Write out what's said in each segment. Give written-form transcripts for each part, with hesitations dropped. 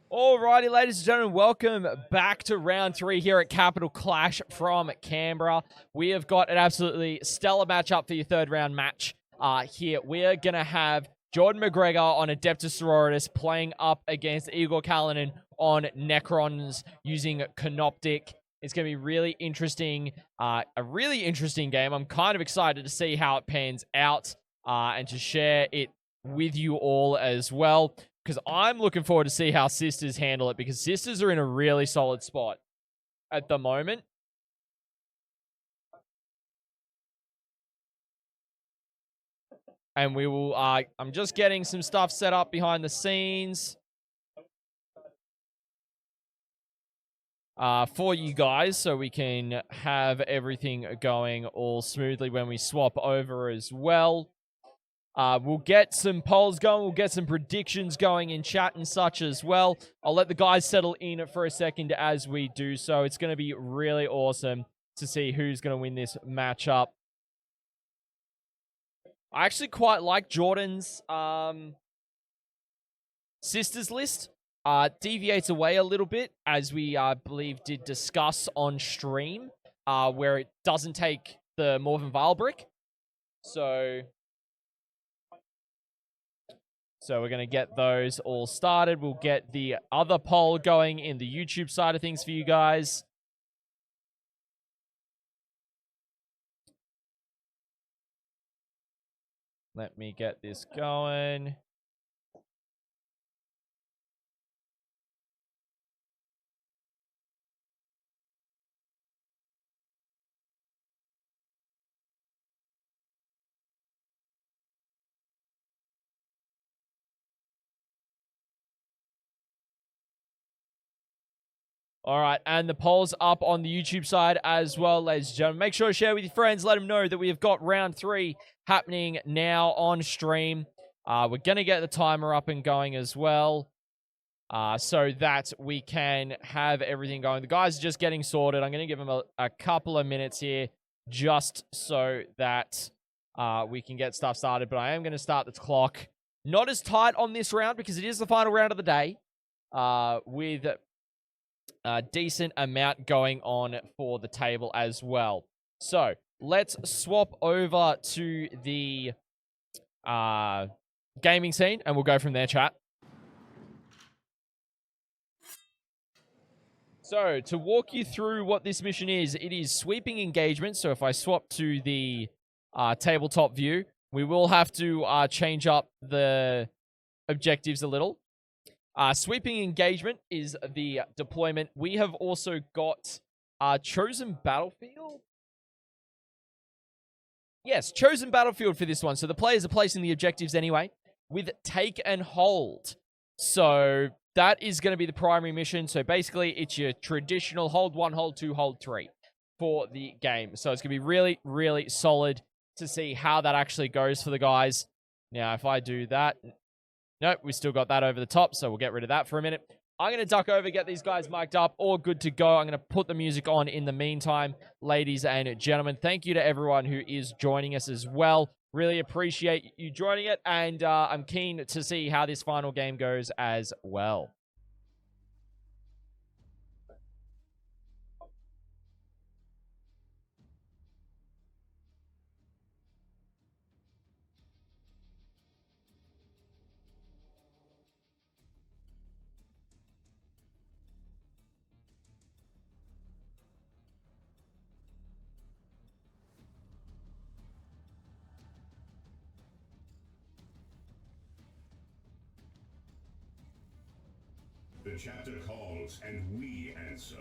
Alrighty, ladies and gentlemen, welcome back to round 3 here at Capital Clash from Canberra. We have got an absolutely stellar matchup for your third round match here. We are going to have Jordan McGregor on Adepta Sororitas playing up against Egor kalinin on Necrons using Canoptek. It's going to be really interesting, a really interesting game. I'm kind of excited to see how it pans out and to share it with you all as well, because I'm looking forward to see how Sisters handle it, because Sisters are in a really solid spot at the moment. And we will, I'm just getting some stuff set up behind the scenes for you guys, so we can have everything going all smoothly when we swap over as well. We'll get some polls going. We'll get some predictions going in chat and such as well. I'll let the guys settle in for a second as we do so. It's going to be really awesome to see who's going to win this matchup. I actually quite like Jordan's Sisters list. Deviates away a little bit, as we, believe, did discuss on stream, where it doesn't take the Morven Vile brick. So we're going to get those all started. We'll get the other poll going in the YouTube side of things for you guys. Let me get this going. All right, and the poll's up on the YouTube side as well, ladies and gentlemen. Make sure to share with your friends. Let them know that we have got round 3 happening now on stream. We're going to get the timer up and going as well, so that we can have everything going. The guys are just getting sorted. I'm going to give them a couple of minutes here just so that we can get stuff started. But I am going to start the clock. Not as tight on this round because it is the final round of the day, with a decent amount going on for the table as well. So let's swap over to the gaming scene and we'll go from there, chat. So to walk you through what this mission is, it is sweeping engagement. So if I swap to the tabletop view, we will have to change up the objectives a little. Sweeping engagement is the deployment. We have also got chosen battlefield. Yes, chosen battlefield for this one. So the players are placing the objectives anyway with take and hold. So that is going to be the primary mission. So basically, it's your traditional hold 1, hold 2, hold 3 for the game. So it's going to be really, really solid to see how that actually goes for the guys. Now, if I do that... Nope, we still got that over the top, so we'll get rid of that for a minute. I'm going to duck over, get these guys mic'd up, all good to go. I'm going to put the music on in the meantime, ladies and gentlemen. Thank you to everyone who is joining us as well. Really appreciate you joining it, and I'm keen to see how this final game goes as well. The chapter calls, and we answer.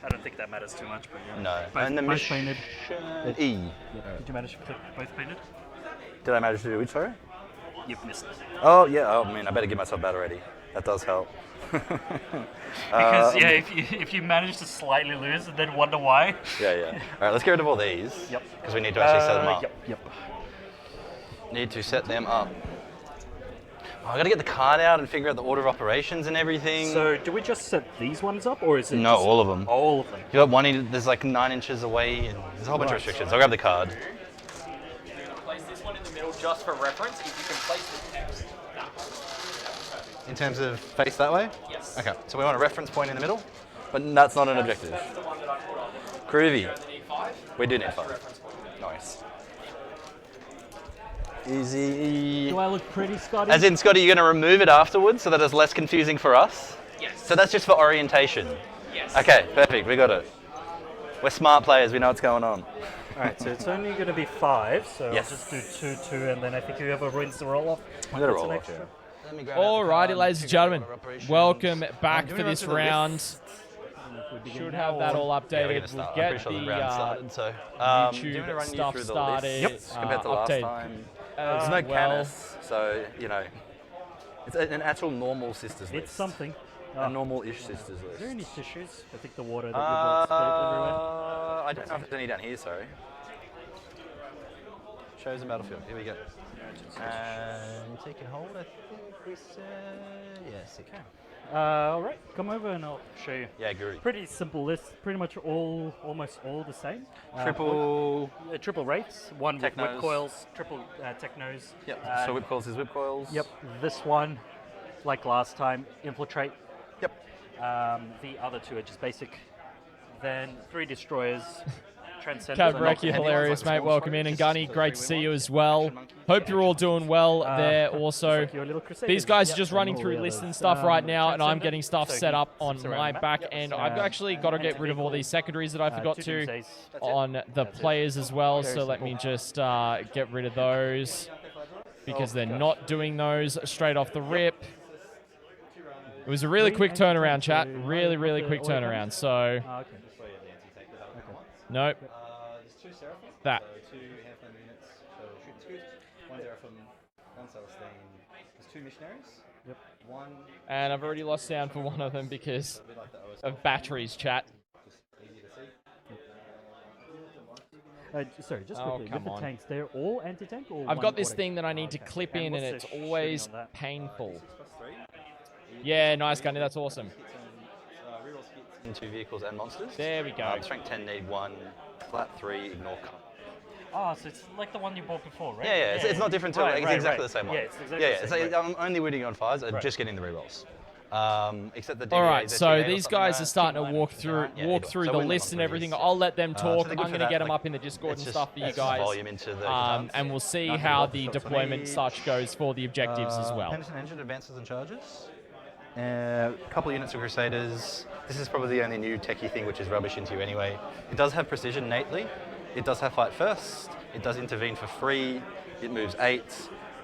I don't think that matters too much, but yeah. No. Both, And the both mission painted. E. Yeah. Did you manage to click both painted? Did I manage to do which, sorry? You've missed it. Oh, yeah. Oh, man, I better give myself that already. That does help. Because, if you manage to slightly lose and then wonder why. Yeah. All right, let's get rid of all these. Yep. Because we need to actually set them up. Yep. Need to set them up. Oh, I got to get the card out and figure out the order of operations and everything. So, do we just set these ones up, or is it No, just all of them. All of them. You got one, there's like 9 inches away, and there's a whole bunch of restrictions. I'll grab the card. You're going to place this one in the middle just for reference. If you can place the text that way. In terms of face that way? Yes. Okay, so we want a reference point in the middle, but that's not an objective. That's the one that I put on. Groovy. Do you need 5? We do need That's the 5. reference point. Nice. Easy. Do I look pretty, Scotty? As in, Scotty, you're going to remove it afterwards so that it's less confusing for us? Yes. So that's just for orientation? Yes. Okay, perfect, we got it. We're smart players, we know what's going on. Alright, so it's only going to be 5, so Yes. I'll just do 2, 2, and then I think whoever wins the roll-off. We got to gets roll an off. extra. Alrighty, ladies and gentlemen, welcome back for this round. Should have that all updated. We'll get the YouTube stuff started. Yep. Compared to last updated time. as There's no well. Canis, so, you know, it's an actual normal sisters list. It's something. A normal-ish sisters Is there list. any tissues? I think the water that you've got spilled everywhere. I don't know if there's any down here, sorry. Shows the battlefield. Here we go. And take a hold, I think we said. Yes, it can. Alright, come over and I'll show you. Yeah, Guru. Pretty simple list, pretty much almost all the same. Triple. Triple wraiths, one with Technos. whip coils, triple technos. Yep. So whip coils is whip coils. Yep, this one, like last time, infiltrate. Yep. The other two are just basic. Then 3 destroyers, transcend. Canberra, you're hilarious, mate. Welcome in. And Gunny, great to see you as well. Hope you're all doing well there also. These guys are just running through lists and stuff right now, and I'm getting stuff set up on my back end. I've actually got to get rid of all these secondaries that I forgot to on the players as well, so let me just get rid of those because they're not doing those straight off the rip. It was a really quick turnaround, chat. Really, really quick turnaround. So, nope. There's 2 Seraphim. That. So 2 Handflame units, so shooting scoot. 1 Seraphim, 1 Celestine. There's 2 missionaries. Yep. 1. And I've already lost sound for one of them because A bit like the OS. of batteries, chat. Just easy to see. Sorry, just Oh, quickly, come with on. the tanks, they're all anti-tank or I've one got this auto? thing that I need to Okay. clip in, and what's it's the shooting always on that? painful. 6+3. Yeah, nice, Gunny. That's awesome. Reroll skits in 2 vehicles and monsters. There we go. Strength 10 need 1. Flat 3, ignore cut. Oh, so it's like the one you bought before, right? Yeah. It's not different to it's exactly the same one. Yeah, it's exactly Yeah. the same. So I'm only wooting on 5s. I'm just getting the rerolls. Except the All right, DVAs, so SGA or these something guys like are that. starting to walk through Yeah, walk Egor. through So the win them list on and previous. everything. I'll let them So talk. they're I'm good for going to that, get them like, up in the Discord and it's stuff for you just guys. volume into the And we'll see Nice how little the shots on deployment each. such goes for the objectives as well. Henderson Engine advances and charges. A couple of units of Crusaders. This is probably the only new techie thing which is rubbish into you anyway. It does have precision innately. It does have fight first. It does intervene for free. It moves 8.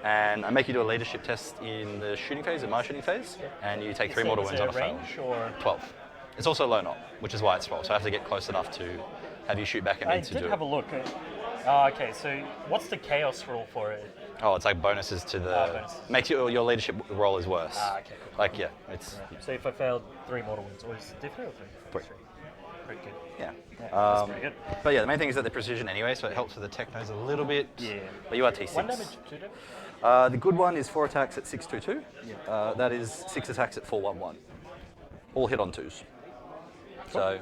And I make you do a leadership test in the shooting phase, in my shooting phase, and you take 3 mortal wounds on a fail. range or? 12. It's also low knot, which is why it's 12. So I have to get close enough to have you shoot back at me I to did do have it. a look. Okay, so what's the chaos rule for it? Oh, it's like bonuses to the... bonuses. Makes your leadership roll is worse. Okay, cool. Like, yeah, it's... So if I failed 3 mortal wounds, or is it different or 3? 3. Pretty good. Yeah. That's pretty good. But yeah, the main thing is that they're precision anyway, so it helps with the technos a little bit. Yeah. But you are T6. 1 damage, 2 damage? The good one is 4 attacks at 622. That is 6 attacks at 411. All hit on 2s. So,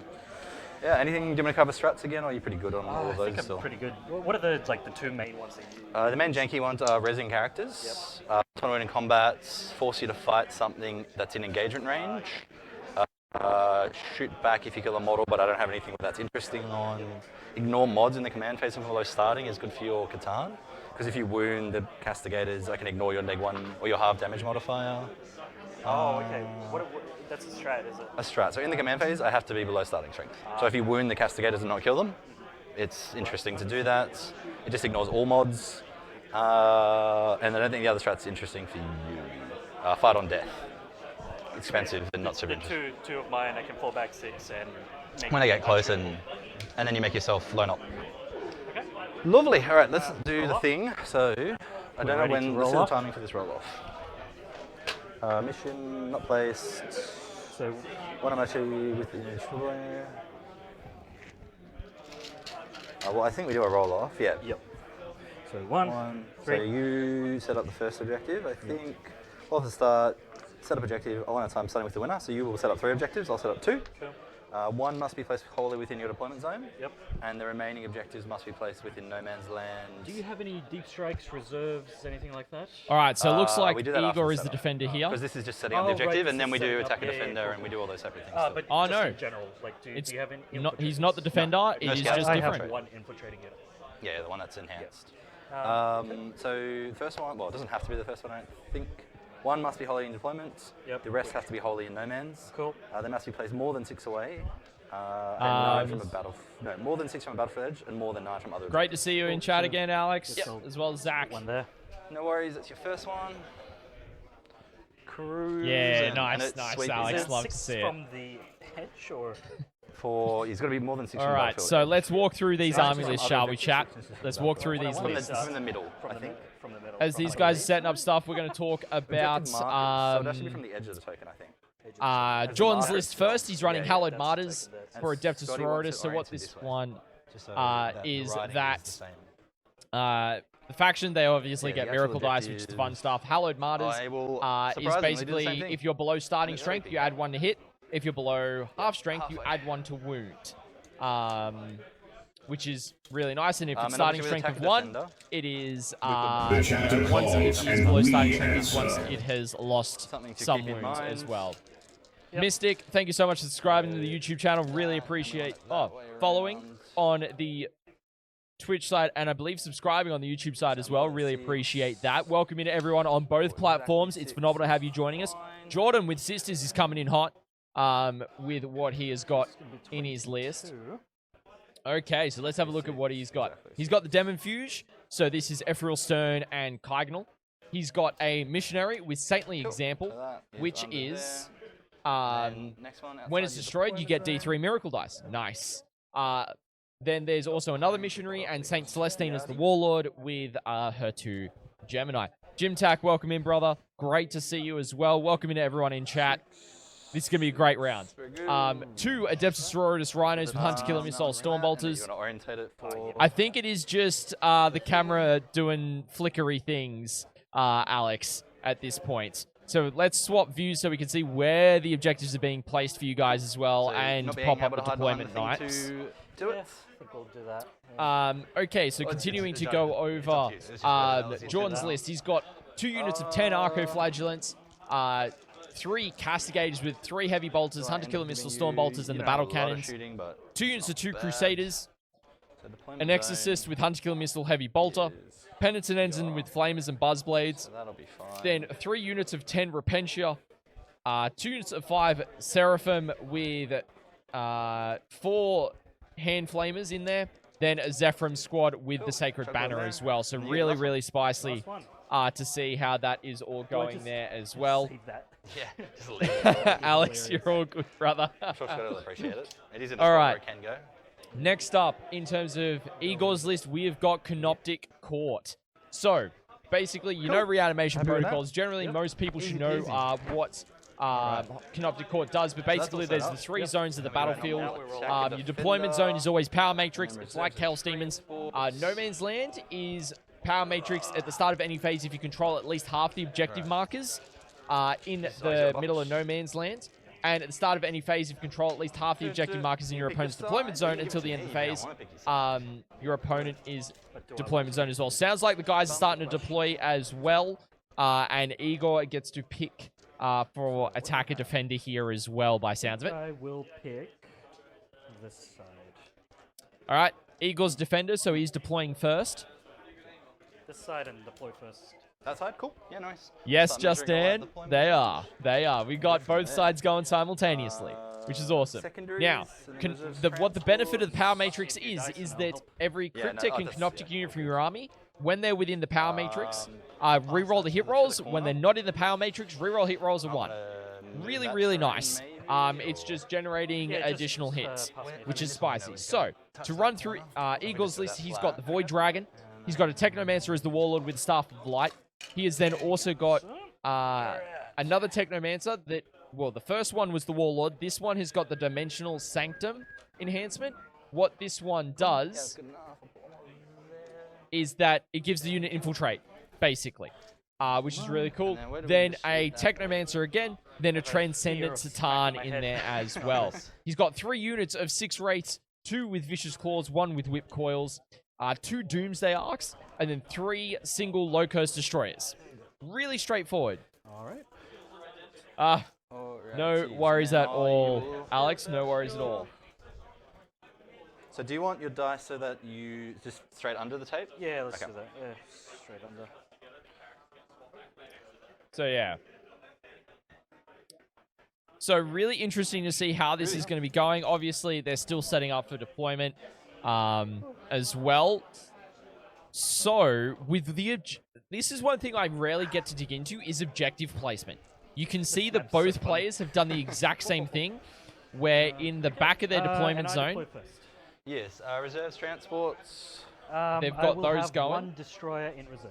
yeah, anything, do you want to cover strats again, or are you pretty good on all of I those think I'm still? pretty good. What are the 2 main ones that you... The main janky ones are resin characters. Tournament in combat, force you to fight something that's in engagement range. Shoot back if you kill a model, but I don't have anything that's interesting on. Ignore mods in the command phase from below starting is good for your Catan. Because if you wound the castigators, I can ignore your neg1 or your half damage modifier. Oh, okay. What, that's a strat, is it? A strat. So in the command phase, I have to be below starting strength. So if you wound the castigators and not kill them, it's interesting to do that. It just ignores all mods. And I don't think the other strat's interesting for you. Fight on death. Expensive and not super The interesting. two of mine, I can fall back 6 and when they get close, and then you make yourself line up. Okay. Lovely. All right, let's do the thing. So I don't know ready when to this roll is the off? timing for this roll off. Mission not placed. So One I'm actually with the destroyer. Well, I think we do a roll off. Yeah. yep. So one, So three. you set up the first objective. I think we'll have to start. Set up objective. I'll have time starting with the winner. So you will set up 3 objectives. I'll set up 2. Cool. One must be placed wholly within your deployment zone. Yep. And the remaining objectives must be placed within no man's land. Do you have any deep strikes, reserves, anything like that? All right, so it looks like we do that after Igor the is the setup. defender here. Because this is just setting up the Oh, objective, right, and then this we is do setting attack up- and yeah, defender, cool, and we do all those separate things. But Oh, just no. in general, like, do It's you have any he's not the defender. It No, is scout. just I different. have one infiltrating unit. Yeah, the one that's enhanced. Okay. So the first one, well, it doesn't have to be the first one, I don't think. One must be wholly in deployment. Yep. The rest has to be wholly in no man's. Cool. They must be placed more than 6 away. And 9 from a battle. No, more than 6 from a battlefield edge, and more than 9 from other. Great to see you in chat again, Alex, Yep. as well as Zach. One there. No worries, that's your first one. Cruise. Yeah, and nice, it's nice, sweeping. Alex. Is it love to 6 see it. from the hedge or? He's got to be more than 6 All from a right, battlefield so edge. let's walk through these Nice. army lists, Other shall we, chat? objectives. Let's walk through these From the- lists. From the middle, From I the think. middle. From the middle. As From these the guys are middle. setting up stuff, we're going to talk about Objective markers, so it actually be from the edge of the token, I think. Jordan's marker list itself. first. He's running Yeah, Hallowed that's Martyrs taken for And Adepta Scotty wants Sororitas. it So what oriented this this way. one Just so is the writing that is the same. the faction, they obviously Yeah, get the actual Miracle Dice, which is the fun objectives. stuff. Hallowed Martyrs I will is surprisingly do the same basically thing. if you're below starting Yeah, strength, everything. you add 1 to hit. If you're below half strength, you halfway. add 1 to wound. Which is really nice. And if it's And starting obviously strength with of attack 1, defender, it is The chapter once it calls, is and below we starting strength is once answer. it has lost Something to some keep in wounds mind. as well. Yep. Mystic, thank you so much for subscribing to the YouTube channel. Really appreciate following on the Twitch side, and I believe subscribing on the YouTube side as well. Really appreciate that. Welcome in everyone on both platforms. It's phenomenal to have you joining us. Jordan with Sisters is coming in hot with what he has got in his list. Okay, so let's have a look at what he's got. He's got the Demon Fuge, so this is Ephrael Stern and Kygnal. He's got a Missionary with Saintly Example, So that is which under is there. Next one when outside it's your destroyed, you get deployment D3 Miracle Dice. Nice. Then there's also another Missionary and Saint Celestine as the Warlord with her 2 Gemini. Jim Tack, welcome in, brother. Great to see you as well. Welcome in to everyone in chat. This is going to be a great round. 2 Adepta Sororitas Rhinos with Hunter Killer Missile Stormbolters. You want to orientate it for... I think it is just the camera doing flickery things, Alex, at this point. So let's swap views so we can see where the objectives are being placed for you guys as well, So and not being pop up able the to hide behind deployment the thing knives. to do Yeah, it. I think we'll do that. Yeah. Okay, so Well, continuing it's to up go to you. It's over up to you. It's just whatever else you Jordan's do. list. He's got 2 units of 10 Arco Flagellants, 3 Castigators with 3 Heavy Bolters, Right, Hunter and Killer it's Missile giving Stormbolters, you and the know, Battle a lot of Cannons. shooting, but 2 units of not 2 bad. Crusaders, So deployment an Exorcist zone with Hunter Killer Missile Heavy Bolter, is- Penitent Ensign with Flamers and Buzzblades, So that'll be fine. then 3 units of 10 Repentia, 2 units of 5 Seraphim with 4 Hand Flamers in there, then a Zephyrim squad with the Sacred Chuck Banner one there. as well. So And you really, last really spicy Last one. to see how that is all Do I going just- there as just well. save that? Yeah, just leave it. Alex, you're all good, brother. I'm sure Scott will appreciate it. It is in a All spot right. where it can go. Next up, in terms of Egor's list, we have got Canoptek Court. So, basically, you know reanimation Happy with that? protocols. Generally, most people should know what Canoptek Court does, but basically, all there's set the up. 3 zones of the battlefield. Now we roll. Your deployment zone is always Power Matrix. And then It's like reserves Chaos are Demons. transports. No Man's Land is Power Matrix at the start of any phase if you control at least half the objective markers in the middle of No Man's Land. And at the start of any phase, if you control at least half the objective markers in your opponent's deployment zone until the end of the phase, your opponent is deployment zone as well. Sounds like the guys are starting to deploy as well. And Egor gets to pick for attacker defender here as well, by sounds of it. I will pick this side. All right, Egor's defender, so he's deploying first. This side and deploy first. That side, cool. Yeah, nice. Yes, Start measuring all Justin, that deployment. they are. They are. We got both sides going simultaneously, which is awesome. Secondaries, Now, and then reserves what the benefit of the Power transports. Matrix is that every Yeah, no, Cryptic and that's- Canoptek yeah. unit from your army, when they're within the Power Matrix, re-roll the hit to the rolls. When corner. they're not in the Power Matrix, re-roll hit rolls of 1. Really, really nice. It's just generating Yeah, just, additional hits, pass me the which is menu. spicy. So, to run through Egor's list, he's got the Void Dragon. He's got a Technomancer as the Warlord with Staff of Light. He has then also got another Technomancer that, well, the first one was the Warlord. This one has got the Dimensional Sanctum enhancement. What this one does is that it gives the unit Infiltrate, basically, which is really cool. Then a Technomancer again, then a Transcendent Satan in there as well. He's got 3 units of 6 rates, 2 with Vicious Claws, 1 with Whip Coils, 2 Doomsday Arcs, and then 3 single Low-Cost Destroyers. Really straightforward. Alright. No worries at all, Alex. No worries at all. So do you want your dice so that you just straight under the tape? Yeah, let's Okay. do that. Yeah, straight under. So yeah. So really interesting to see how this is going to be going. Obviously, they're still setting up for deployment as well. So with this is one thing I rarely get to dig into is objective placement. You can see that both players have done the exact same thing, where in the back of their deployment zone, Yes, reserves, transports. they've I got will those have going. one destroyer in reserve.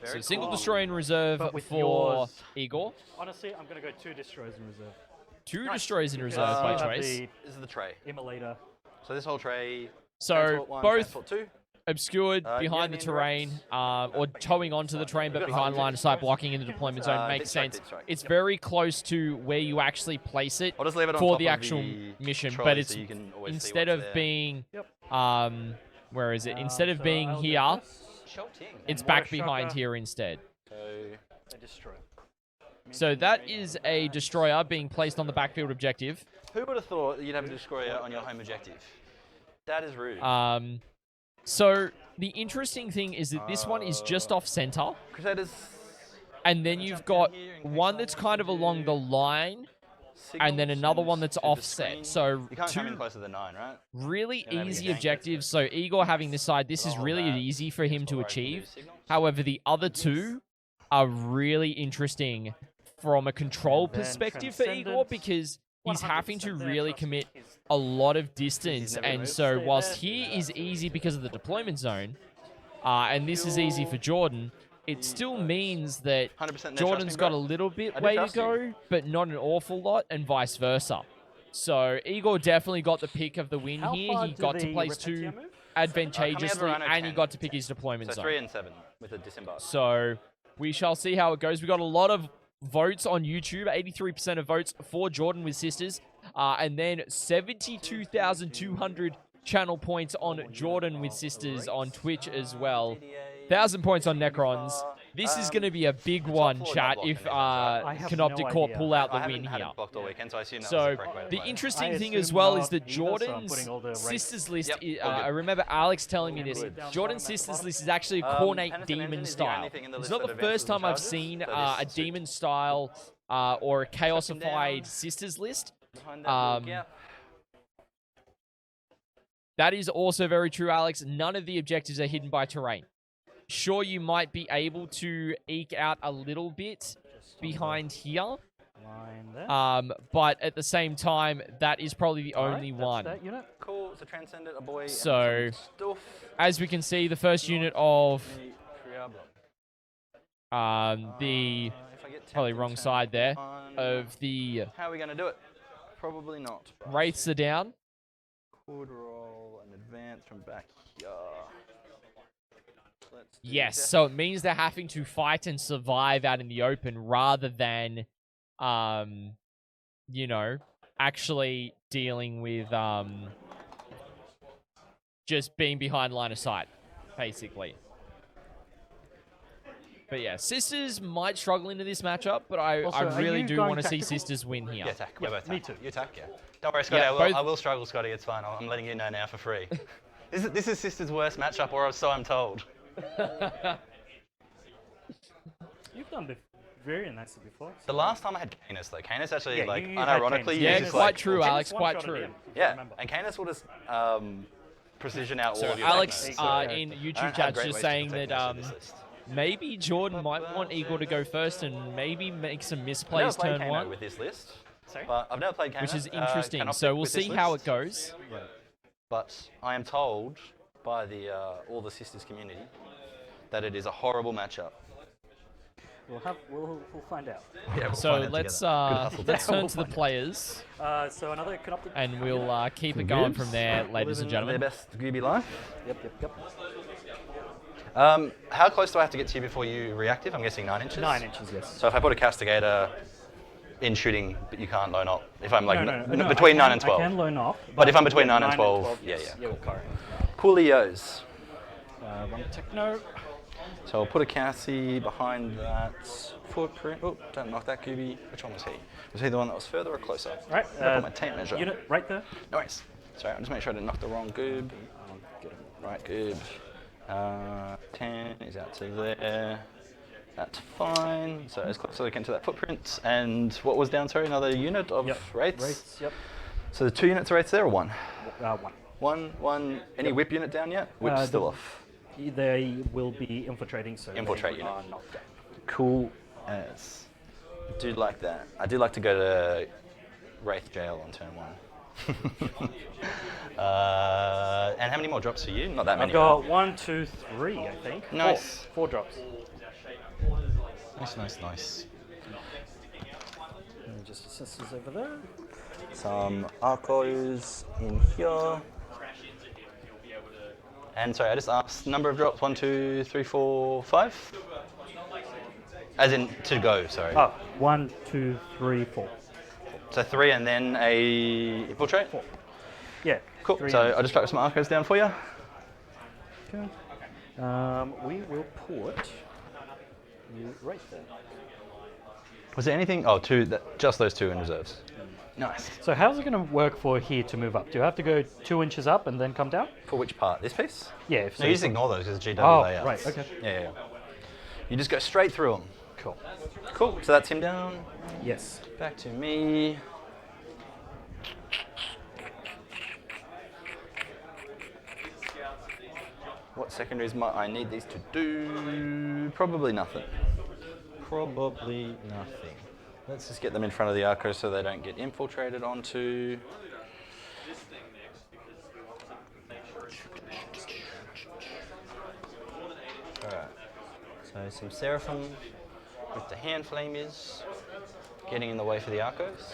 So single destroyer in reserve But with for yours- Egor. Honestly, I'm going to go 2 destroyers in reserve. 2 destroyers in Because reserve by you have choice. the This is the tray. Immolator. So this whole tray. So transport 1, both transport 2. obscured you behind have the the terrain, or towing onto the terrain, but behind line of sight, blocking in the deployment zone makes sense. It's very close to where you actually place it I'll just leave it on for top the of actual the mission, trolley but it's so you can always see instead what's of there. being, Yep. where is it? Instead of So being I'll go here, first. Shouting. it's And back Water behind Shocker. here instead. So A destroyer. So that is a destroyer being placed on the backfield objective. who would have thought that you'd have a destroyer on your home objective? That is rude. So the interesting thing is that this one is just off center, Crusaders. and then you've got one that's kind of along the line, and then another one that's to the offset. screen. So You can't come in 2 closer than 9, right? really Yeah, maybe easy gank. objectives. So Egor having this side, this is Oh, really that easy for him is to what I can do, achieve. signals. However, the other 2 are really interesting from a control And then perspective for Egor, Transcendence. because he's having to 100% there, really trust me. commit He's- a lot of distance. never And moved. so Stay whilst there. here is easy because of the deployment zone, and this is easy for Jordan, it still means that 100% net Jordan's trusting, got a bro. little bit I do way to trust you. go, but not an awful lot, and vice versa. So Egor definitely got the pick of the win How here. far He do got to the place Repentia 2 move? advantageously, Rhino and he 10. got to pick his deployment So zone. 3 and 7 with a disembark. So we shall see how it goes. We got a lot of votes on YouTube, 83% of votes for Jordan with Sisters, and then 72,200 channel points on Jordan with Sisters on Twitch as well. 1,000 points on Necrons. This is going to be a big one, floor chat, not if blocked anything, I have Canoptek no Court idea. pull out I the haven't win had here. it blocked all weekend, so I assume that was So the correct way to the play it. interesting I thing as assume well not is that either, so I'm Jordan's putting all the rates- Sisters list, Yep, all I good. remember Alex telling me this, Good. Jordan's Down the Sisters bottom. list is actually a Penitent Cornate Engine Demon is the style. only thing in the It's list not the that advances first time the I've charges, seen but a it's Demon style or a Chuck 'em Chaosified down. Sisters list. Behind that little Um, gap. That is also very true, Alex. None of the objectives are hidden by terrain. Sure, you might be able to eke out a little bit Just on the behind here, line there. but at the same time, that is probably the Alright, only that's one. that unit. Cool, it's a Transcendent, a boy, and So, some stuff. As we can see, the first unit of Mini Triablo. the If I get probably tempted wrong to side there on- of the How are we going to do it? Probably not. but wraiths are down. Could roll and advance from back here. Let's do Yes, that. so it means they're having to fight and survive out in the open rather than, you know, actually dealing with just being behind line of sight, basically. But yeah, Sisters might struggle into this matchup, but I Also, are really you do going want to see tactical? Sisters win here. You attack. Yeah, me too. You attack, yeah. Don't worry, Scotty. Yeah, I both- will struggle, Scotty. It's fine. I'm letting you know now for free. This is Sister's worst matchup, or so I'm told. You've done very nicely before. The last time I had Canis, though, Canis actually, Yeah, like, you had unironically, Canis. Yeah, uses, it's Canis quite like, true, Canis Alex, quite one-shotted true. him, if you Yeah, remember. and Canis will just precision out So all of your Alex techniques, in I YouTube don't have chat's great just ways to saying protect that most of this list. maybe Jordan might want Egor to go first and maybe make some I've never misplays played turn Kano one. with this list. Sorry? But I've never played Canada. which is interesting. Canoptek So we'll with this see how list. it goes. But I am told by the all the sisters community that it is a horrible matchup. We'll find out. Yeah, we'll So find out let's together. let's turn to the players, So another Canoptek. and we'll keep it going from there, ladies and Living gentlemen. their best gooby life. Yep. How close do I have to get to you before you reactive? I'm guessing 9 inches. 9 inches, yes. So if I put a castigator in shooting, but you can't loan up. If I'm like No, between I 9 and 12. I can loan off. But if I'm between yeah, 9 and 12, yes, yeah. You're correct. Coolios. One techno. So I'll put a Cassie behind that footprint. Oh, don't knock that gooby. Which one was he? Was he the one that was further or closer? Right. I'll put my tape measure. Unit right there. Nice. Sorry, I'll just make sure I didn't knock the wrong goob. Right goob. 10 is out to there. That's fine. So as close as I can to that footprint. And what was down? Sorry, another unit of rates? Rates, yep. So the 2 units of rates there or 1? One. One. Any whip unit down yet? Whip's still off. They will be infiltrating, so Infiltrate they unit. are not down. Cool as. I do like that. I do like to go to Wraith Jail on turn 1. And how many more drops for you? Not that many. I've got 1, 2, 3, I think. Nice. Four drops. Nice. And just assistants over there. Some Arcos in here. And sorry, I just asked number of drops. 1, 2, 3, 4, 5? As in to go, sorry. Oh, 1, 2, 3, 4. So 3 and then a infiltrate? 4. Yeah. Cool. 3 So and- I'll just chuck some Arcos down for you. Okay. We will put you right there. Was there anything? Oh, just those 2 in reserves. Nice. So how's it going to work for here to move up? Do you have to go 2 inches up and then come down? For which part? This piece? Yeah. If No, you just ignore those because it's GW Oh, layouts. right, okay. Yeah. You just go straight through them. Cool. Cool. So that's him down. Yes. Back to me. What secondaries might I need these to do? Probably nothing. Let's just get them in front of the Arco so they don't get infiltrated onto. Alright. So some Seraphim with the hand flamers getting in the way for the Arcos.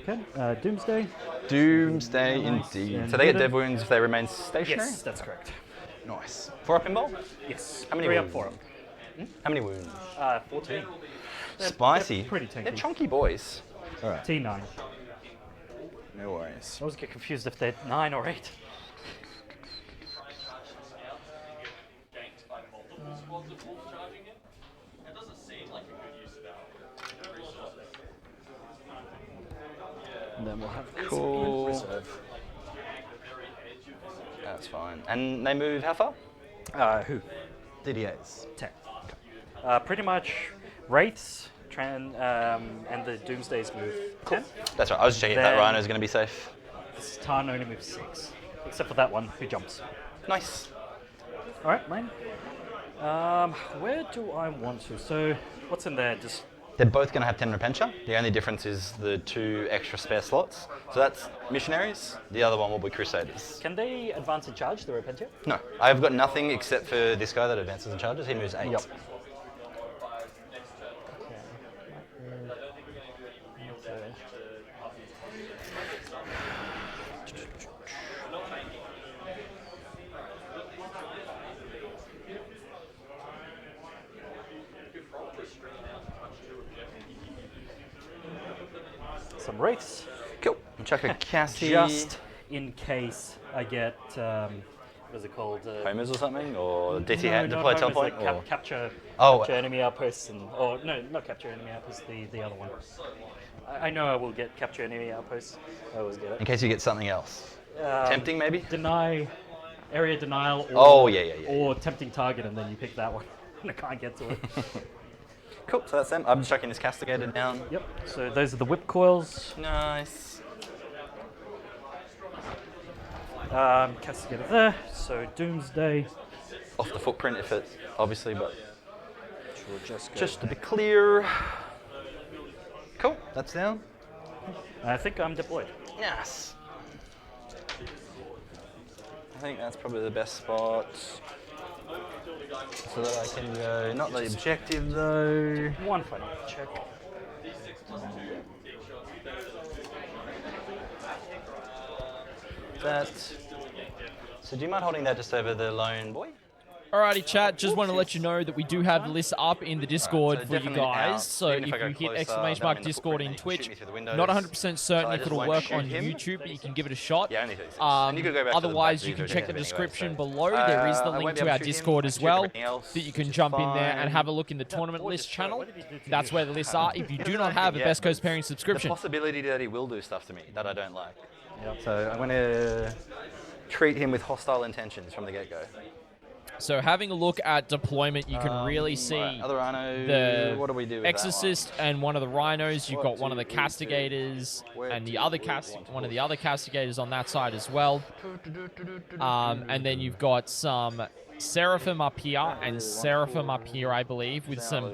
Okay. Doomsday. Doomsday Nice. indeed. And So they get hidden? dev wounds if they remain stationary? Yes, that's correct. Nice. 4 up in bowl? Yes. How many 3 wounds? up, 4 up. How many wounds? 14. Spicy. They're pretty tanky. They're chunky boys. Alright. T9. No worries. I always get confused if they're 9 or 8. And then we'll have these in Cool. reserve. That's fine. And they move how far? Who? DDAs. 10. Pretty much Wraiths and the Doomsdays move 10. That's right. I was just checking if that Then- Rhino is going to be safe. This Tarn only moves 6. Except for that one who jumps. Nice. Alright, mine. Where do I want to? So, what's in there? Just They're both going to have 10 Repentia. The only difference is the 2 extra spare slots. So that's Missionaries. The other one will be Crusaders. can they advance and charge the Repentia? No, I've got nothing except for this guy that advances and charges. He moves 8. Yep. Some Wraiths. Cool. I'll chuck a Cassie. Just in case I get, what is it called? Homers or something? Or DT No, hat not deploy homers, teleport? like Or- capture Oh. enemy outposts or no, not capture enemy outposts. The other one. I know I will get capture enemy outposts. I always get In it. case you get something else. Tempting maybe? Deny, area denial. Or, Oh, yeah. Or tempting target, and then you pick that one, and I can't get to it. Cool, so that's them. I'm just chucking this castigator down. Yep. So those are the whip coils. Nice. Castigator there. So Doomsday. Off the footprint if it, obviously, but Which will just go just to be clear. Cool, that's down. I think I'm deployed. Yes. I think that's probably the best spot. So that I can go, not the objective though. One final check. That. So do you mind holding that just over the lone boy? Alrighty, chat. Just want to let you know that we do have the list up in the Discord so for you definitely guys. out. So Even if if I go you hit closer, exclamation then mark I'm in the Discord footprint in and you can shoot Twitch, me through the windows. not 100% certain So I if just it'll won't work shoot on him. YouTube, but you can give it a shot. Yeah, only 36. And you could go back to the Otherwise, back you can view check the anyway, description so. below. There is the I link won't be to able our to shoot him. Discord I as shoot well everything else, that you which can is jump in there and fine. have a look in the tournament list channel. What did he do to That's you? where the lists are. If you do not have a Yeah, Best Coast but Pairing The subscription, possibility that he will do stuff to me that I don't like. Yep. So I'm going to treat him with hostile intentions from the get-go. so having a look at deployment, you can really see Right, other Rhino, the what do we do with Exorcist and one of the Rhinos. You've got one of the 1, 2, 3, Castigators Where and the to other move, one of the other Castigators on that side as well. And then you've got some Seraphim up here and Seraphim up here, I believe, with some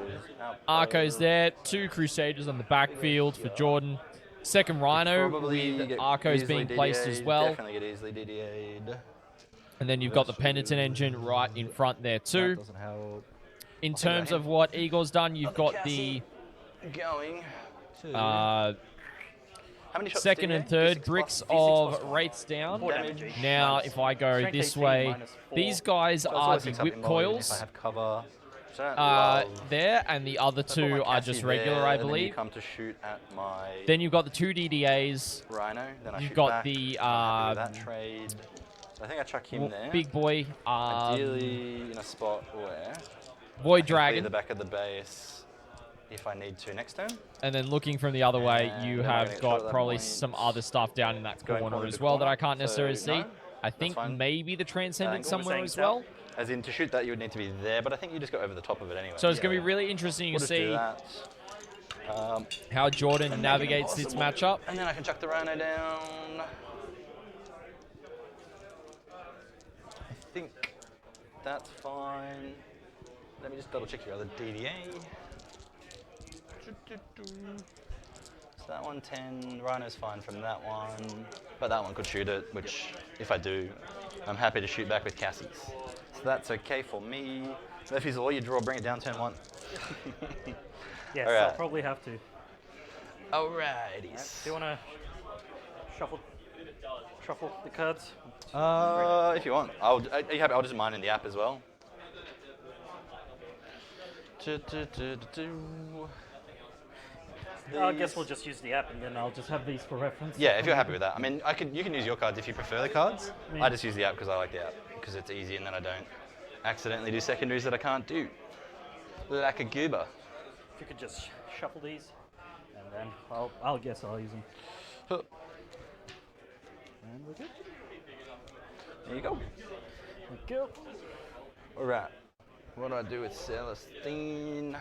Arcos there. 2 Crusaders on the backfield for Jordan. Second Rhino with Arcos being placed as well. Definitely get easily DDA'd. And then you've got the Penitent Engine right in front there That too. doesn't help. In terms of what Egor's done, you've got the Going to... uh, how many shots second DDA? and third D6 bricks plus D6 of plus rates down. Four damage. Now, Minus- if I go strength this 18 way, minus 4. these guys So it's are always the 6 up whip in volume if I coils have cover. So I don't love- there, and the other So I put my two are Cassie just regular, there, I then you believe. come to shoot at my Then you've got the 2 DDAs. Rhino, then I You've shoot got back. the, I'm happy with that trade. So I think I chuck him there. Big boy, Ideally in a spot where Void I can clear Dragon, the back of the base if I need to next turn. and then looking from the other way, And you then I'm have gonna get shot got at that probably point. some other stuff down in that Going corner probably as the well that corner, I can't necessarily so see. no, I think fine. maybe the Transcendent Thanks. somewhere Saying as south. well. As in to shoot that you would need to be there, but I think you just go over the top of it anyway. So it's going to Yeah. be really interesting We'll to just do see that. how Jordan And make it navigates this impossible. matchup. And then I can chuck the Rhino down. I think that's fine. Let me just double check your other DDA. So that one 10, Rhino's fine from that one, but that one could shoot it, which if I do, I'm happy to shoot back with Cassies. So that's okay for me. Murphy's Law, you draw, bring it down turn 1. Yes, Alright. I'll probably have to. Alrighties. Do you want to shuffle the cards? If you want. Are you happy? I'll just mine in the app as well. I guess we'll just use the app, and then I'll just have these for reference. Yeah, if you're happy with that. I mean, you can use your cards if you prefer the cards. Yeah. I just use the app because I like the app, because it's easy and then I don't accidentally do secondaries that I can't do. Like a goober. If you could just shuffle these, and then I'll guess I'll use them. Huh. And we're good. There you go. Thank you. Alright. What do I do with Celestine?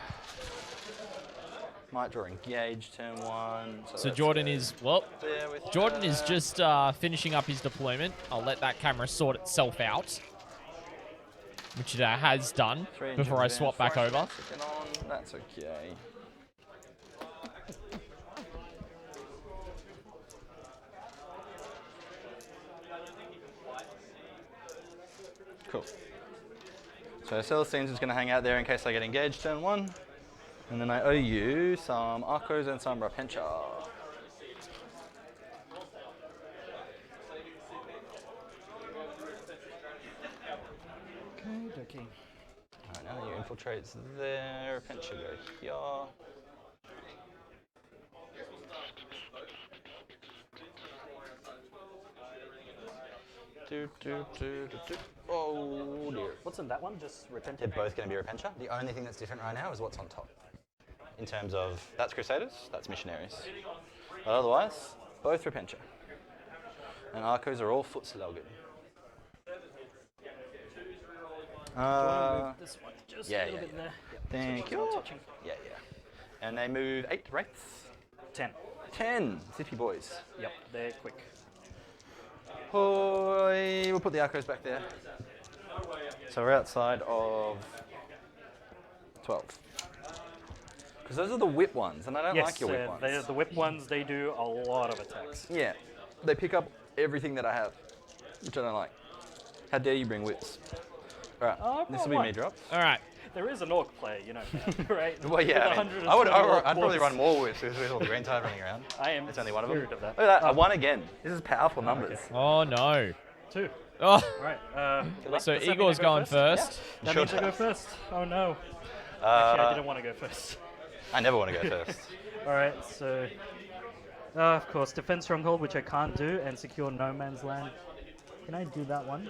Might draw engage turn 1. So let's Jordan go is, well, there with Jordan is that. just finishing up his deployment. I'll let that camera sort itself out, which it has done Three before I engines swap down, back four over. engines sticking on, that's okay. Cool. So Celestine's just going to hang out there in case I get engaged turn 1. And then I owe you some Arcos and some Rapencha. Okay. Alright, now you infiltrates there, Rapencha go here. Oh dear. What's in that one? Just repent. They're both going to be Repentia. The only thing that's different right now is what's on top. In terms of, that's Crusaders, that's Missionaries. But otherwise, both Repentia. And Arcos are all foot slogan. This one just yeah, a little yeah, bit yeah. there. Thank So it's you. not touching. Yeah, yeah. And they move 8 wraiths. 10. 10, Zippy boys. Yep, they're quick. Hoi. We'll put the Arcos back there. So we're outside of 12. Because those are the whip ones, and I don't Yes, like your whip ones. the whip ones, they do a lot of attacks. Yeah, they pick up everything that I have, which I don't like. How dare you bring whips? All right, Oh, this will be what? me drop. All right. There is an orc player, you know, right? Well, yeah, With I mean, 120 orc I'd probably dwarves. run more whips with all the green tide running around. I am It's only one of them. scared of that. Look at that, I won again. This is powerful numbers. Oh, no. 2. Oh, All right. so does that mean I Igor's go going first? first. That Sure means I go does. first. Oh no. Actually, I didn't want to go first. I never want to go first. All right, so of course, defend stronghold, which I can't do, and secure no man's land. Can I do that one?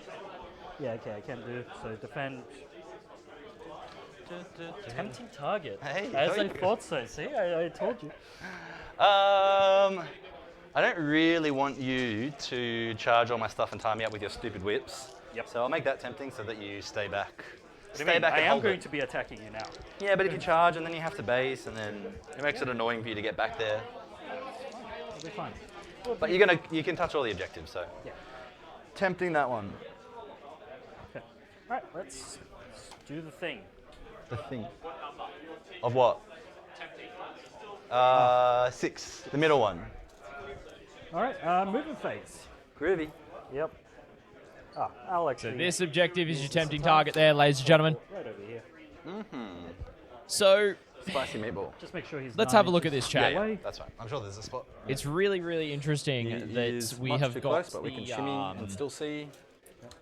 Yeah, okay, I can do. So defend. Tempting target. Hey, As told I you. thought so. See, I told you. I don't really want you to charge all my stuff and tie me up with your stupid whips. Yep. So I'll make that tempting so that you stay back. What do you mean? I and am hold going it. to be attacking you now. Yeah, but if you charge and then you have to base, and then it makes it annoying for you to get back there. It'll be fine. But you can touch all the objectives, so. Yeah. Tempting that one. Okay. All right, let's do the thing. The thing. Of what? 6. The middle one. All right, movement phase. Groovy. Yep. Ah, I'll So actually. this objective is your tempting target there, ladies and gentlemen. Right over here. So Spicy meatball. Just make sure he's. let's 9 have a look at inches this chat. away. That's right. I'm sure there's a spot. It's really, really interesting that we have got close, but we can the, shimmy and still see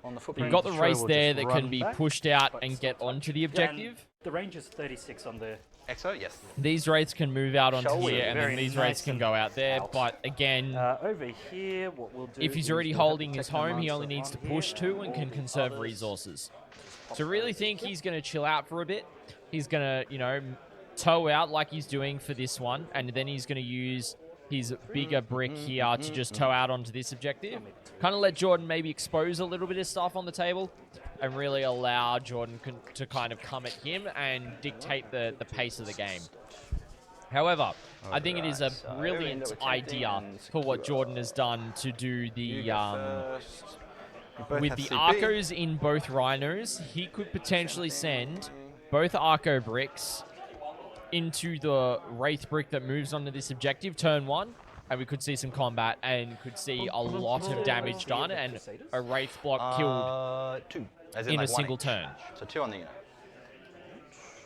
on the footprint. we've got the Sure, race we'll there just that can run be back, pushed out but and still get touch. onto the Yeah, and objective. the range is 36 on the. EXO, yes. These wraiths can move out onto Shall we? here, and then Very these nice wraiths can and go out there. out. But again, Over here, what we'll do. if he's is already we'll have holding the his Techno home, he Monster only needs to on push here, 2 and all can the conserve others. resources. So really think he's going to chill out for a bit. He's going to, you know, tow out like he's doing for this one, and then he's going to use his bigger brick here to just tow out onto this objective. Kind of let Jordan maybe expose a little bit of stuff on the table and really allow Jordan to kind of come at him and dictate the pace of the game. However, I think it is a so brilliant we're idea tempting for what Jordan has done to do the First. You both with have the CP. Arcos in both Rhinos. He could potentially send both Arco bricks into the Wraith brick that moves onto this objective turn 1, and we could see some combat and could see a lot of damage done and a Wraith block killed 2. As in like a one single each. turn. So 2 on the unit.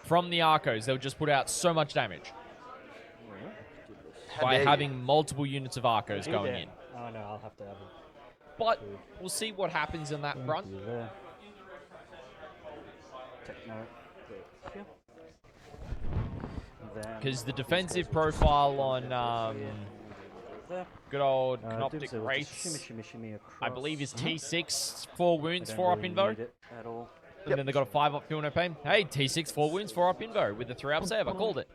From the Arcos, they'll just put out so much damage How by dare you. having multiple units of Arcos Two going there. in. Oh no, I'll have to have him. But we'll see what happens in that front. You there. Techno. Right here. And then Because the these defensive guys will just profile on here. There. good old Doomsday Canoptek will just Wraiths, shimmy across. I believe is T6, 4 I wounds, don't 4 up really invo. need it at all. And then they got a 5 up feel no pain. Hey, T6, 4 wounds, 4 up invo with the 3 up save. I called it.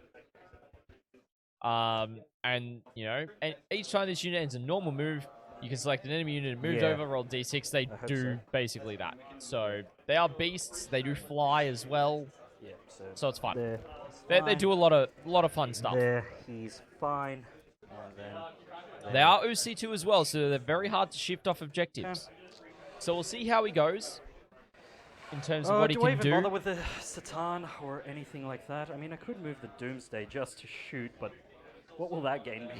And, you know, and each time this unit ends a normal move, you can select an enemy unit and move Yeah. over, roll D6. They I hope do so. basically that. So they are beasts. They do fly as well. Yeah, So it's fun. there. They do a lot of fun stuff. There, he's fine. And then They are OC2 as well, so they're very hard to shift off objectives. So we'll see how he goes in terms of what he do I can even do. bother with the Satan or anything like that? I mean, I could move the Doomsday just to shoot, but what will that gain me?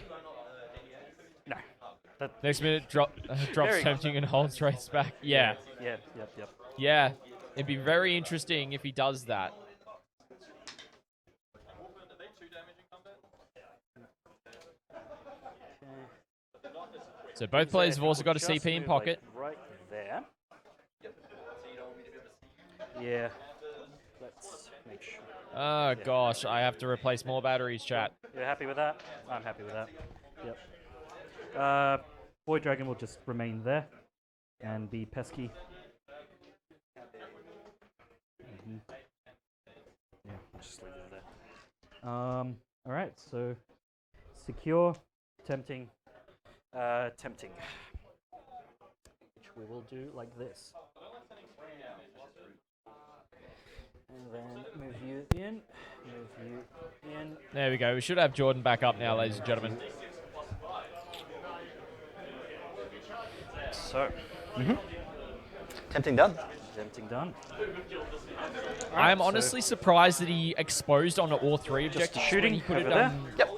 No. That, Next minute, drops Very- tempting and holds race back. Yeah, yeah, yep. yeah. It'd be very interesting if he does that. So both players have also got a Just CP in move, pocket. Like, right there. Yeah. Let's make sure. Oh gosh, I have to replace more batteries, chat. You're happy with that? I'm happy with that. Yep. Boy Dragon will just remain there and be pesky. Yeah, I'll just leave it there. Alright, so secure, tempting, tempting. Which we will do like this. And then move you in, move you in. There we go. We should have Jordan back up now, ladies and gentlemen. So, Tempting done. Tempting done. I'm so honestly surprised that he exposed on all three objectives. shooting when he put it over there. Yep.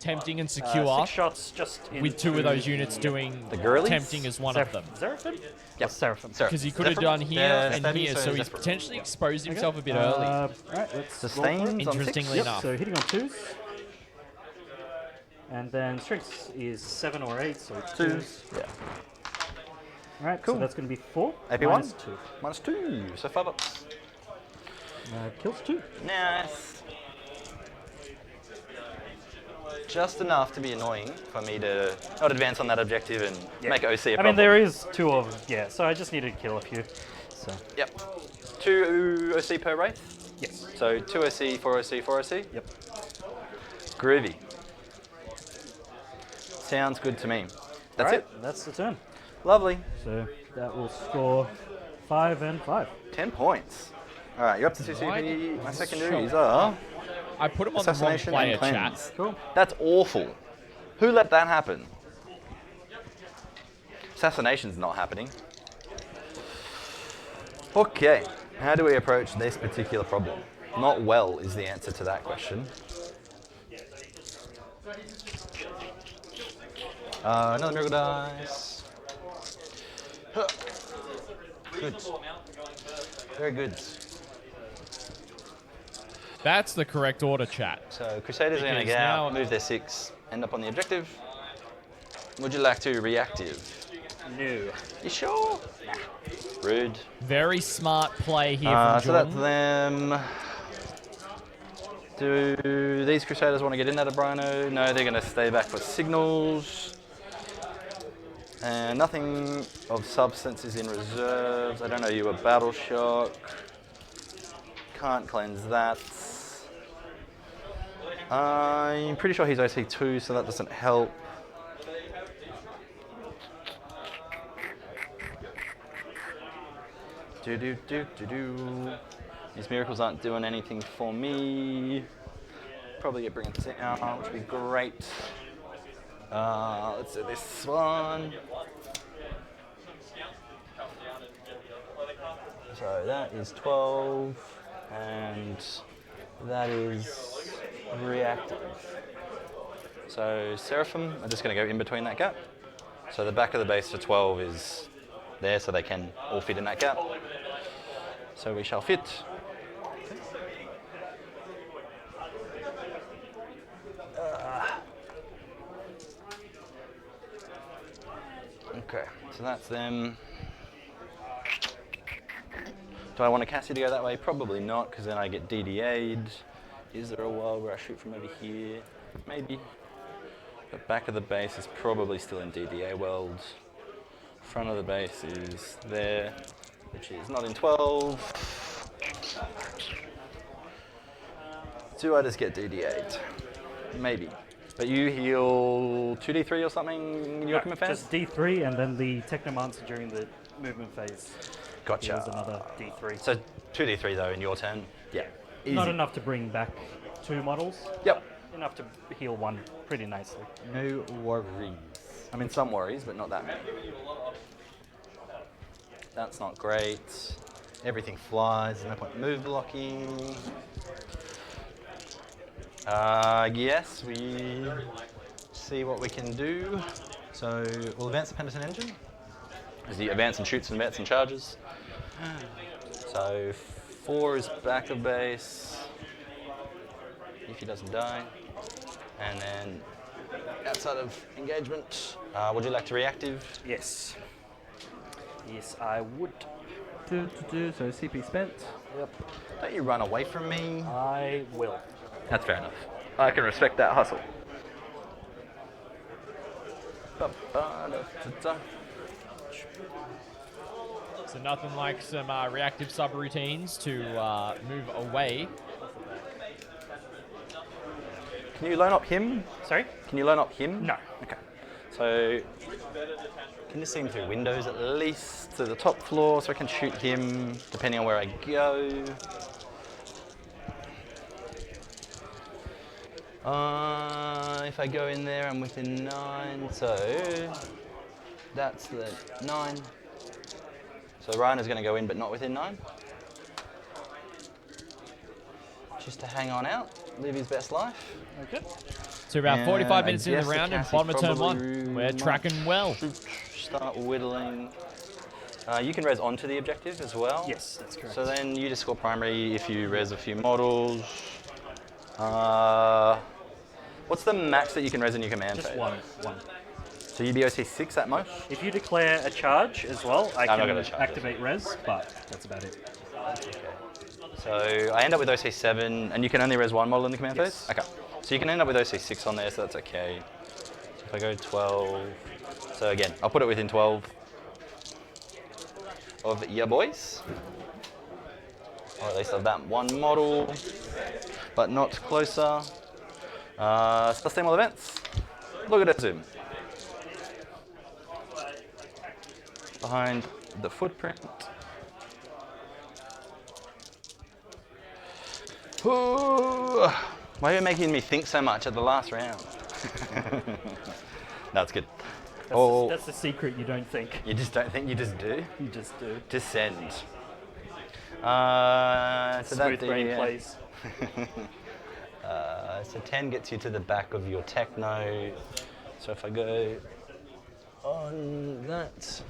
tempting and secure, 6 shots just with 2 of those units the doing The girlies? tempting as one of them. Seraphim? Yep. Seraphim. Because he could have done here Yeah, and steady, here, so so he's desperate. potentially exposed himself a bit early. Alright, let's roll for it. Sustains on 6. Interestingly Yep, enough. so hitting on 2s. And then strength is 7 or 8, so 2s. Yeah. Alright, Cool. so that's going to be 4. AP1? minus 2. -2, so 5 ups. Kills 2. Nice. Just enough to be annoying for me to not advance on that objective and make OC a I problem. mean, there is 2 of them, yeah, so I just need to kill a few. So, Yep. 2 OC per wraith? yes. So 2 OC, 4 OC, 4 OC? Yep. Groovy. Sounds good to me. That's Alright, it. that's the turn. Lovely. So that will score 5 and 5. 10 points. All right, you're up to 2 Right. CP. My Nice secondaries shot. are I put him on the wrong assassination player, and cleanse. chat. Cool. That's awful. Who let that happen? Assassination's not happening. Okay, how do we approach this particular problem? Not well is the answer to that question. Another miracle dice. Huh. Good. Very good. That's the correct order, chat. So Crusaders are going to Because get now- out, move their 6, end up on the objective. Would you like to reactive? No. You sure? Rude. Very smart play here from So that's Jordan. them. Do these Crusaders want to get in that Abrino? No, they're going to stay back for signals. And nothing of substance is in reserves. I don't know you a battle shock. Can't cleanse that. I'm pretty sure he's OC2, so that doesn't help. These miracles aren't doing anything for me. Probably get bringing this out, which would be great. Let's do this one. So that is 12, and that is reactive. So Seraphim are just going to go in between that gap. So the back of the base to 12 is there, so they can all fit in that gap. So we shall fit. Okay, so that's them. Do I want to cast you to go that way? Probably not, because then I get DDA'd. Is there a world where I shoot from over here? Maybe. The back of the base is probably still in DDA world. Front of the base is there, which is not in 12. Do I just get DDA'd? Maybe. But you heal 2d3 or something in your command phase? Just D3 and then the Technomancer during the movement phase. Gotcha. Heals another D3. So 2d3 though in your turn? Yeah. Easy. Not enough to bring back 2 models. Yep. Enough to heal 1 pretty nicely. No worries. I mean, some worries, but not that many. That's not great. Everything flies, there's no point move blocking. Yes, we see what we can do. So we'll advance the Penitent Engine. As he advance and shoots and advance and charges. So 4 is back of base. If he doesn't die. And then outside of engagement, would you like to reactive? Yes. Yes, I would. So CP spent. Yep. Don't you run away from me. I will. That's fair enough. I can respect that hustle. So nothing like some reactive subroutines to move away. Can you line up him? Sorry? Can you line up him? No. Okay. So can you see him through windows at least to the top floor so I can shoot him depending on where I go? If I go in there, I'm within 9, so that's the 9. So Ryan is going to go in, but not within 9. Just to hang on out, live his best life. Okay. So about 45 minutes I into guess the round and Cassie's bottom of turn probably 1. We're might tracking well. Start whittling. You can res onto the objective as well. Yes, that's correct. So then you just score primary if you res a few models. What's the max that you can res in your command Just phase? one. So you'd be OC 6 at most? If you declare a charge as well, I I'm not can gonna charge activate res, but that's about it. So I end up with OC 7, and you can only res one model in the command Yes. phase? Okay. So you can end up with OC 6 on there, so that's okay. So if I go 12, so again, I'll put it within 12 of your boys. Or at least of that one model, but not closer. Sustainable events. Look at it zoom. Behind the footprint. Ooh, why are you making me think so much at the last round? No, it's good. That's the secret, you don't think. You just don't think, you just do? You just do. Descend. Smooth brain plays. So 10 gets you to the back of your techno. So if I go on that,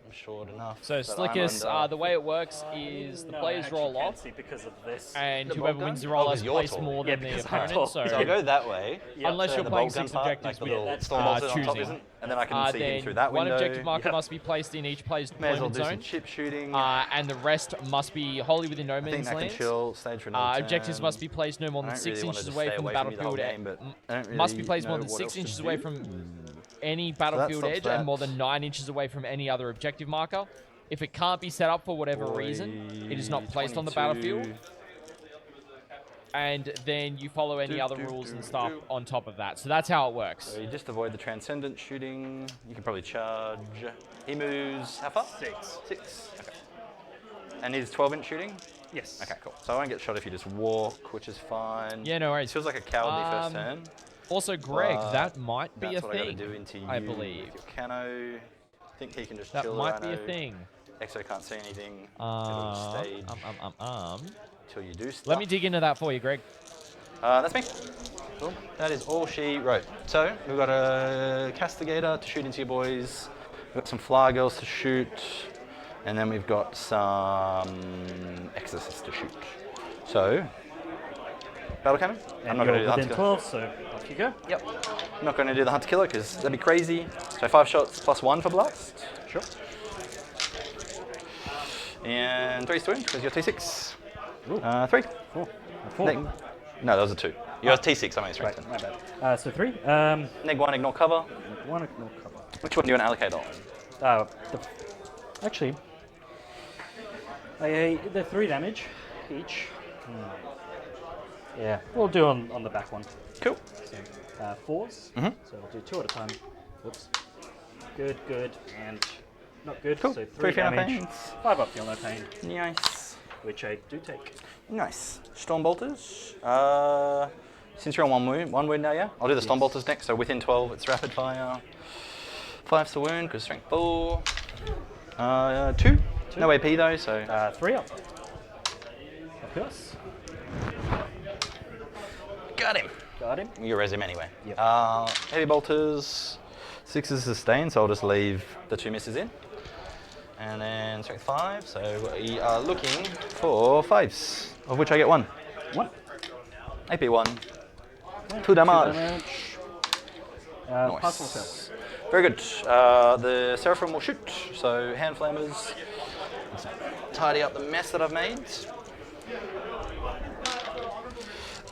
I'm short enough. So that I'm Slickus, under. the way it works is the No, I players actually roll can't off, see because of this. and The whoever bolt wins the gun? roll Oh, has 'cause you're placed tall. more Yeah, than the because I'm opponent. tall. So So I go that way. unless so you're the playing bolt gun 6 part, objectives like the little that's storm bolted on top, choosing. isn't? And then I can see him then through that one window. objective marker Yep. must be placed in each player's May as well deployment do some zone, chip shooting. and the rest must be wholly within no I think man's that can land. chill, stage for another Objectives turn. must be placed no more I than don't 6 really wanna inches just away stay from the away from you the whole battlefield game, but I don't must be really placed more know than what 6 else to inches away do. from any battlefield stops edge that. and more than 9 inches away from any other objective marker. If it can't be set up for whatever Boy, reason, it is not placed on the 22. battlefield. And then you follow any Do, other do, rules do, and stuff do. on top of that. So that's how it works. So you just avoid the transcendent shooting. You can probably charge. He moves how far? 6. 6. Okay. And he's 12-inch shooting? Yes. Okay, cool. So I won't get shot if you just walk, which is fine. Yeah, no It worries. feels like a cowardly first Um, turn. Also, Greg, but that might be a That's what I thing. gotta do into you I believe. with your cano. I think he can just That chill might be a Rhino. thing. Exo can't see anything. It'll stage until you do stuff. Let me dig into that for you, Greg. That's me. Cool. That is all she wrote. So we've got a castigator to shoot into your boys. We've got some fly girls to shoot, and then we've got some exorcists to shoot. So battle cannon. And I'm not going to do you're the within hunter 12, so off you go. Yep. I'm not going to do the hunter killer because that'd be crazy. So 5 shots plus 1 for blast. Sure. And 3's to win because you're T6. Ooh. 3. 4. 4. No, that was a 2. You're T6, I mean, it's right. Right, my bad. So 3. Neg 1, ignore cover. One ignore cover. Which one do you want to allocate on? Actually, they're 3 damage each. Yeah, we'll do on the back one. Cool. So, 4s. Mhm. So we'll do 2 at a time. Whoops. Good, and not good. Cool. So 3 feel no damage. pains. 5 up, feel no pain, Nice. which I do take. Nice. Storm bolters. Since you're on one wound now, yeah? I'll do the storm bolters next. So within 12, it's rapid fire. 5's to wound because strength 4. 2. No AP though, so 3 up. Of course. got him. Got him. You res him anyway. Yep. Heavy bolters. 6 is sustained, so I'll just leave the 2 misses in. And then strength 5, so we are looking for 5s, of which I get 1. 1. AP 1. 2 damage. Pass or Nice. fail. Very good. The Seraphim will shoot, so hand flammers. Let's tidy up the mess that I've made.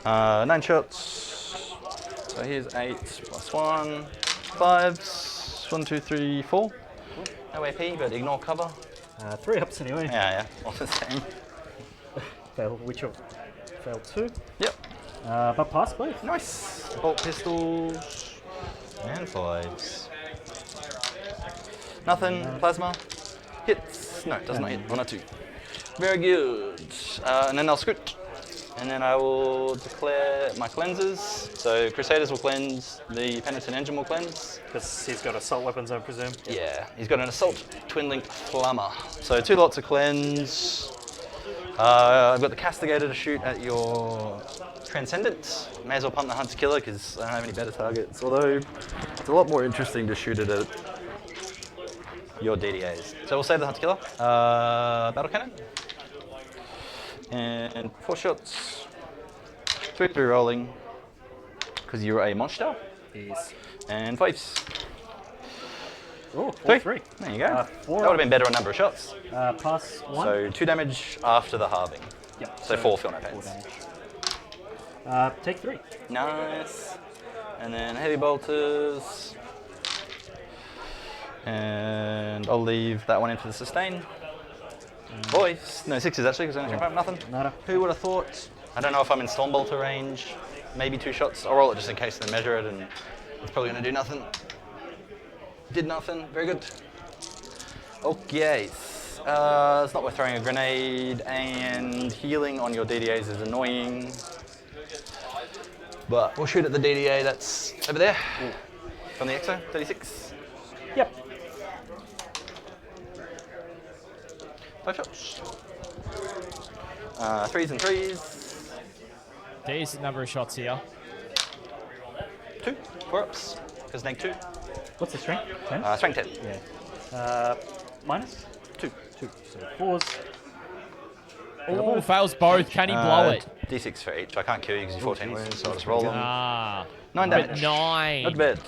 9 shots. So here's 8 plus 1. 5s. 1, 2, 3, 4. No AP, but ignore cover. 3 ups anyway. Yeah, all the same. Fail, which of failed 2. Yep. But pass both. Nice. Bolt pistols. And 5s. Nothing. Plasma. Hits. No, it does not hit. 1 or 2. Very good. And then I'll scoot. And then I will declare my cleansers. So Crusaders will cleanse, the Penitent Engine will cleanse. Because he's got assault weapons, I presume. Yeah, he's got an Assault Twin-Linked Plumber. So 2 lots of cleanse. I've got the Castigator to shoot at your Transcendent. May as well pump the Hunter Killer because I don't have any better targets. Although it's a lot more interesting to shoot it at your DDAs. So we'll save the Hunter Killer. Battle Cannon. And 4 shots. 3 rolling. Because you're a monster. He's And 5s. oh, 3. 3. There you go. 4. That would have been better on number of shots. Plus 1. So 2 damage after the halving. Yep. So 4 feel no 4 pains. damage. Take 3. Nice. And then heavy bolters. And I'll leave that one into the sustain. Boys, no 6s actually, because I don't nothing. Nada. Who would have thought? I don't know if I'm in Stormbolter range. Maybe 2 shots. I'll roll it just in case they measure it, and it's probably going to do nothing. Did nothing. Very good. Okay. It's not worth throwing a grenade, and healing on your DDAs is annoying. But we'll shoot at the DDA that's over there. From the EXO, 36. Yep. 5 shots. 3s and 3s. Decent number of shots here. 2. 4-ups. Because neg 2. What's the strength? 10? Strength 10. Yeah. Minus? 2. 2. So 4s. Oh, fails both. Can he blow it? D6 for each. I can't kill you because you're 14 wounds, so I'll just roll them. Ah. 9 But damage. 9. Not bad.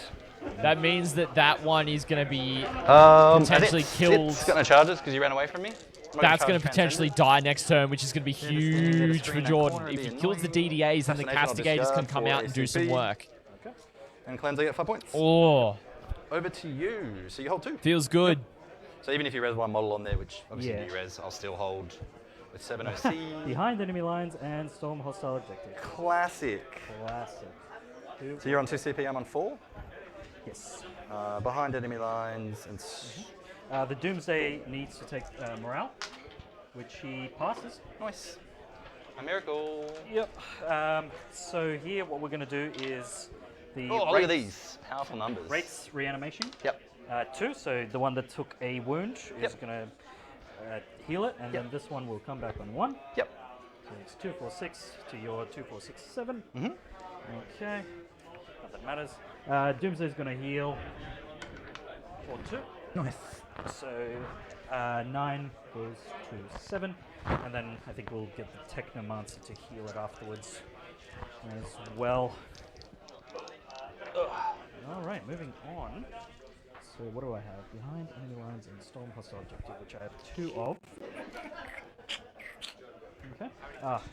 That means that one is going to be Potentially killed. It's got no charges because you ran away from me. That's going to potentially die next turn, which is going to be huge for Jordan. If he kills the DDAs, then the Castigators can come out and do some work. Okay. And Cleanse, I get 5 points. Oh, Over to you. So you hold 2. feels good. So even if you res 1 model on there, which obviously Yeah. you res, I'll still hold with 7 OC. Behind enemy lines and storm hostile objective. Classic. Classic. So you're on 2 CP, I'm on 4. Yes. Behind enemy lines and... The Doomsday needs to take morale, which he passes. Nice. A miracle. Yep. So here, what we're going to do is the Oh, look at these. Powerful numbers. Rates reanimation. Yep. 2. So the one that took a wound is Yep. going to heal it, and then this one will come back on 1. Yep. So it's 2, 4, 6 to your 2, 4, 6, 7. Mm-hmm. Okay. Not that matters. Doomsday's going to heal for 2. Nice. So 9 goes to 7, and then I think we'll get the Technomancer to heal it afterwards as well. All right, moving on. So what do I have? Behind enemy lines and storm hostile objective, which I have 2 of. Okay.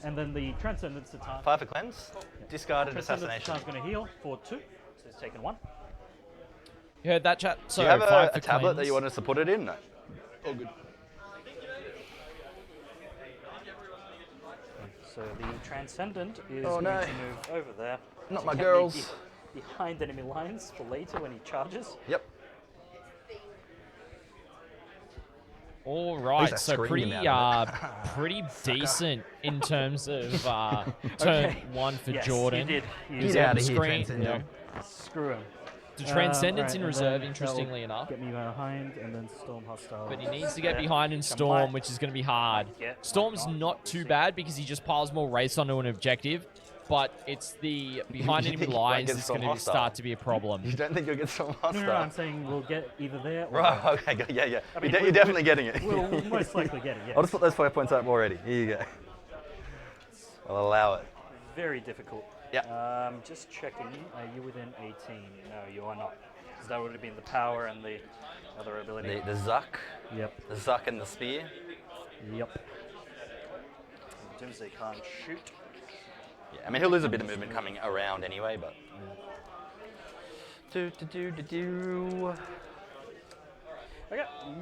And then the Transcendence Titan. 5 for Cleanse. Discarded Transcendence Assassination. Titan's going to heal for 2, so it's taken 1. You heard that, chat? So Do you have 5 a for tablet that cleanse. you want us to put it in? No. Oh, good. So the Transcendent is Oh, going no. to move over there. Not to my get me girls. Behind enemy lines for later when he charges. Yep. All least right, I so screamed pretty out pretty decent in terms of turn Okay. 1 for Yes, Jordan. he did. He was Get on outta the here, screen. Transcendent. Screw him. The Transcendence Alright, in and reserve, then interestingly that'll enough. Get me behind and then Storm Hostile. But he needs to get there. behind in Come Storm, back. which is going to be hard. Yeah, Storm's why not too bad because he just piles more race onto an objective, but it's the behind You enemy think you might lines get that's Storm going to hostile? start to be a problem. You don't think you'll get some hostile? No, I'm saying we'll get either there or Right, okay, yeah. I mean, You're definitely getting it. we'll most likely get it, yes. I'll just put those 5 points up already. Here you go. I'll allow it. Very difficult. Yeah. Just checking, are you within 18? No, you are not. Because that would have been the power and the other ability. The Zuck. Yep. The Zuck and the Spear. Yep. Doomsday can't shoot. Yeah, I mean, he'll lose a bit of movement coming around anyway, but... Okay,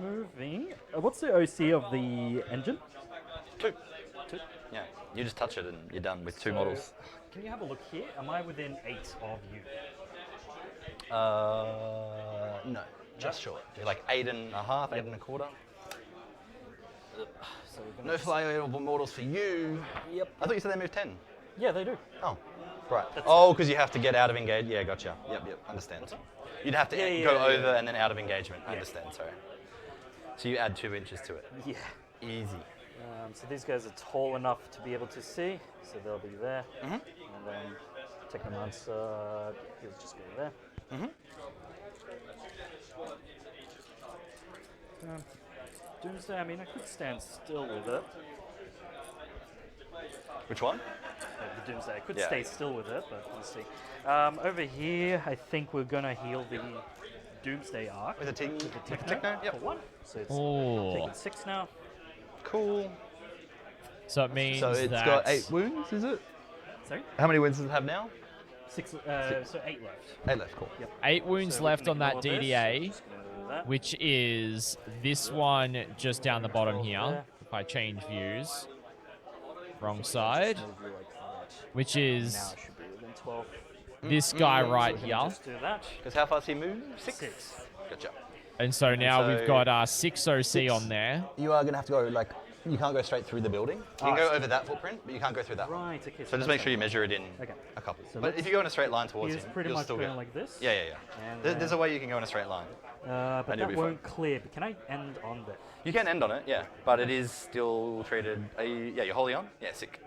moving. What's the OC of the engine? 2. 2. Yeah, you just touch it and you're done with 2 So, models. Can you have a look here? Am I within 8 of you? No, just short. You're like 8.5, 8 1/4. So we're gonna No flyable models for you. Yep. I thought you said they moved 10. Yeah, they do. Oh. Right. Oh, because you have to get out of engage. Yeah, gotcha. Yep, understand. You'd have to go over and then out of engagement. I understand, sorry. So you add 2 inches to it. Yeah. Easy. So these guys are tall enough to be able to see, so they'll be there. And then Technomancer, he'll just go there. Doomsday, I mean, I could stand still with it. Which one? The Doomsday, I could stay still with it, but we'll see. Over here, I think we're gonna heal the Doomsday arc. With a Techno? For Yep. 1. So it's taking 6 now. Cool. So it means So it's that got 8 wounds, is it? Sorry? How many wounds does it have now? 6, so 8 left. 8 left, cool. Yep. 8 wounds So we left can on that ignore this. DDA, Just gonna do that. which is this one just down the bottom here. there. If I change views, wrong side, Move you like that. which Now is it should be within 12. this guy right So we here. can just do that. Because how fast he move? 6? 6. Gotcha. And so now so- we've got 6 OC on there. You are going to have to go, like, you can't go straight through the building. You can go over that footprint, but you can't go through that one. Right, okay. So just make sure you measure it in Okay. a couple. So But let's- if you go in a straight line towards He's him, pretty you'll much still going get... like this. Yeah. And There's a way you can go in a straight line. But and you'll that be won't clear. But can I end on that? You can end on it, yeah, but it is still treated... yeah, you're wholly on? Yeah, sick.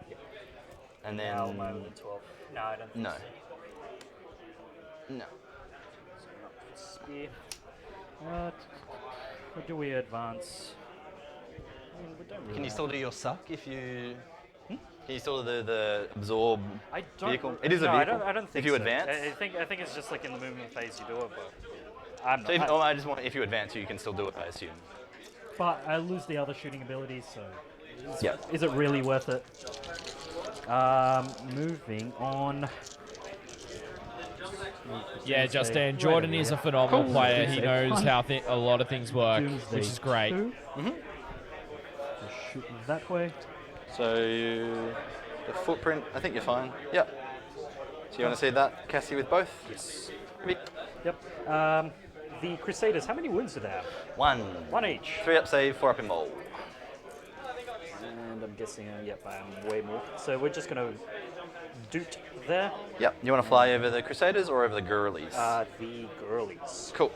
And then... Now I'm within 12. No, I don't think No. so. No. Spear. Or do we advance? I mean, we don't really Can you have- still do your suck if you... Can you still do the absorb I don't. vehicle? It is a no, vehicle. I don't think if you so. advance. I think it's just like in the movement phase you do it, but I'm So not. if, I just want if you advance, you can still do it, I assume. But I lose the other shooting abilities, so Yeah. is it really worth it? Moving on. Yeah, Doomsday Justin. right Jordan over is a here. phenomenal Cool. player. He Doomsday knows fun. how a lot of things work, Doomsday which is great. 2. Just shoot that way. So the footprint, I think you're fine. Yep. So you want to see that, Cassie, with both? Yes. Maybe. Yep. The Crusaders, how many wounds do they have? 1. 1 each. 3 up save, 4 up in mold. And I'm guessing, yep, I'm way more. So we're just going to doot there. Yep. You want to fly over the Crusaders or over the Girlies? The girlies. Cool.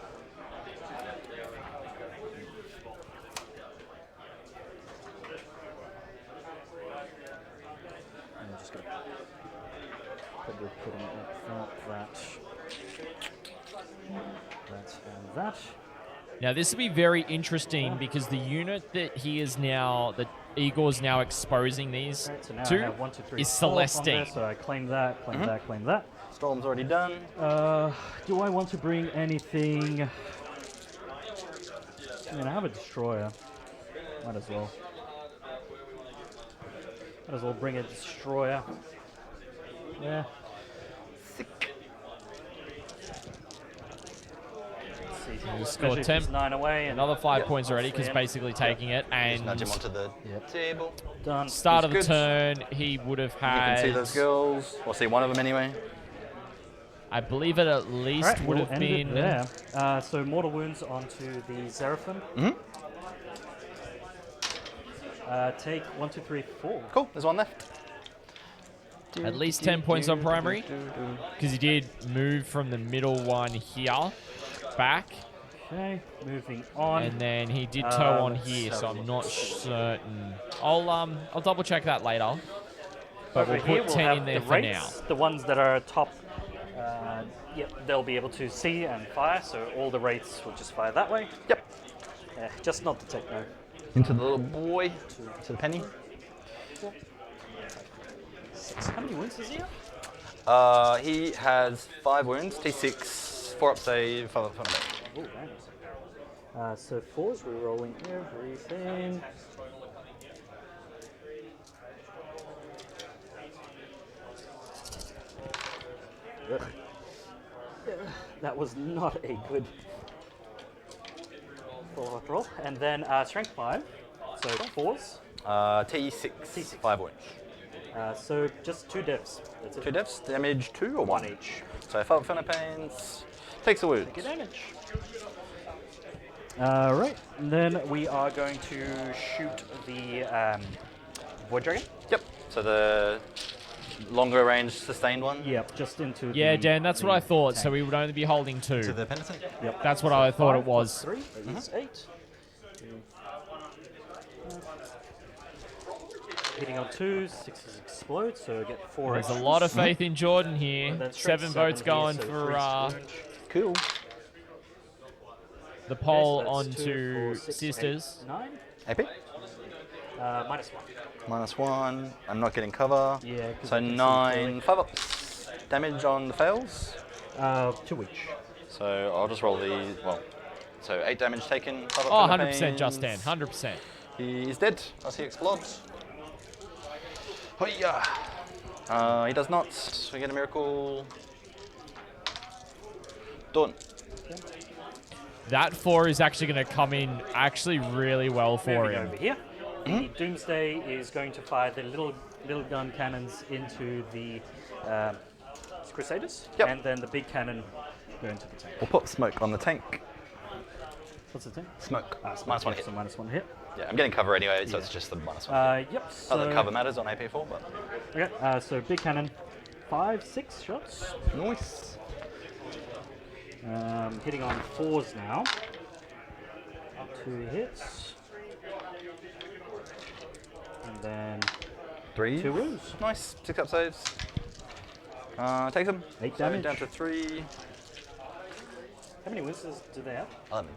I'm just going to probably put them up front, that, and that. Now this will be very interesting because the unit that he is now, that Egor's now exposing these Right, so now I to, have 1, 2, 3, is 4 on there, Celestine. so I claim that, claim that, claim that. Storm's already done. Do I want to bring anything? I mean, I have a destroyer. Might as well. Might as well bring a destroyer. Yeah. Let's see. score Especially if 10. he's 9 away. And Another 5 Yep. points already because Obviously, basically taking it, and Nudge him onto the table. done. start of the Good. turn he would have You can see had, those girls. We'll see one of them anyway. I believe it at least Alright, would we'll have end it been there. So mortal wounds onto the Seraphim. Take 1, 2, 3, 4. Cool. There's one left. at least 10 points on primary because he did move from the middle one here back, Okay, moving on. and then he did toe on let's here, have so a I'm look. not certain. I'll double check that later. But Over we'll here put we'll 10 have in there the for rates, now. the ones that are top. Yep, they'll be able to see and fire, so all the rates will just fire that way. Yep. Just not the techno. Into the little boy. To the penny. 6. How many wounds does he have? He has 5 wounds. T6. 4 up save. 5 up save. Oh, right. So 4s, we're rolling everything. Ugh. That was not a good follow-up roll. And then strength 5, so 4s. T6. T6. 5 wounds. So just 2 diffs. That's it. 2 deaths. Damage 2 or 1? 1 each. So 5 up Fenner Pains. Takes a wound. Good damage. Right, and then we are going to shoot the Void Dragon. Yep. So the longer range sustained one. Yep, just into Yeah, the, Dan, that's what I thought. So tank. we would only be holding 2. To the penitent. Yep. That's what I thought it 5 was. plus 3 is 8. Hitting on 2, 6s explode, so I get 4 There's a extras. lot of faith in Jordan here. And then straight 7 votes here, going so for 3 splurge. Cool. the poll Okay, so that's 2, onto 4, 6, Sisters. 8, 9. AP. -1. -1. I'm not getting cover. Yeah, 'cause So I can see 9 5-ups. Damage on the fails. 2 each. So I'll just roll the, well, so 8 damage taken. 5 Oh, up for the 100% just Dan. pains. 100%. He's dead as he explodes. Hoya! He does not. We get a miracle. Done. That 4 is actually going to come in actually really well for Moving him. over here. The Doomsday is going to fire the little gun cannons into the Crusaders, Yep. and then the big cannon go into the tank. We'll put smoke on the tank. What's the tank? Smoke. So -1 hit. So -1 hit. Yeah, I'm getting cover anyway, so it's just the -1. Yep. Not So, that cover matters on AP4, but okay, so big cannon, 5, 6 shots. nice. Hitting on 4s now. 2 hits. And then 3. 2 wounds. Nice. 6 up saves. Take them. 8 So damage. down to 3. How many wounds do they have? 11.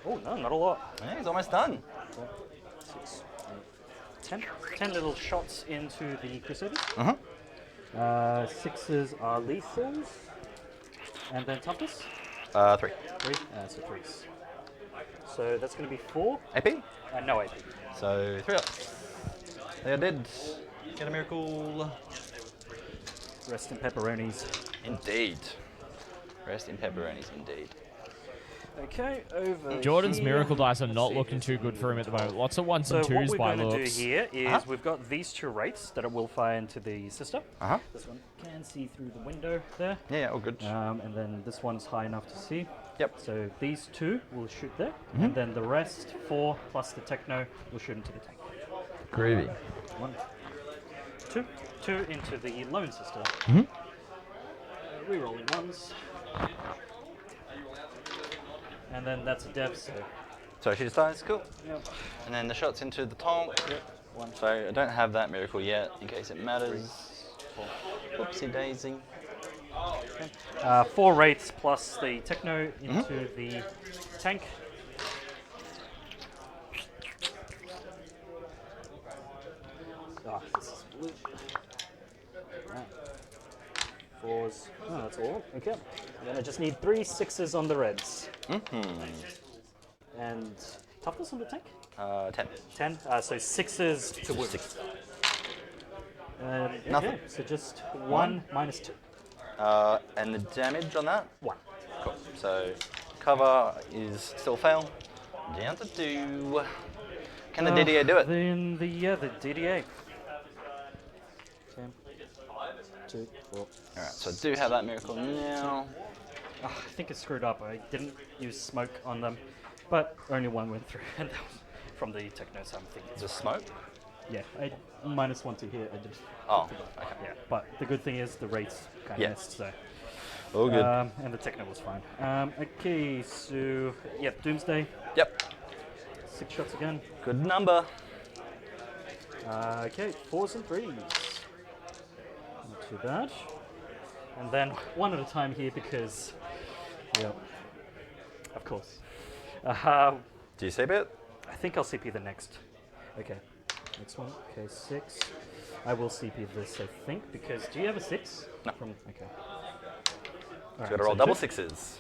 Oh, no, not a lot. Yeah, he's almost done. 6, 8, 10 little shots into the Crusaders. Uh-huh. 6s are lethals. And then toughness? 3. 3. So 3s. So that's going to be 4. AP. No AP. So 3 up. They are dead. Get a miracle. Rest in pepperonis. Indeed. Rest in pepperonis, indeed. Okay, over Jordan's here. miracle dice are Let's not see looking if too it's good for him at the moment. Lots of 1s So and what 2s we're by going to looks. do here is Uh-huh. we've got these 2 wraiths that it will fire into the sister. Uh-huh. This one can see through the window there. Yeah, all good. And then this one's high enough to see. Yep. So these 2 will shoot there, and then the rest, 4 plus the techno, will shoot into the tank. Groovy. 1, 2, 2 into the lone sister. Rerolling 1s. And then that's a dev, so. So she just dies, cool. Yep. And then the shots into the tank. One. So I don't have that miracle yet, in case it matters. Whoopsie daisy. 4 wraiths plus the techno into the tank. This is blue. Right. 4s. Oh, that's all. Okay. And then I just need 3 6s on the reds. And toughness on the tank? 10. 10. So 6s to wound. Nothing. Okay, so just 1 minus 2. And the damage on that? 1. Cool. So cover is still fail. Down to 2. Can the DDA do it? Then the DDA. 10, 2, 4. Alright, so I do have that miracle now. I think it's screwed up. I didn't use smoke on them, but only 1 went through, and that was from the techno, so I'm thinking. Is it smoke? Yeah, I -1 to hit. I just Oh, forgot. okay. Yeah, but the good thing is the rates kind of Yeah. missed, so. All good. And the techno was fine. Okay, so yep, Doomsday. Yep. 6 shots again. Good number. Okay, 4s and 3s. Not too bad. And then 1 at a time here because, yep, of course. Do you save it? I think I'll CP the next. Okay, next one. Okay, 6. I will CP this, I think, because do you have a 6? No. Okay. So gotta roll double 6s.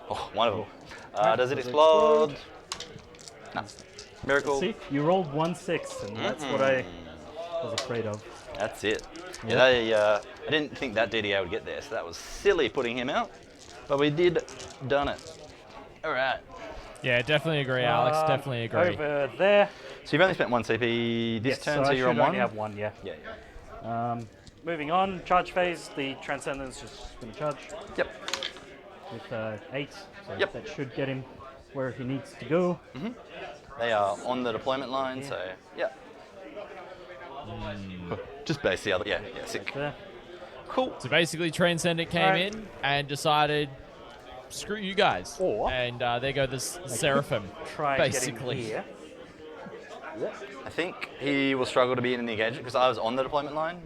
Oh, one of them. Does it Does it explode? No. Miracle. See, you rolled 1 6, and that's what I was afraid of. That's it. Yeah, I didn't think that DDA would get there, so that was silly putting him out. But we did done it. All right. Yeah, definitely agree, Alex. Definitely agree. Over there. So you've only spent 1 CP this Yes, turn, so so I you're on should 1? only have 1, yeah. Yeah. Moving on, charge phase. The Transcendence just going to charge Yep. with 8, so Yep. that should get him where he needs to go. They are on the deployment line, so yeah. Just base the other. Yeah, sick. There. Cool. So basically, Transcendent came Alright. in and decided, screw you guys. Or- and there go the Seraphim, Try basically. getting here. I think he will struggle to be in the engagement because I was on the deployment line.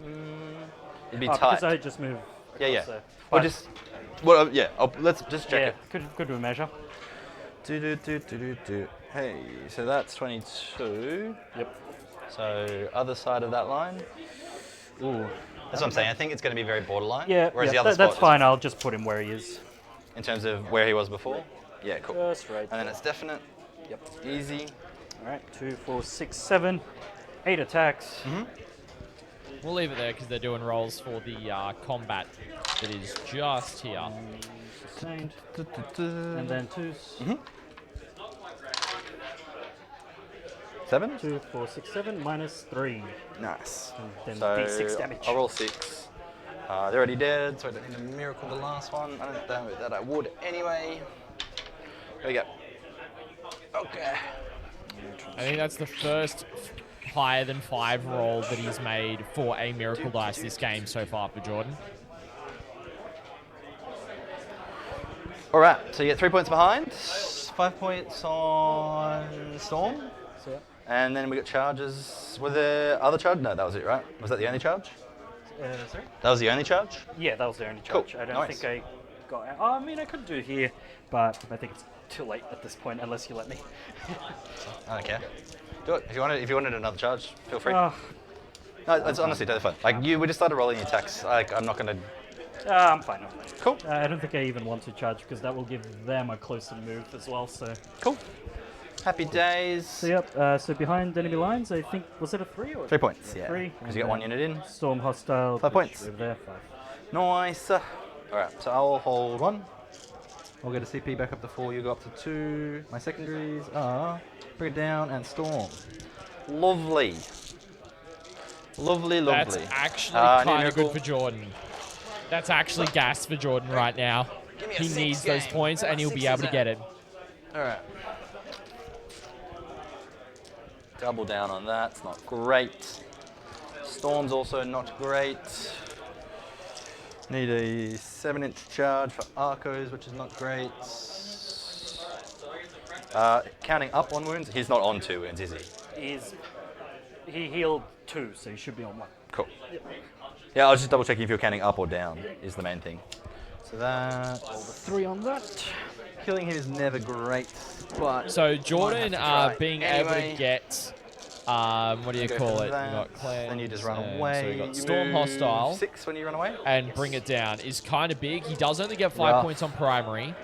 It'd be Oh, tight. because I just moved. Yeah. So. Or But, just. Yeah. Let's just check yeah, it. could do a measure. Hey, so that's 22. Yep. So other side of that line. Ooh. That's what I'm saying. I think it's going to be very borderline. Yeah, Whereas the other that's spot is- fine. I'll just put him where he is. in terms of where he was before. Yeah, cool. Just right. And then it's definite. Yep. Easy. All right. 2, 4, 6, 7, 8 attacks. We'll leave it there because they're doing rolls for the combat that is just here. Sustained. And then 2s. 7. 2, 4, 6, 7 minus 3. Nice. And then So D6 damage. I'll roll 6. They're already dead, so I don't need to miracle the last one. I don't know that I would anyway. There we go. Okay. I think that's the first higher than 5 roll that he's made for a Miracle Dice this game so far for Jordan. All right, so you get 3 points behind, 5 points on Storm, So, and then we got charges. Were there other charge? No, that was it, right? Was that the only charge? sorry? That was the only charge? Yeah, that was the only Cool, charge. I don't nice. think I got. Oh, I mean, I could do here, but I think it's too late at this point unless you let me. I don't care. Do it. If you wanted another charge, feel free. Oh, No, it's honestly totally fun. Like, we just started rolling your attacks. Like, I'm not going to... I'm fine. Cool. I don't think I even want to charge because that will give them a closer move as well. So, Cool. Happy days. so yep. So behind enemy lines, I think was it a 3 or 3 points, yeah. 3? Because you got 1 unit in. Storm hostile. 5 points. Over there, 5. Nice. All right, so I'll hold 1. I'll get a CP back up to 4. You go up to 2. My secondaries are bring it down and Storm. Lovely. Lovely. That's actually Need a kind of good miracle? for Jordan. That's actually gas for Jordan right now. Give me a He 6 needs those game. points Where and my he'll be 6 able is to at? get it. All right. Double down on that. It's not great. Storm's also not great. Need a 7-inch charge for Arcos, which is not great. Counting up on wounds. He's not on 2 wounds, is he? He healed 2, so he should be on 1. Cool. Yeah, I was just double checking if you're counting up or down is the main thing. So that 3 on that. killing him is never great, but So Jordan try. being able Anyway. to get, what do you Go call for it? We that. got cleanse, Then you just run and away. So we got You Storm move Hostile 6 when you run away. and bring it down is kind of big. He does only get 5 Rough. points on primary,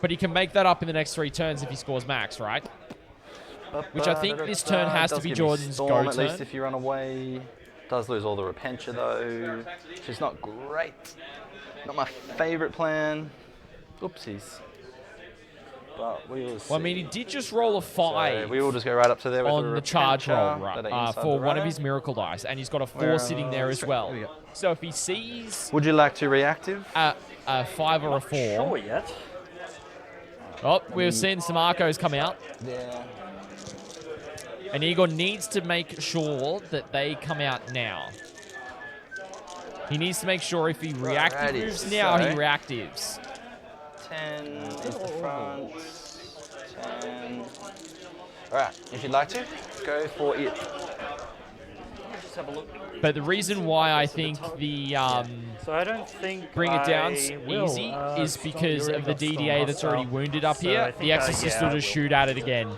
but he can make that up in the next 3 turns if he scores max, right? Which I think this turn has to Does be give you Jordan's Storm, go at least turn. if you run away. Does lose all the repentia though, which is not great. Not my favourite plan. Oopsies. But we will see. Well, I mean, he did just roll a 5 So we will just go right up to there with on the charge roll, right, that are inside for the one of radar. his Miracle Dice, and he's got a 4 Where, sitting there as straight- well. here we go. So if he sees Would you like to reactive? a 5 or a 4, Sure yet. oh, we've seen some Arcos come out. Yeah. And Egor needs to make sure that they come out now. He needs to make sure if he reactive Alrighty, moves now, he so- reactives. 10 is the front. 10. Alright, if you'd like to, go for it. Just have a look. But the reason why I think the So I don't think bring it down's I will, easy is Storm, because you of the already got Storm DDA that's already hostile. wounded up So here. I The think, Exorcist will I just shoot at it again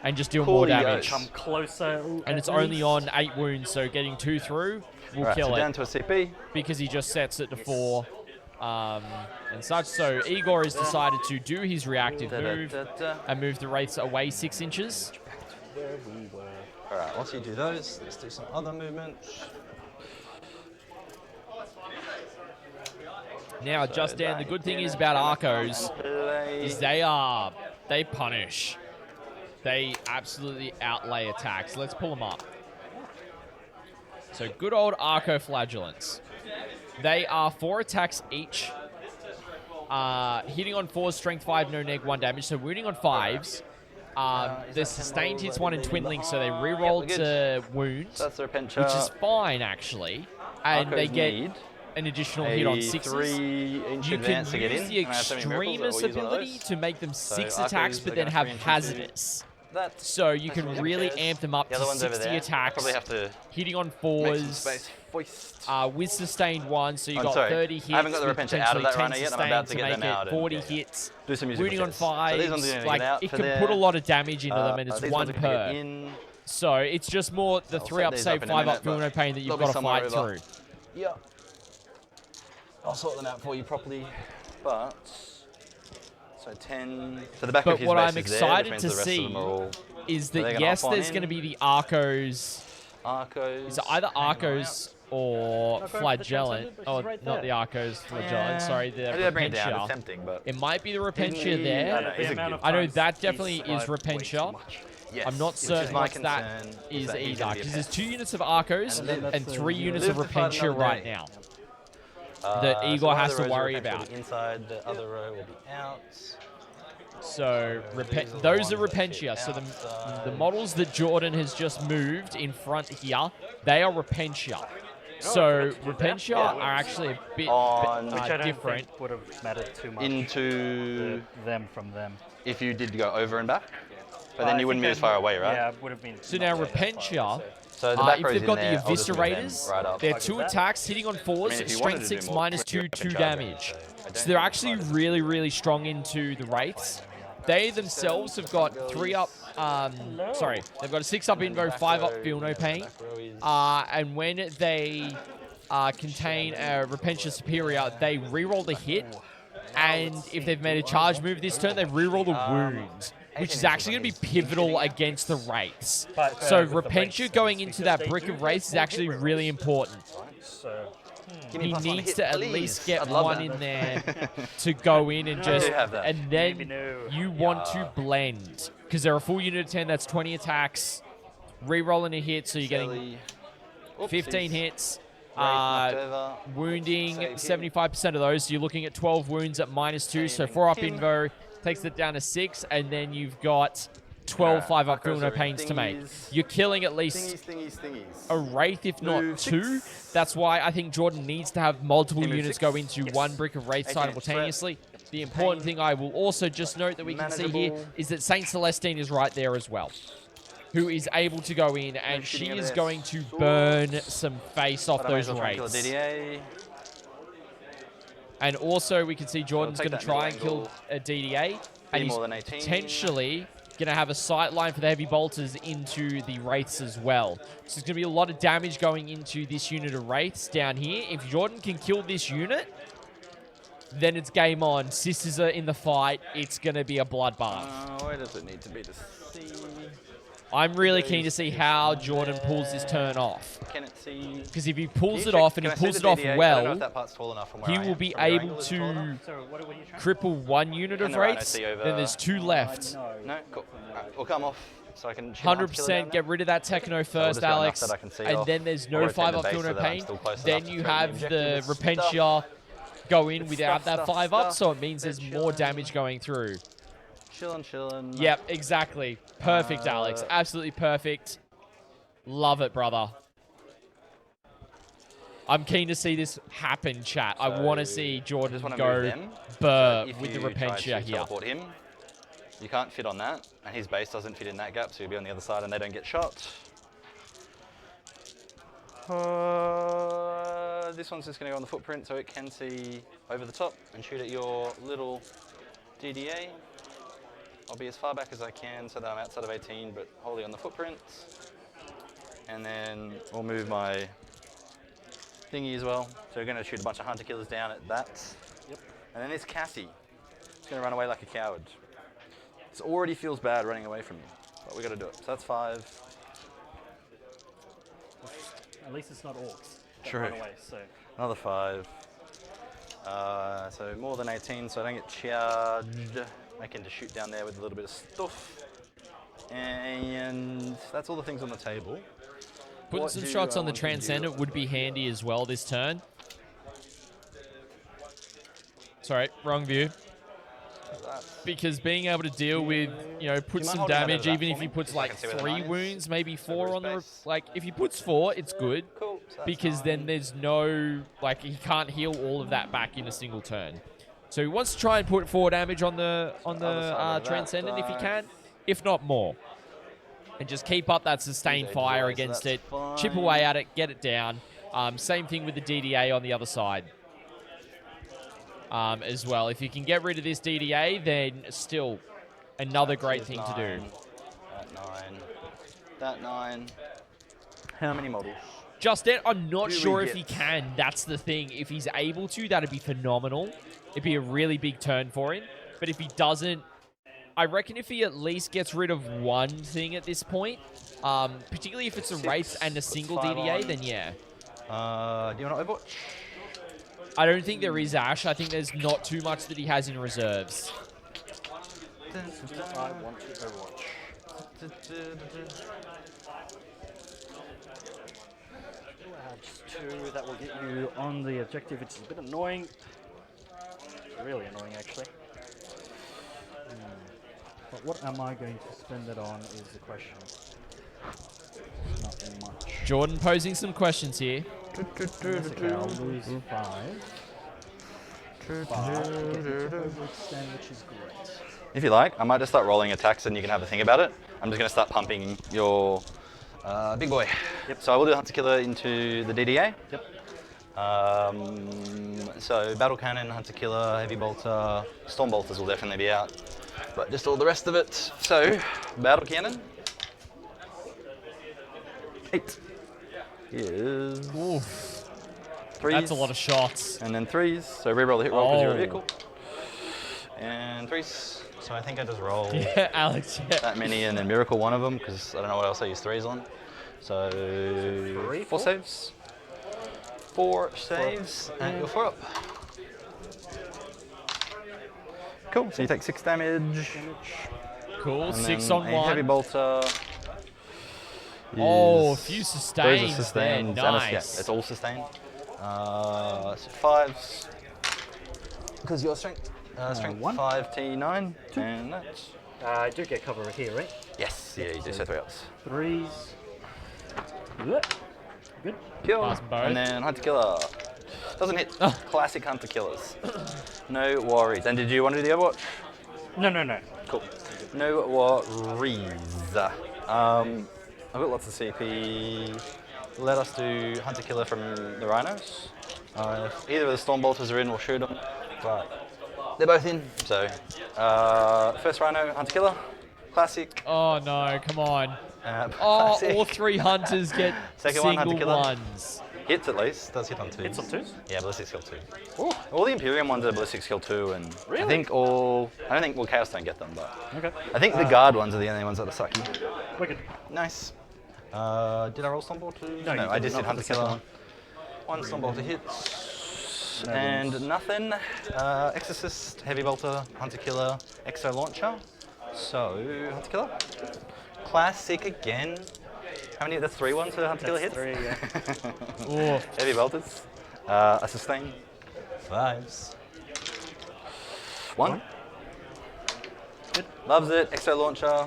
and just deal Cool, more you damage. guys. Come closer. And it's only on 8 wounds, so getting 2 through will Alright, kill so it down to a CP. because he just sets it to 4 and such. So Egor has decided to do his reactive move and move the wraiths away 6 inches. Where we were. Alright, once you do those, let's do some other movement. Now, just Dan, the good thing is about Arcos is they punish. They absolutely outlay attacks. Let's pull them up. So good old Arco Flagellants. They are 4 attacks each. Hitting on 4s, strength 5, no neg 1 damage. So wounding on 5s. that Uh, There's sustained 10 hits roll, one in leading Twinling, so they behind. re-roll Yep, we're good. to wounds, So that's the Repentia. which is fine actually, and they Arcos get need an additional hit on a sixes. 3-inch You can advance to get use in. the And I have so many miracles that extremist we'll use one of ability those. to make them So 6 Arcos attacks, are but gonna then have 3-inch into hazardous. That's So you that's can what really cares. amp them up The to other one's over 60 there. attacks, Probably have to hitting on make some 4s, space. Foist. with sustained 1, so you I'm got sorry, 30 hits. I haven't got the with Repentia out of that potentially runner 10 yet. I'm about to sustained get them make out it and 40 yeah. hits. Do some musical Wounding on chairs. So these ones 5s, are gonna like get out it for can there. put a lot of damage into them, and it's These 1 ones are gonna get per. in. So it's just more the I'll 3 up set these save, up in a 5 up, minute, feel no but pain that you've they'll be got to somewhere fight over. through. Yeah. I'll sort them out for you properly. But so 10. So the back But of his what base I'm is there, excited which means to the rest of see them are all is they're that gonna yes, hop on there's going to in. be the Arcos. Arcos. Is it either Arcos or Not going for the Flagellant? transcendent, but Oh, she's right not there. the Arcos, Flagellant. Sorry, the I did bring it down. It's Repentia. tempting, but It might be the Repentia he- I there. know, he's a good- I know that definitely is Repentia. Repentia. yes, I'm not which is certain my what that concern, is that he's either, gonna be a because there's pest. 2 units of Arcos And then and that's the 3 units live of to fight Repentia another right day. now that So Egor one of has the to rows of worry Repentia will about. be inside, the other row will be out. So these are the those are ones that Repentia. fit So the outside. models that Jordan has just moved in front here, they are Repentia. So Repentia are actually a bit On- Which I don't different. think would have mattered too much. Into them from them. if you did go over and back, but then I you wouldn't think be as far away, right? Yeah, it would have been. So not now really that far Repentia, away, So the back if row's they've in got there, the I'll just move them Eviscerators, right up. they're Like 2 that. attacks, hitting on 4s, if you wanted strength to do 6, more, minus click 2, up 2 and charge damage. it. So I don't So they're think actually it's really, really strong into the Wraiths. They themselves have got 3 up, sorry, they've got a 6 up invo, 5 up feel no pain. And when they contain a Repentia Superior, they reroll the hit. And if they've made a charge move this turn, they reroll the wound, which is actually going to be pivotal against the Wraiths. But, So with the Repentia Wraiths, going because into that they brick do of Wraiths is have actually more hit really rolls. important. So Give me He plus one needs hit, to at please. least get I'd love one that. in there to go in and I just, do have that. and Maybe then no. you want to blend because they're a full unit of 10. That's 20 attacks, re-rolling a hit, so you're getting Silly. 15 Oopsies. hits. Wraith knocked over. Wounding Save hit. 75% of those, so you're looking at 12 wounds at -2. So 4 up King. invo takes it down to 6, and then you've got 12 5 up Arcos feel no are in pains to make. thingies. You're killing at least Thingies. a Wraith, if not Move 2. 6. That's why I think Jordan needs to have multiple He moves units 6. go into Yes. one brick of Wraith 18 simultaneously. The important thing I will also just note that we can see here Manageable. is that Saint Celestine is right there as well, who is able to go in, and she shooting is at going their to swords. burn some face off But I may those as well try and kill a Wraiths. DDA. And also we can see Jordan's take going to that try middle and kill angle. a DDA, and he's more than 18. potentially going to have a sight line for the heavy bolters into the Wraiths as well. So there's going to be a lot of damage going into this unit of Wraiths down here. If Jordan can kill this unit, then it's game on. Sisters are in the fight. It's going to be a bloodbath. Where does it need to be to see? I'm really keen to see how Jordan pulls this turn off. Can it see? Because if he Can pulls you it check- off and can he I see pulls the it off DDA? I don't know well, if that part's tall enough from where he I will am. be From your able angle, is it tall to enough? So what are you trying? cripple one unit Can of the rhino Wraiths. see over- Then there's 2 left. No, cool. Alright, we'll come off so I can shoot my killer down 100% there. get rid of that Techno just first, got enough Alex. that I can see And off. then there's I'll no rotate 5 the up base feel so no that I'm pain. still close Then enough you to throw the have the objective with Repentia go in With without that stuff, 5 up, stuff. so it means there's They're more chilling. damage going through. Chillin'. Yep, exactly. Perfect, Alex. Absolutely perfect. Love it, brother. I'm keen to see this happen, chat. I want to see Jordan just wanna go move them. burr If with the you try Repentia to here. teleport him, you can't fit on that, and his base doesn't fit in that gap, so you'll be on the other side and they don't get shot. This one's just going to go on the footprint so it can see over the top and shoot at your little DDA. I'll be as far back as I can so that I'm outside of 18, but wholly on the footprint. And then we'll move my thingy as well. So we're going to shoot a bunch of hunter killers down at that. Yep. And then this Cassie is going to run away like a coward. This already feels bad running away from me, but we got to do it. So that's 5. At least it's not orcs. that True. run away, so Another 5. So more than 18, so I don't get charged. I can just shoot down there with a little bit of stuff. And that's all the things on the table. Putting What some do shots I on the want to do? Transcendent would be handy as well this turn. Sorry, wrong view. because being able to deal with, you know, put mind some holding that damage, over even that if for he me? puts Just so I like can see where the 3 line is. wounds, maybe 4 Over on the, his base. like, if he puts 4, it's good. Cool. So that's Because then 9. there's no, like, he can't heal all of that back in a single turn. So he wants to try and put 4 damage on the other side of that Transcendent if he die. can, if not more. And just keep up that sustained Age fire away, so against that's it. fine. Chip away at it, get it down. Same thing with the DDA on the other side. As well. If you can get rid of this DDA, then still another great thing to do. That 9. That 9. How many models? Justin, I'm not Do we sure if get- he can. That's the thing. If he's able to, that'd be phenomenal. It'd be a really big turn for him. But if he doesn't, I reckon if he at least gets rid of one thing at this point, particularly if it's a 6, Wraith and a single 5 DDA, on. then yeah. Do you want to Overwatch? I don't think there is Ash. I think there's not too much that he has in reserves. I want to Overwatch. Just 2, that will get you on the objective, which is a bit annoying. Really annoying, actually. But what am I going to spend it on is the question. Not much. Jordan posing some questions here. That's okay, I'll lose 5. 5. Overextend, which is great. If you like, I might just start rolling attacks and you can have a think about it. I'm just going to start pumping your big boy. Yep. So I will do Hunter Killer into the DDA. Yep. So Battle Cannon, Hunter Killer, Heavy Bolter, Storm Bolters will definitely be out. But just all the rest of it. So, Battle Cannon. 8 is Oof. 3s. That's a lot of shots. And then 3s. So reroll the hit roll because you're a Oh. vehicle. And 3s. So I think I just roll Yeah, Alex, yeah. that many and then miracle one of them because I don't know what else I use 3s on. So 4 saves. 4 saves and you're 4 up. Cool. So you take 6 damage. Cool. And 6 then on a heavy 1. bolter. Oh, a is- few Those sustains are sustained. there. And yeah, Nice. it's all sustained. So 5s. Because your strength. Strength 1. 5 T9. And that's. I do get cover here, right? Yes, yeah, you do. So 3 ups. 3s. Good. Kill. Pass them both. And then Hunter Killer. Doesn't hit. Classic Hunter Killers. No worries. And did you want to do the Overwatch? No. Cool. No worries. I've got lots of CP. Let us do Hunter Killer from the Rhinos. If either of the Storm Bolters are in, we'll shoot them. But they're both in. So, first Rhino, Hunter Killer. Classic. Oh, no. Come on. Oh, Oh, all 3 hunters get Second one, Hunter single Killer. ones. Hits at least. Does hit on 2s. Hits on 2s? Yeah, ballistic skill 2. Ooh. All the Imperium ones are ballistic skill 2, and Really? I don't think Chaos don't get them, but Okay. I think the guard ones are the only ones that are sucky. Wicked. Nice. Did I roll Stormbolt 2? No, you I didn't. just Not did for Hunter the second Killer. one. One Stormbolt hits. No and wounds. nothing. Exorcist, Heavy Bolter, Hunter Killer, Exo Launcher. So, Hunter Killer. Classic again. How many? That's 3 ones for Hunter Killer hits? 3, yeah. Ooh. Heavy Bolters. A sustain. 5s. 1. Good. Loves it. Exo Launcher.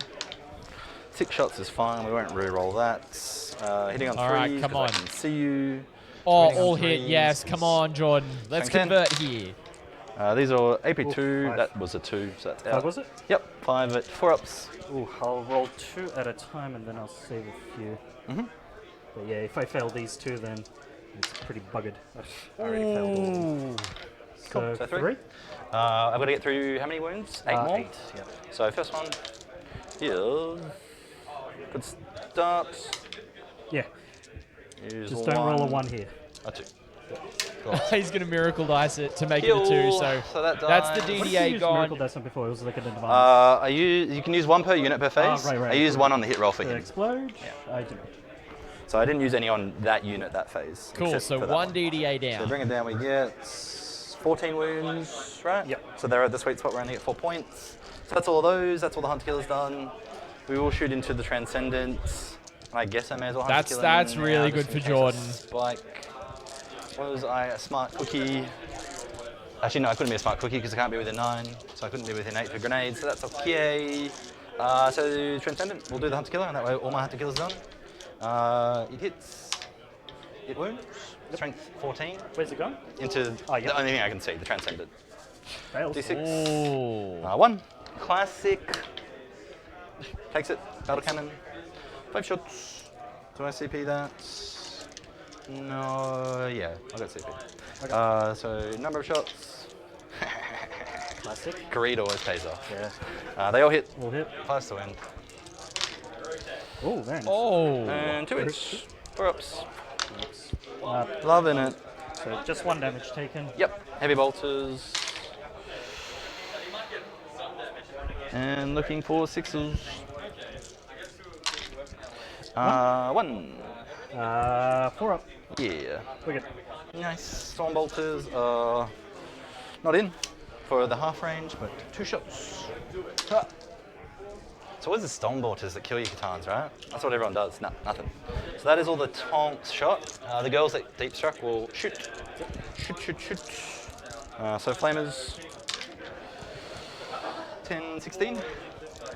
6 shots is fine. We won't re-roll that. Hitting on 3. All right, come 'cause I on. can see you. Oh, Hitting on all hit. 3s Yes. Come is- on, Jordan. Let's Strength 10. convert here. These are AP2. Ooh, 5. That was a 2. So that's 5 out. was it? Yep. 5 at 4 ups. Ooh, I'll roll 2 at a time and then I'll save a few. But yeah, if I fail these 2, then it's pretty buggered. I already failed all of them. Cool. So So 3. 3? I've got to get through how many wounds? 8 more? 8, yeah. So first one is good start. Yeah, Use just don't roll a 1 here. A 2. He's going to miracle dice it to make it a 2. Heal. So that that's the dies. What did you DDA use Miracle gone. Dice on before? It was like an advanced. You can use 1 per unit per phase. right. I used 1 on the hit roll for The him. explode? I didn't. So I didn't use any on that unit that phase. Cool. except So for that 1 DDA So down. bring it down, we get 14 wounds, right? Yep. So they're at the sweet spot, we're only at 4 points. So that's all of those, that's all the Hunter Killer's done. We will shoot into the Transcendent. I guess I may as well Hunter Killer That's now, really just good in for case I Jordan. Spike. Was I a smart cookie? Actually, no, I couldn't be a smart cookie because I can't be within 9, so I couldn't be within 8 for grenades, so that's okay. So Transcendent, we'll do the Hunter Killer, and that way all my Hunter Killers done. It hits, it wounds, strength 14. Where's it going? Into Oh, yep. the only thing I can see, the Transcendent. Fails. D6. Oh. 1. Classic. Takes it. Battle Cannon. 5 shots. Do I CP that? No. Yeah, I got CP. Okay. So, number of shots. Classic. Greed always pays off. Yeah. They all hit. All hit. 5 to win. Oh, very nice. Oh. And 2 hits. 4 ups. Uh, Loving it. so just 1 damage taken. Yep. Heavy bolters. And looking for 6s. 1. 4 up. Yeah. Wicked. Nice. Storm bolters are not in for the half range, but 2 shots. Ah. So what's the storm bolters that kill your Katans, right? That's what everyone does. No, nothing. So that is all the taunts shot. The girls that deep struck will shoot. Shoot. So flamers. 10, 16.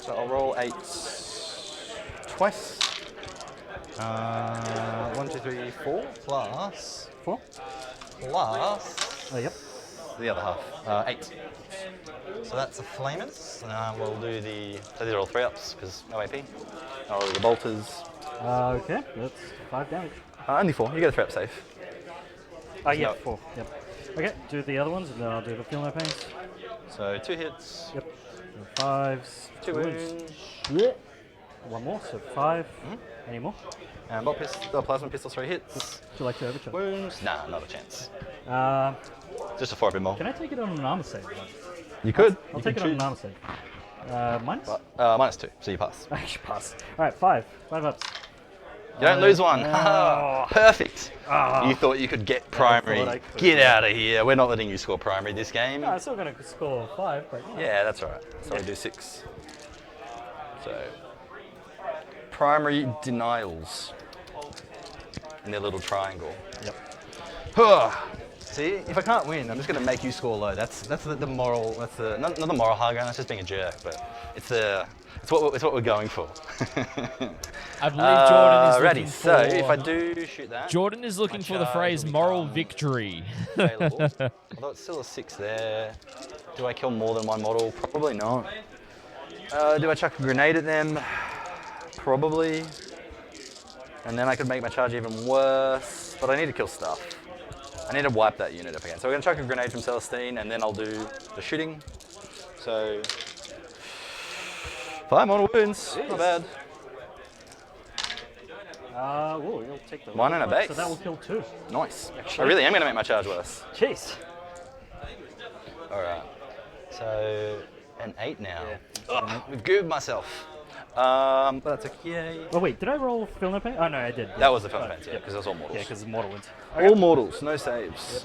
So I'll roll 8s twice. 1, 2, 3, 4 plus 4. plus Oh, yep. the other half. 8. So that's the flamers. We'll do the. So these are all 3 ups because no AP. I'll do the bolters. Okay, that's 5 damage. Only 4. You get a 3 up safe. Yeah, No. 4. Yep. Okay, do the other ones and then I'll do the feel no pains. So 2 hits. Yep. 5s. 2 wounds. Yeah. 1 more, so 5. Any more? And plasma pistol 3 hits. Would you like to overcharge? Wounds. Nah, not a chance. Can Just a 4 bit more. I take it on an armor save? You could. I'll take it on an armor save. Minus? Minus 2, so you pass. I should pass. Alright, 5. 5 ups. You don't lose one. Oh. Perfect. Ah. You thought you could get primary. I could, Get yeah. out of here. We're not letting you score primary this game. No, I'm still going to score 5, but Yeah, that's all right. So we do 6. So primary denials in their little triangle. Yep. See, if I can't win, I'm just going to make you score low. That's the moral. That's the not the moral high ground. That's just being a jerk. But it's what we're going for. I believe Jordan is Ready. looking for. So if I do shoot that, Jordan is looking my for the charge phrase will moral become victory. available. Although it's still a 6 there. Do I kill more than one model? Probably not. Do I chuck a grenade at them? Probably. And then I could make my charge even worse. But I need to kill stuff. I need to wipe that unit up again. So we're going to chuck a grenade from Celestine, and then I'll do the shooting. So 5 mortal wounds. Not bad. You'll take the 1 and a base. So that will kill 2. Nice. I really am going to make my charge worse. Jeez. All right. So an 8 now. Ugh, we've goobed myself. But that's okay. Oh wait, did I roll feel no pain? Oh no, I did. That was the fun event, yeah, because it was all mortals. Yeah, because the mortal wins. All mortals, no saves.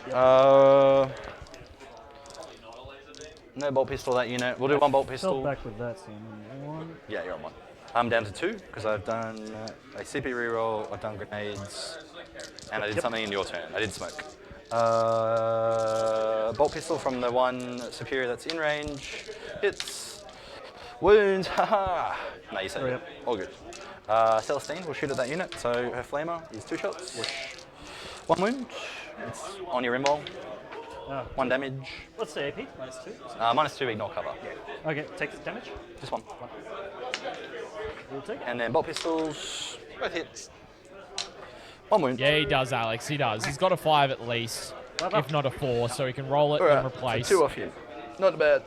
No bolt pistol that unit. We'll do 1 bolt Fell pistol. back with that, so I'm on 1. Yeah, you're on 1. I'm down to 2 because I've done a CP reroll, I've done grenades, and I did something in your turn. I did smoke. Bolt pistol from the 1 superior that's in range. Hits. Wounds. Haha. No, you saved it. All good. Celestine will shoot at that unit. So her flamer is 2 shots. 1 wound. It's on your invul. 1 damage. What's the AP? Minus 2? Minus 2, ignore cover. Okay, take the damage. Just 1. We'll take it. And then bolt pistols. Both hits. 1 wound. Yeah, he does, Alex. He does. He's got a 5 at least, if not a 4, so he can roll it and replace. So 2 off you. Not bad.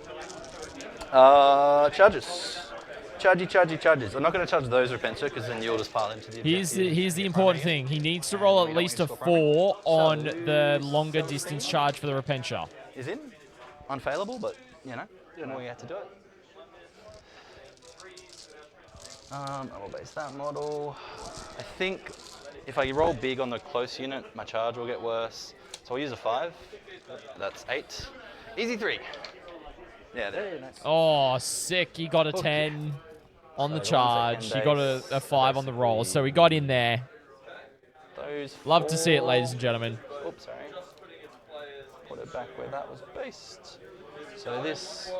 Charges. Charges. I'm not going to charge those Repenter because then you'll just pile into the objective. Here's the important thing. He needs to roll at least a 4 on the longer distance charge for the Repentia. Is in. Unfailable, but, you know, we have to do it. I will base that model. I think if I roll big on the close unit, my charge will get worse. So I'll use a 5. That's 8. Easy 3. Yeah, there. Nice. Oh, sick. He got a 10 on the charge. He got a 5 on the roll, so he got in there. Those Love to see it, 4. ladies and gentlemen. Oops, sorry. Put it back where that was based. So this,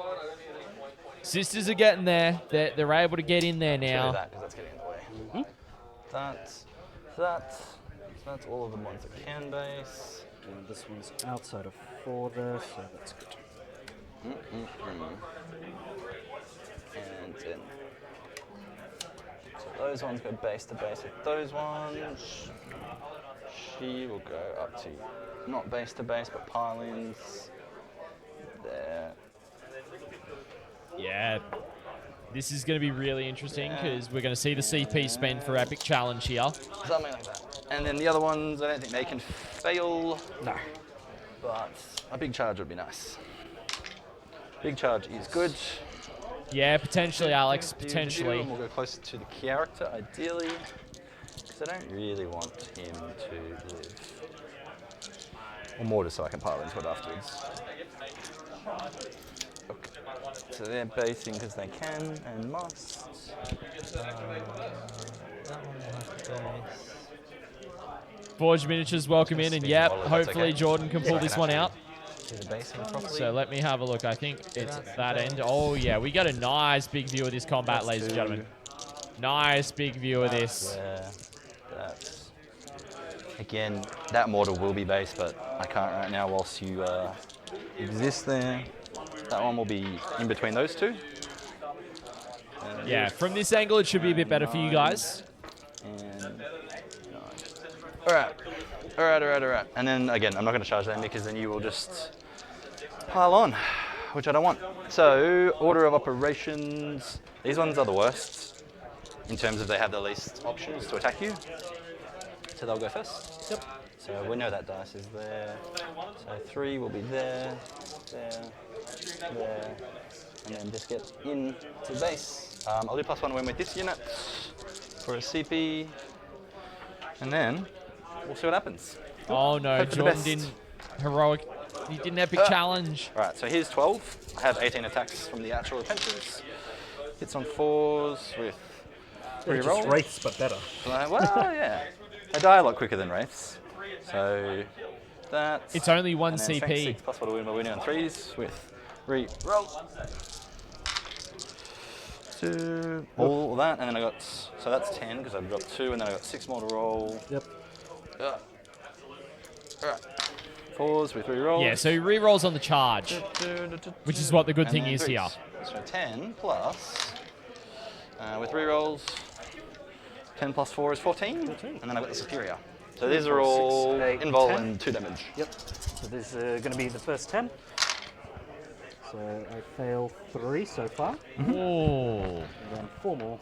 Sisters are getting there. They're able to get in there do now. that because that's getting in the way. That's all of the ones that can base. And this one's outside of 4 there, so that's good. And then, so those ones go base to base with those ones. She will go up to not base to base, but pile-ins. There. Yeah. This is going to be really interesting because we're going to see the CP spend for Epic Challenge here. Something like that. And then the other ones, I don't think they can fail. No. But a big charge would be nice. Big charge is good. Yeah, potentially, Alex. Potentially. And we'll go closer to the character, ideally. Because I don't really want him to live. Or more just so I can pile into it afterwards. Okay. So they're basing because they can and must. That one will have to base. Forge Miniatures, welcome in. And yep, hopefully Jordan can pull this one out. Do the basing properly. So let me have a look. I think it's that end. Oh, yeah. We got a nice big view of this combat, ladies and gentlemen. Nice big view of this. Yeah, that's... Again, that mortar will be base, but I can't right now whilst you exist there. That one will be in between those two. Yeah, from this angle, it should be a bit better for you guys. And Alright. And then again, I'm not going to charge them because then you will just pile on, which I don't want. So, order of operations. These ones are the worst in terms of they have the least options to attack you. So they'll go first. Yep. So we know that dice is there. So 3 will be there, there, and then just get in to base. I'll do +1 win with this unit for a CP, and then we'll see what happens. Oh, no. Hope for the Jordan best. didn't heroic. He didn't epic challenge. Right, so here's 12. I have 18 attacks from the actual adventures. Hits on 4s with 3 They're rolls. just wraiths, but better. Well, yeah. They die a lot quicker than wraiths. So that's... It's only 1 and then strength CP. 6 plus what I win by winning on 3s with re-roll. So all that, and then I got... So that's 10 because I've got 2, and then I got 6 more to roll. Yep. Alright. 4s with re-rolls. Yeah, so he re-rolls on the charge, which is what the good And thing then is 3s. here. So 10 plus, with re-rolls, 10 plus 4 is 14, and then I've got the superior. So these are all 6, 8, invul 10. and 2 damage. Yep. So this is going to be the first 10. So I fail 3 so far. Oh. And then 4 more.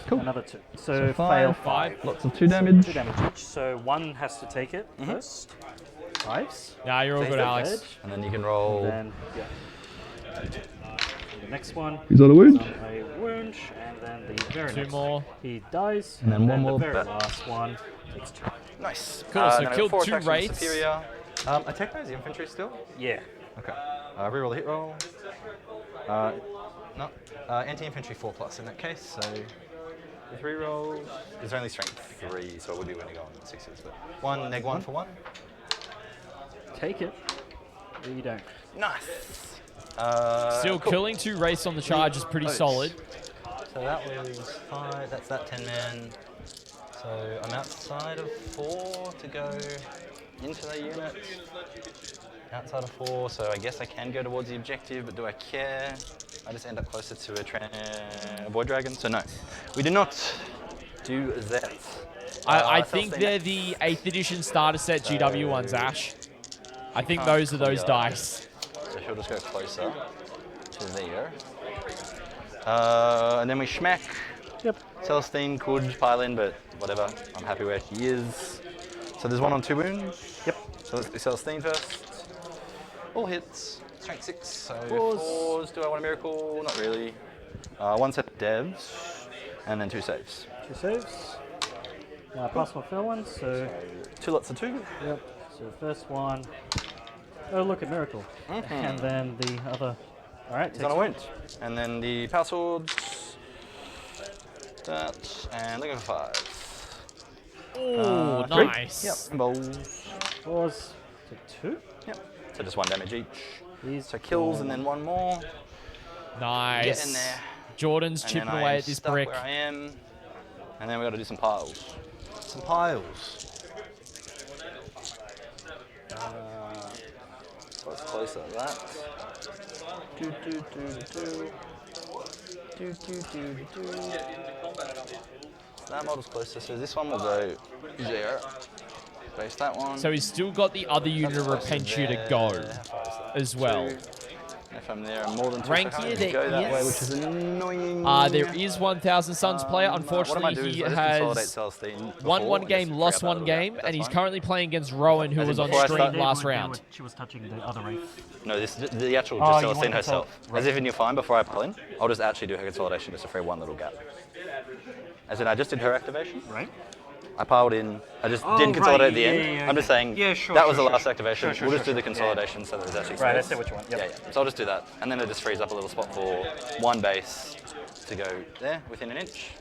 Cool. Another 2. So, five. fail 5. Lots of 2 damage. 2 damage each. So 1 has to take it first. 5s. Nah, you're all good, Alex. And then you can roll. Then, yeah. The next one. He's on a wound. A wound, and then the very 2 next more. he dies, And then one more the very back. last one takes 2. Nice. Cool, so then I got killed 4 2 attacks from wraiths. Superior. I take those infantry still. Yeah. Okay. Reroll the hit roll. No. Anti-infantry 4+ in that case. So with rerolls, there's only strength 3, so I would be winning on 6s. But 1 neg 1 for 1. Take it. Or you don't. Nice. Still cool. killing 2 wraiths on the charge is pretty Those. solid. So that was 5. That's that 10 man. So I'm outside of 4 to go into the unit. Outside of 4, so I guess I can go towards the objective, but do I care? I just end up closer to a void dragon. So no, we do not do that. I think they're the 8th edition starter set GW ones, Ash. I think those are those dice. So she'll just go closer to there. And then we schmack. Yep. Celestine could pile in, but whatever. I'm happy where he is. So there's 1 on 2 wounds. Yep. So let's do Celestine first. All hits. Strength 6. So 4s. 4s. Do I want a miracle? Not really. 1 set of devs, and then 2 saves. 2 saves. Plus 1 fail 1, so 2 lots of 2. yep. So the first one. Oh, look at miracle. And then the other. All right. He's on a wound. And then the power swords. That, and looking for 5. Oh, Three. nice. Yep. Em Boyz. Fours to 2. Yep. So just 1 damage each. These So kills and then 1 more. Nice. Get in there. Jordan's And chipping then away I'm at this stuck brick. where I am. And then we got to do some piles. Some piles. What's closer to that? Do, do, do, do. Do, do, do, do. So that model's closer, so this one will go 0. Base that one. So he's still got the other unit of That's closer Repentia to there. go How far is that? as well. 2. If I'm there, I'm more than 2. Rank so I here, can't really go that way, there which is annoying. There is 1,000 Suns player. What I might Unfortunately, do is he I just consolidate has Celestine won before one and game, just lost free up one that little game, gap. and he's That's currently playing against Rowan, who As was in on before I stream start- last round. She was touching the other Wraith. fine. No, the actual Oh, just you want Celestine to herself. consol- As if in you're fine before I pull in, I'll just actually do her consolidation just to free one little gap. As in I just did her activation. Right. I piled in. I just Oh, didn't consolidate right, at the yeah, end. yeah, I'm just okay. saying Yeah, sure, that was sure, the last sure. activation. Sure, we'll just sure, do the sure. consolidation so that there's actually space. Right, I see what you want. Yep. Yeah, yeah. So I'll just do that. And then it just frees up a little spot for one base to go there within an inch.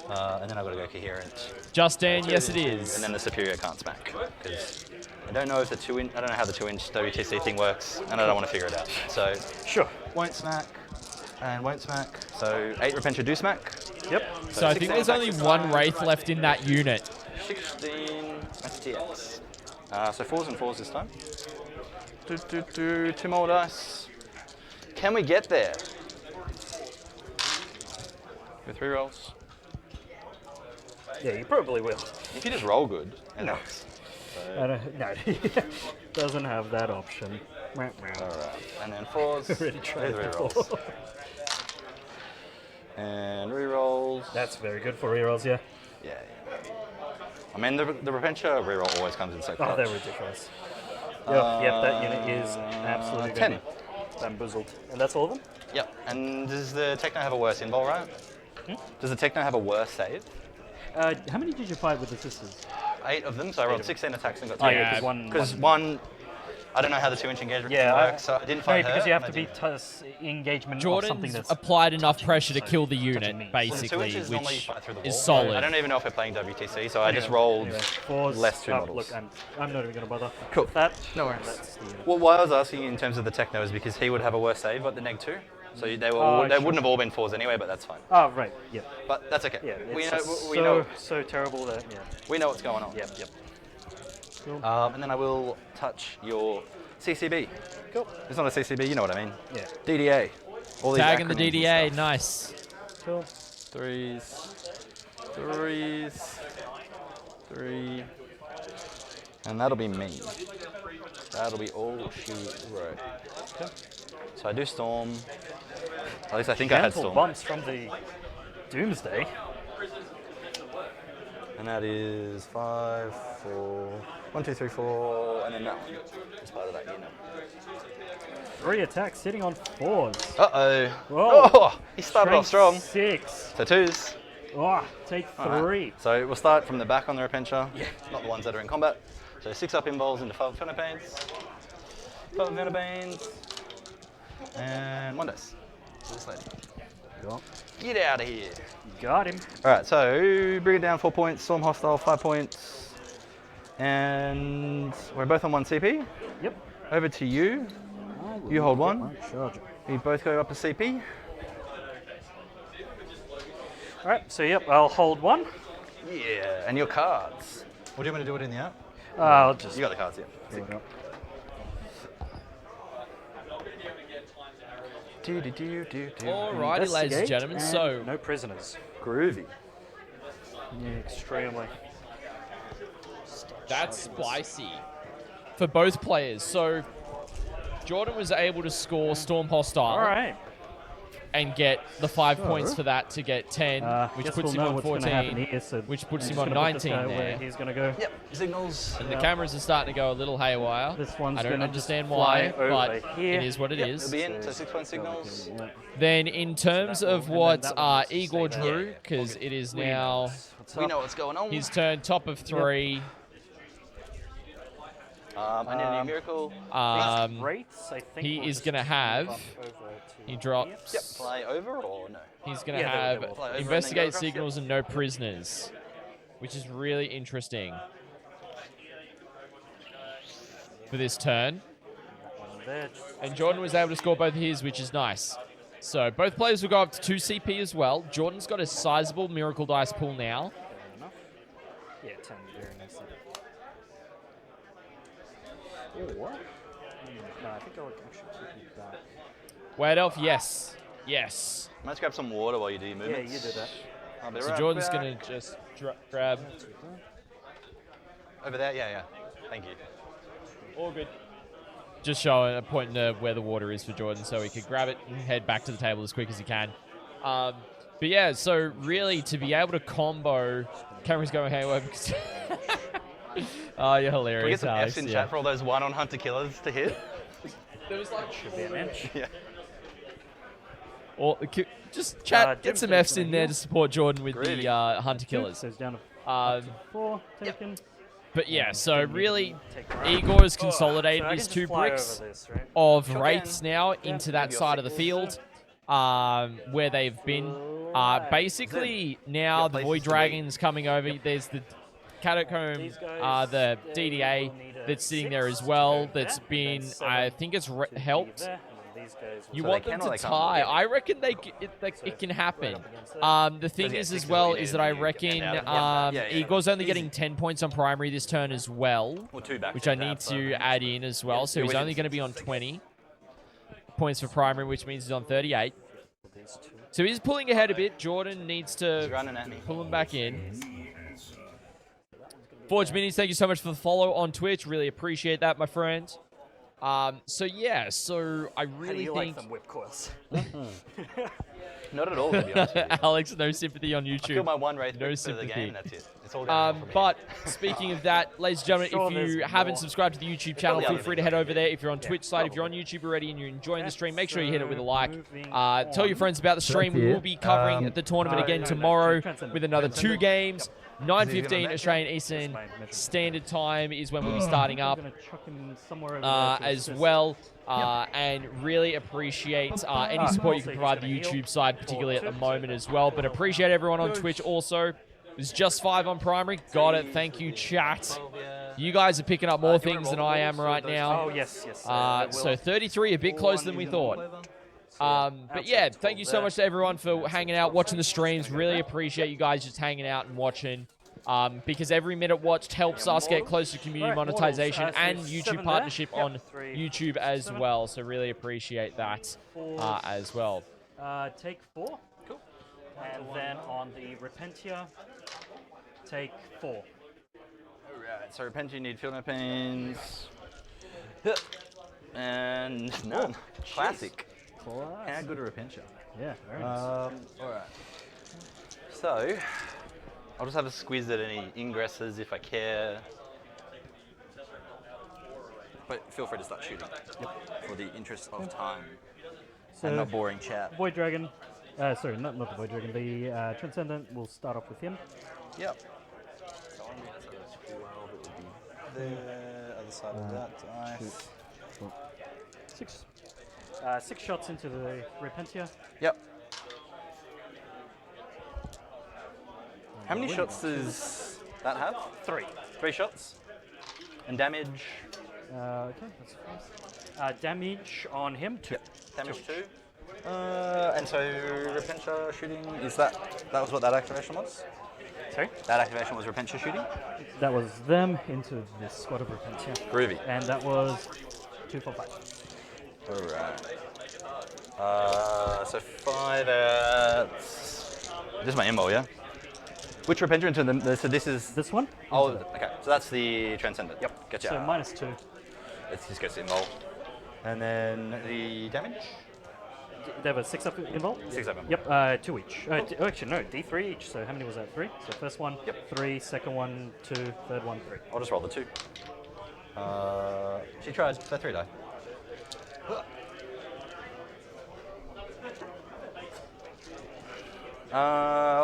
And then I've got to go coherent. Justin, yes it And is. then the superior can't smack. Because I don't know if the 2-inch, I don't know how the 2-inch WTC thing works, and I don't want to figure it out. So Sure. won't smack and won't smack. So 8 Repentia do smack. Yep. So I think 16 there's only attacks. one Wraith left in that unit. 16 STX. So 4s and 4s this time. 2 more dice. Can we get there? With 3 rolls. Yeah, you probably will. If you just roll good, it helps. I don't, no, doesn't have that option. Alright, and then 4s. Already tried with it rerolls. before. And rerolls. That's very good for rerolls, yeah. Yeah. I mean, the Repentia reroll always comes in so Oh, clutch. they're ridiculous. Yep, that unit is absolutely 10. gonna be bamboozled. And that's all of them? Yep, and does the Techno have a worse invul, right? Does the Techno have a worse save? How many did you fight with the sisters? 8 of them, so I rolled 16 attacks and got 2. Oh, yeah, Yeah, because one. Because one, I don't know how the 2-inch engagement Yeah, works, so I didn't No, fight her. because you have and to I be didn't. engagement of something Jordan's that's. applied enough pressure to so kill the touching unit, me. Well, the 2 basically, inches normally which fight through the is wall. solid. I don't even know if we're playing WTC, so I just Anyway, rolled anyway, fours less 2 up. models. Look, I'm not even going to bother. Cool. With that. No worries. That's the unit. Well, why I was asking in terms of the Techno is because he would have a worse save, but the neg 2. So they were Oh, they sure. wouldn't have all been 4s anyway, but that's fine. Oh, right. Yep. But that's okay. Yeah. we It's know just we know so terrible that. Yeah. we know what's going on. Yep. Yep. Cool. And then I will touch your CCB. Cool. It's not a CCB, you know what I mean. Yeah. DDA. All these Tagging the acronyms and DDA, stuff. nice. Cool. 3. And that'll be me. That'll be all she wrote. Okay. So I do Storm. At least I think I had Gentle Storm. bumps from the Doomsday. And that is 5, 4, 1, 2, 3, 4, and then that one is part of that unit. 3 attacks sitting on 4s. Uh-oh. Whoa. Oh, he started off strong. 6. So 2s. Oh, take 3. Alright. So we'll start from the back on the Repentia, not the ones that are in combat. So 6 up involves into 5 Venabanes. 5 Venabanes. And 1 dice. To this lady. Get out of here. Got him. Alright, so bring it down 4 points, Storm Hostile 5 points. And we're both on 1 CP. Yep. Over to you. You hold 1. Charger. We both go up a CP. Alright, so yep, I'll hold 1. Yeah, and your cards. What do you want me to do it in the app? I'll just. You got the cards, yeah. There we go. Alrighty, ladies and Investigate gentlemen. and So no prisoners. Groovy. Yeah, extremely. that's spicy for both players. So Jordan was able to score Storm Hostile Alright. and get the 5 points for that to get 10, which Guess puts we'll him know on what's gonna happen 14, here, so which puts I'm him just on gonna put this 19 guy where there. he's gonna go. Yep, signals. And the cameras are starting to go a little haywire. This one's I don't gonna understand just why, fly but over here. it is what it Yep, is. it'll be in, so 6 point signals. Then in terms that will- of and then what that one has to Egor stay drew, there. because it is now We know what's going on. his turn, top of 3. I need a new miracle. Wraiths, I think he we'll is just going to have, bump over to he here. drops, Yep, fly over or no? he's going to Yeah, they will- have they will. Fly over and then go investigate across, signals and no prisoners. which is really interesting for this turn. And Jordan was able to score both of his, which is nice. So both players will go up to 2 CP as well. Jordan's got a sizable Miracle Dice pool now. Fair enough. Yeah, 10, very nicely. Or, no, I think I'll actually keep that. Wade Elf, yes. Yes. Let's grab some water while you do your Yeah, movements. you did that. I'll be So right Jordan's back. going to just grab. Over there? Yeah. Thank you. All good. Just showing a point to where the water is for Jordan so he could grab it and head back to the table as quick as he can. But yeah, so really to be able to combo... Cameron's going hey because oh, you're hilarious, Can we get some Alex. F's in yeah. chat for all those 1 on Hunter Killers to hit? There was like Should be an inch. Yeah. or, just chat, get Jim's some gonna F's in there to support Jordan with Groovy. the Hunter Killers. So it's down to Um, 4 taken. but yeah, so really Take right. Igor has So consolidated I his can 2 just fly bricks over this, right? of Sure wraiths can. now into that Maybe side of the sickles. field where they've been. Basically, now Got the places Void to Dragon's coming over. There's the Catacomb, These guys, the they DDA will need a that's sitting there 6 as well. to go That's there, been, and then 7 I think it's to leave helped. there, and then these guys will You So want they them can or to they can't? tie. Yeah. I reckon it can happen. The thing yeah, is 6 as is well what you is do that I and you reckon get out. Yeah, Igor's only Easy. getting 10 points on primary this turn as well, Or 2 back. which I need to add in as well. So Yeah, he's we only did going to be on 20 points for primary, which means he's on 38. these 2. So he's pulling ahead a bit. Jordan needs He's to running at me. pull him back in. We answer. Forge Minis, thank you so much for the follow on Twitch. Really appreciate that, my friend. So yeah, so I How do really you think like them whip coils? Not at all, to be honest with you. Alex, no sympathy on I YouTube. killed my 1 Wraith No brick for the sympathy. game and that's it. It's all going for me. But speaking of that, ladies and gentlemen, Sure, if you there's haven't more. subscribed to the YouTube channel, probably feel other free to things head I over can there. If you're on Twitch side, if you're on probably. YouTube already and you're enjoying the stream, make That's, sure you hit it with a like. moving Tell your on. friends about the stream. We will be covering the tournament again no, tomorrow Transcendent. with another 2 games. Is he gonna 9:15 match Australian That's Eastern my measurement. Standard Time is when we'll be starting I'm up. gonna chuck him somewhere over there to As assist. well, and really appreciate any support you can provide the YouTube side, particularly at the moment as well. But appreciate everyone on Twitch also. It's just 5 on primary. Got it. Thank you, chat. You guys are picking up more things than I am right Oh now. yes. So 33, a bit closer than we thought. But yeah, thank you so much to everyone for hanging out, watching the streams. Really appreciate you guys just hanging out and watching. Because every minute watched helps us get closer to community Alright, monetization mortals. and So YouTube 7 there. partnership Yep, on 3, YouTube as 7. well. So really appreciate that as well. Take 4. Cool. And then on the Repentia, take 4. Alright, so Repent, you need field mappings. And none. Classic. How good a Repentia. Yeah, very nice. Alright. So, I'll just have a squeeze at any ingresses if I care. But feel free to start shooting. For the interest of time. So, and not boring chat. Void Dragon. Sorry, not the Void Dragon. The Transcendent. We'll start off with him. Yep. So 12, it would be there, other side of that. Nice. 6. 6 shots into the Repentia. Yep. How many shots does that have? 3. 3 shots. And damage? Okay, that's fine. Damage on him 2. Damage 2. And so Repentia shooting, is that was what that activation was? Sorry? That activation was Repentia shooting? That was them into this squad of Repentia. Groovy. And that was 2 for 5. Alright. So 5 at... This is my MO, yeah? Which Repentia into them? So this is... This one? Oh, Into that. okay. So that's the Transcendent. Yep. Gotcha. So minus 2. Let's just go to Invol. And then the damage? There were 6 up involved? 6 of them. Yep, 2 each. Actually, no, D3 each. So how many was that? 3? So first one, Yep. 3, second one, 2, third one, 3. I'll just roll the 2. She tried. So 3 die.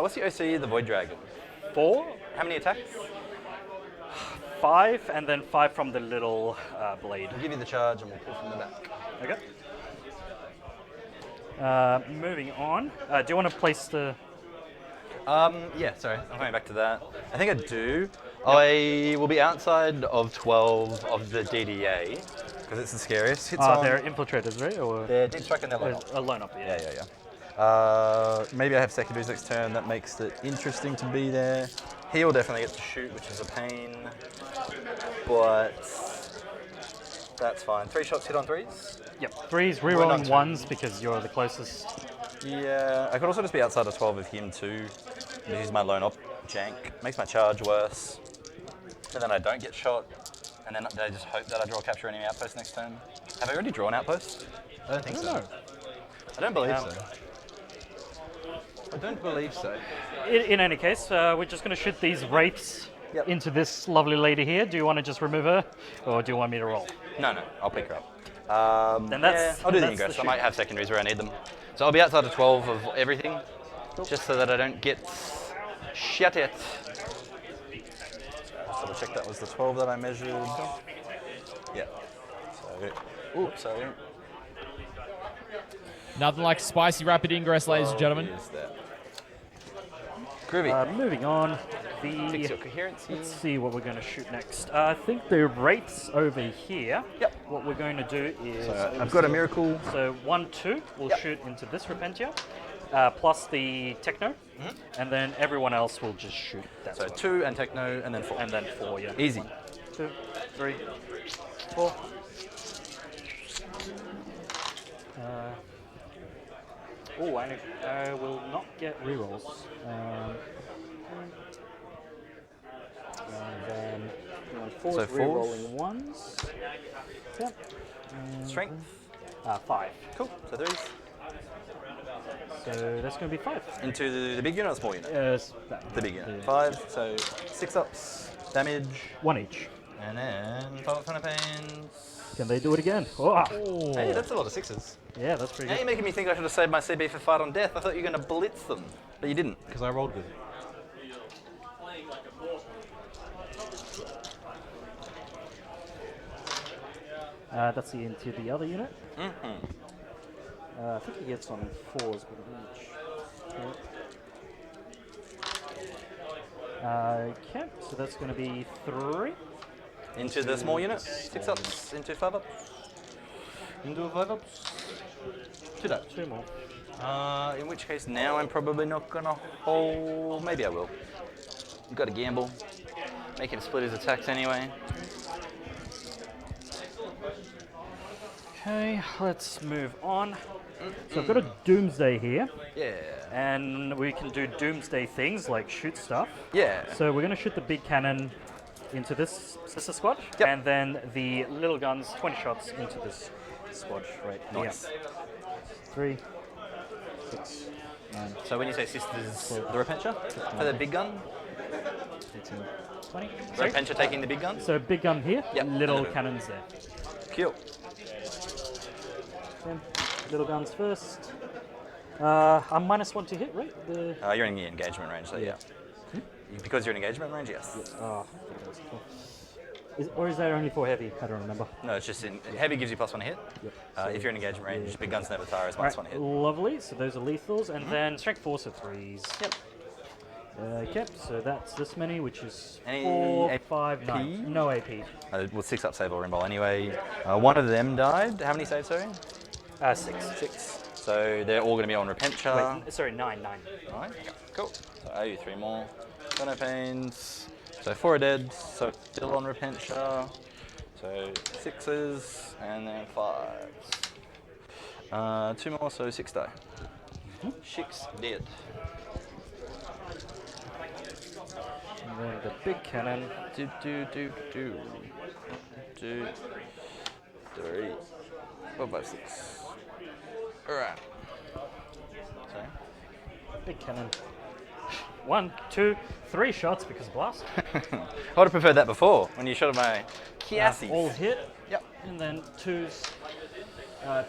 What's the OC? The Void Dragon. 4? How many attacks? 5, and then 5 from the little blade. I'll give you the charge and we'll pull from the back. Okay. Moving on. Do you want to place the... Yeah, sorry, I'm coming back to that. I think I do. I will be outside of 12 of the DDA, because it's the scariest. Hits on, They're infiltrators, right? Or they're deep strike and they're low. a line up, yeah. Yeah. Maybe I have secondaries next turn, that makes it interesting to be there. He will definitely get to shoot, which is a pain, but that's fine. 3 shots hit on 3s? Yep. 3s, We're not rerolling too- 1s because you're the closest. Yeah, I could also just be outside of 12 of him too. Use my lone op jank, makes my charge worse. And then I don't get shot, and then I just hope that I draw capture enemy outpost next turn. Have I already drawn outpost? I don't think so. I don't believe so. I don't believe so. In any case, we're just going to shoot these wraiths into this lovely lady here. Do you want to just remove her, or do you want me to roll? No, I'll pick her up. Then that's- I'll do the that's the ingress. I shoot. might have secondaries where I need them. So I'll be outside of 12 of everything, just so that I don't get shit at. Just double check that was the 12 that I measured. Yeah. So, Nothing like spicy rapid ingress, ladies and gentlemen. Is that? Groovy. Moving on. Fix your coherency. Let's see what we're going to shoot next. I think the wraiths over here. Yep. What we're going to do is... So I've got a miracle. So 1, 2 will shoot into this Repentia, plus the Techno, and then everyone else will just shoot that So one. 2 and Techno, and then 4. And then 4, yeah. Easy. 1, 2, 3, 4. I will not get rerolls. And then 4 So is rerolling 1s. Yep. Strength. 5. Cool. So 3s. So that's going to be 5. Into the big unit or small unit? The big unit. 5. So 6 ups. Damage. 1 each. And then 5 kind of pains. Can they do it again? Oh. Hey, that's a lot of 6s. Yeah, that's pretty Now good. you're making me think I should have saved my CB for Fight on Death. I thought you were going to blitz them, but you didn't, because I rolled good. That's into the other unit. I think he gets on 4s, but each. Okay, so that's going to be 3. Into the small unit. 6 ups. Into 5 ups. Into 5 ups. 2 dice. 2 more. In which case now I'm probably not going to hold. Maybe I will. You've got to gamble. Make him split his attacks anyway. Okay, let's move on. So I've got a Doomsday here, Yeah. and we can do Doomsday things like shoot stuff. Yeah. So we're going to shoot the big cannon into this sister squad, Yep. and then the little guns, 20 shots into this squad right here. Nice. 3, 6, 9, So when you say sisters, the Repentia for the big gun? 18, 20. Sorry? Repentia taking the big gun? So big gun here, Yep, little and a- cannons there. Cool. Okay, little guns first. I'm -1 to hit, right? You're in the engagement range, so yeah. Because you're in engagement range, yes. Oh, that's cool. Or is that only for heavy? I don't remember. No, it's just in heavy gives you +1 hit. Yep. If you're in engagement range, big guns never tire, it's -1 hit. Lovely. So those are lethals, and then strength 4, so 3s. Yep. Okay, so that's this many, which is Any 4, AP? 5, 9. No AP. Well, 6 up save or rimble anyway. One of them died. How many saves, sorry? 6. 6. So they're all going to be on Repentia. Wait, sorry, 9. 9. Cool. So I owe you 3 more. No pains. So 4 are dead. So still on Repentia. So 6s and then 5s. 2 more, so 6 die. 6 dead. And then the big cannon. 2, 3, 4, 5, 6. Alright. Sorry. Big cannon. 1, 2, 3 shots because blast. I would have preferred that before when you shot at my Kiasis. All hit. Yep. And then 2s.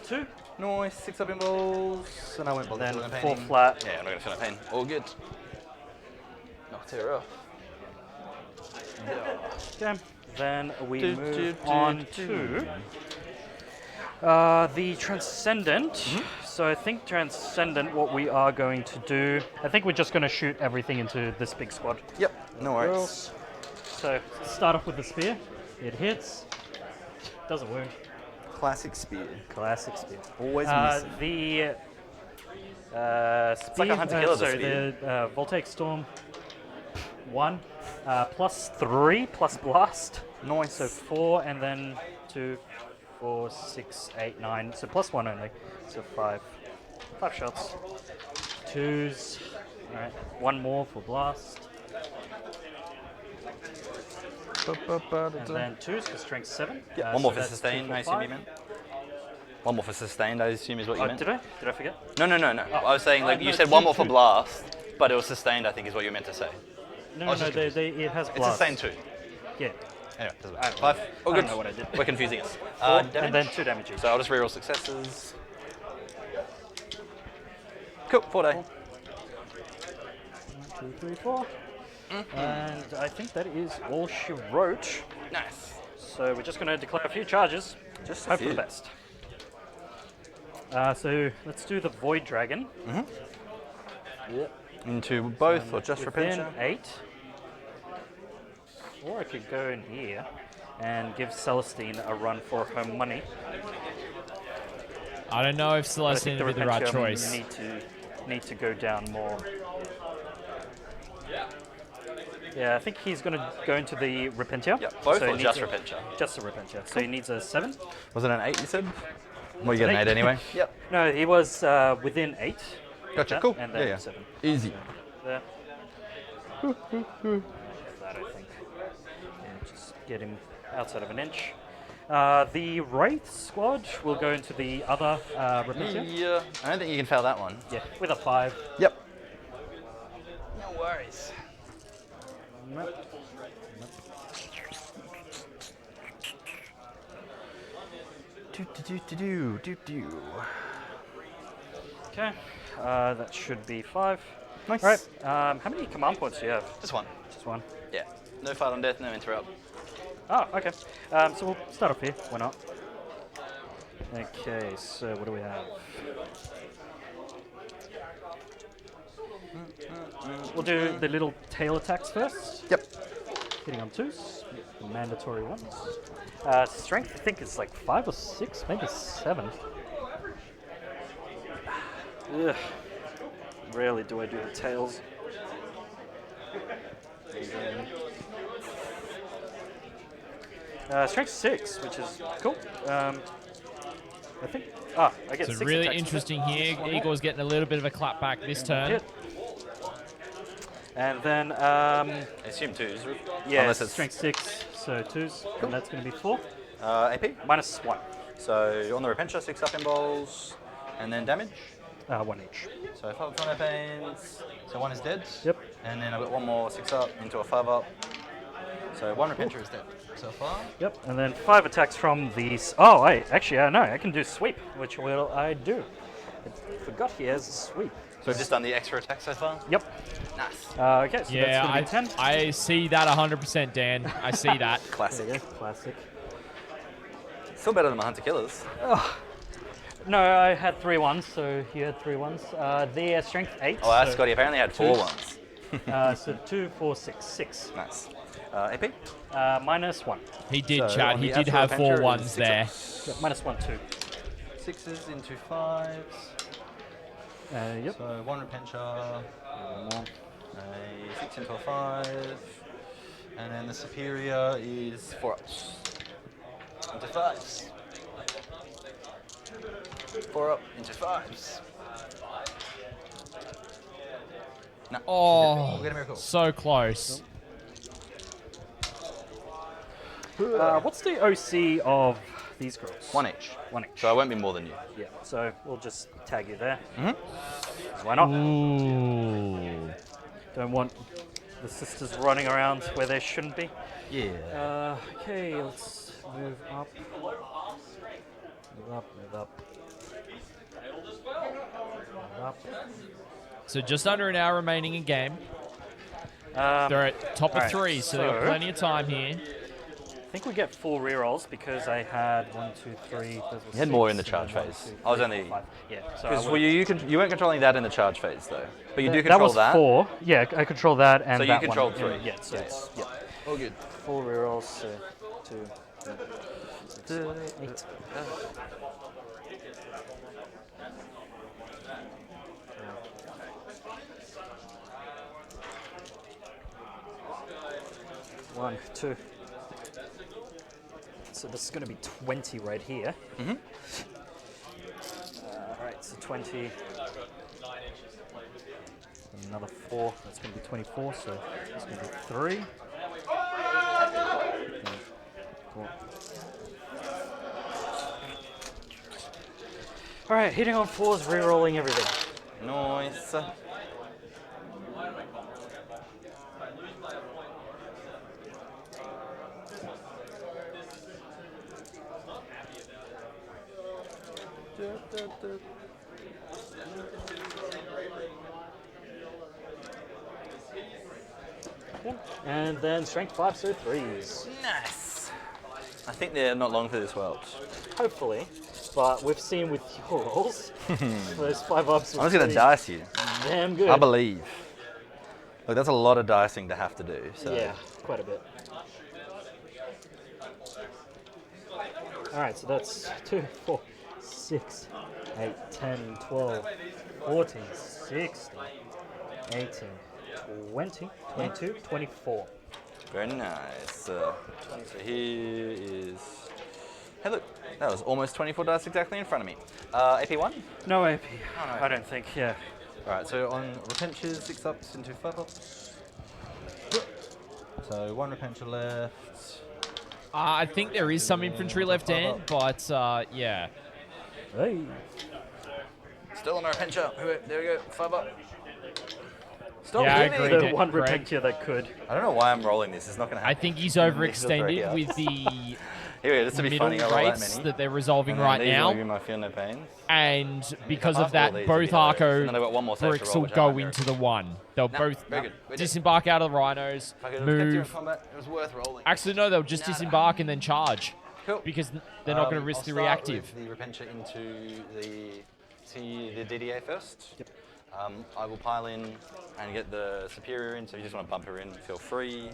2. Nice, 6 up in balls. And I won't bother Then filling a 4 pain. flat. Yeah, I'm not going to fill a pain. All good. Knocked her off. Okay. Then we Do, move do, do, on do. to the Transcendent. So I think Transcendent, what we are going to do, I think we're just going to shoot everything into this big squad. Yep, no worries. So start off with the spear. It hits. Doesn't wound. Classic spear. Classic spear. Always missing. The spear, like a hunter killer, the sorry, spear. the Voltaic Storm 1 +3 plus blast. Nice. So 4 and then 2, 4, 6, 8, 9. So +1 only. So 5. 5 shots. 2s. Alright. 1 more for blast. And then 2s for strength 7. Yeah, one more so for that's sustain, 2, 4, I assume you 5. meant. One more for sustained, I assume is what you meant. Did I? Did I forget? No. I was saying, like, you no, said two- one more for two. blast, but it was sustained, I think, is what you meant to say. No, I was no, just confused. it has It's blast. sustained 2. Yeah. Anyway, doesn't I matter. don't 5. know. Oh, I good. don't know what I did. We're confusing us. 4, Damage. and then 2 damage each. So I'll just reroll successes. Cool, 4 day. 1, 2, 3, 4. And I think that is all she wrote. Nice. So we're just going to declare a few charges. Just a Hope for the few. best. So let's do the Void Dragon. Yep. Into both or just Within Repentia? 8. Or I could go in here and give Celestine a run for her money. I don't know if But I Celestine think would be the right Repentia choice. Need to go down more. Yeah, I think he's going to go into the Repentia. Yeah, both So he or needs just a- Repentia? Just the Repentia. So he needs a 7. Was it an 8 you said? Well, you get an Eight. 8 anyway. Yep. No, he was within 8. Gotcha, That, cool. And then Yeah. 7. Easy. There. That I think. And just get him outside of an inch. The Wraith squad will go into the other Repentia. Yeah. I don't think you can fail that one. Yeah, with a 5. Yep. No worries. Do. Okay, that should be 5. Nice. All right, how many command points do you have? Just one. Just 1. Yeah. No fight on death, no interrupt. Oh, okay. So we'll start off here. Why not? Okay, so what do we have? We'll do the little tail attacks first. Yep. Hitting on 2s, the mandatory ones. Strength, I think, is like 5 or 6, maybe 7. Ugh. Rarely do I do the tails. Strength 6, which is cool. I think. I get So 6 really attacks. interesting here. Egor's getting a little bit of a clap back this turn. Hit. And then, I assume 2s. yeah, Unless it's strength 6, so 2s, and that's going to be 4. AP. -1. So on the Repentia, 6 up in bowls, and then damage. 1 each. So 5 up pains. So 1 is dead. Yep. And then I've got 1 more 6 up into a 5 up. So 1 Repentia is dead so far. Yep, and then 5 attacks from these. Oh, I can do sweep, which will I do. I forgot he has a sweep. So we've just done the extra attack so far. Yep. Nice. Okay, so Yeah, that's going to be 10. I see that 100%, Dan. I see that. Classic. There you go, classic. Still better than my Hunter Killers. No, I had 3 1s, so you had 3 1s. The strength 8. Oh, that's so, Scotty apparently had 4 2s. ones. So 2, 4, 6, 6. Nice. AP. -1. He did, So Chad. on He the did actual have 4 Repentia ones is 6 there. ups. Yeah, -1, 2. 6s into 5s. Yep. So 1 Repentia, a 6 into a 5, and then the superior is 4 ups. Into 5s. 4 up into 5s. No. Oh, We'll get a miracle. so close. What's the OC of these girls? 1 each. 1 each. So I won't be more than you. Yeah, so we'll just tag you there. Why not? Ooh. Don't want the sisters running around where they shouldn't be. Yeah. Okay, let's move up. Move up, move up. Move up. So just under an hour remaining in game. Um, They're at top of alright, 3, so they've got so- plenty of time here. think we get 4 rerolls because I had 1, 2, 3. You had more in the charge phase. I was only... Because you weren't controlling that in the charge phase, though. But you do control that. That was 4. Yeah, I control that and so that you controlled one. 3. Yeah, so it's... Yeah. All good. 4 rerolls, so 2, 3, 8. One, 2. So this is going to be 20 right here. Mm-hmm. Alright, so 20. Another 4, that's going to be 24, so it's going to be 3. Alright, hitting on 4s, re-rolling everything. Nice. And then strength 5, so 3s. Nice. I think they're not long for this world. Hopefully, but we've seen with your rolls, those 5 ups. I'm just going to dice you. Damn good. I believe. Look, that's a lot of dicing to have to do. So. Yeah, quite a bit. Alright, so that's 2, 4, 6, 8, 10, 12, 14, 16, 18, 20, 22, 24. Very nice. So here is... Hey look, that was almost 24 dice exactly in front of me. AP1? No AP. Oh, no. I don't think, yeah. Alright, so on repentures, 6 ups into 5 ups. So 1 repenture left. I think there is some infantry left in, but yeah. Hey. Still on our repenture. There we go, 5 up. Stop Yeah, I hitting. agree. The one Greg. repentia that could. I don't know why I'm rolling this. It's not going to I happen. think he's This overextended feels very with the Here we go. This will be middle funny. I roll that rates many. that they're resolving And then right these now. will give me my feel no pain. And because Half of that, all these both will be hilarious. Arco And then I've got one more save to bricks roll, will which I go might into the 1. They'll both very good. We're dead. disembark out of the rhinos, If I could have kept you in move. combat, it was worth rolling. Actually, no, they'll just disembark and then charge. Cool. Because they're not going to risk I'll the start reactive. with the repenture into the DDA first. Yep. I will pile in and get the superior in, so you just want to bump her in, feel free.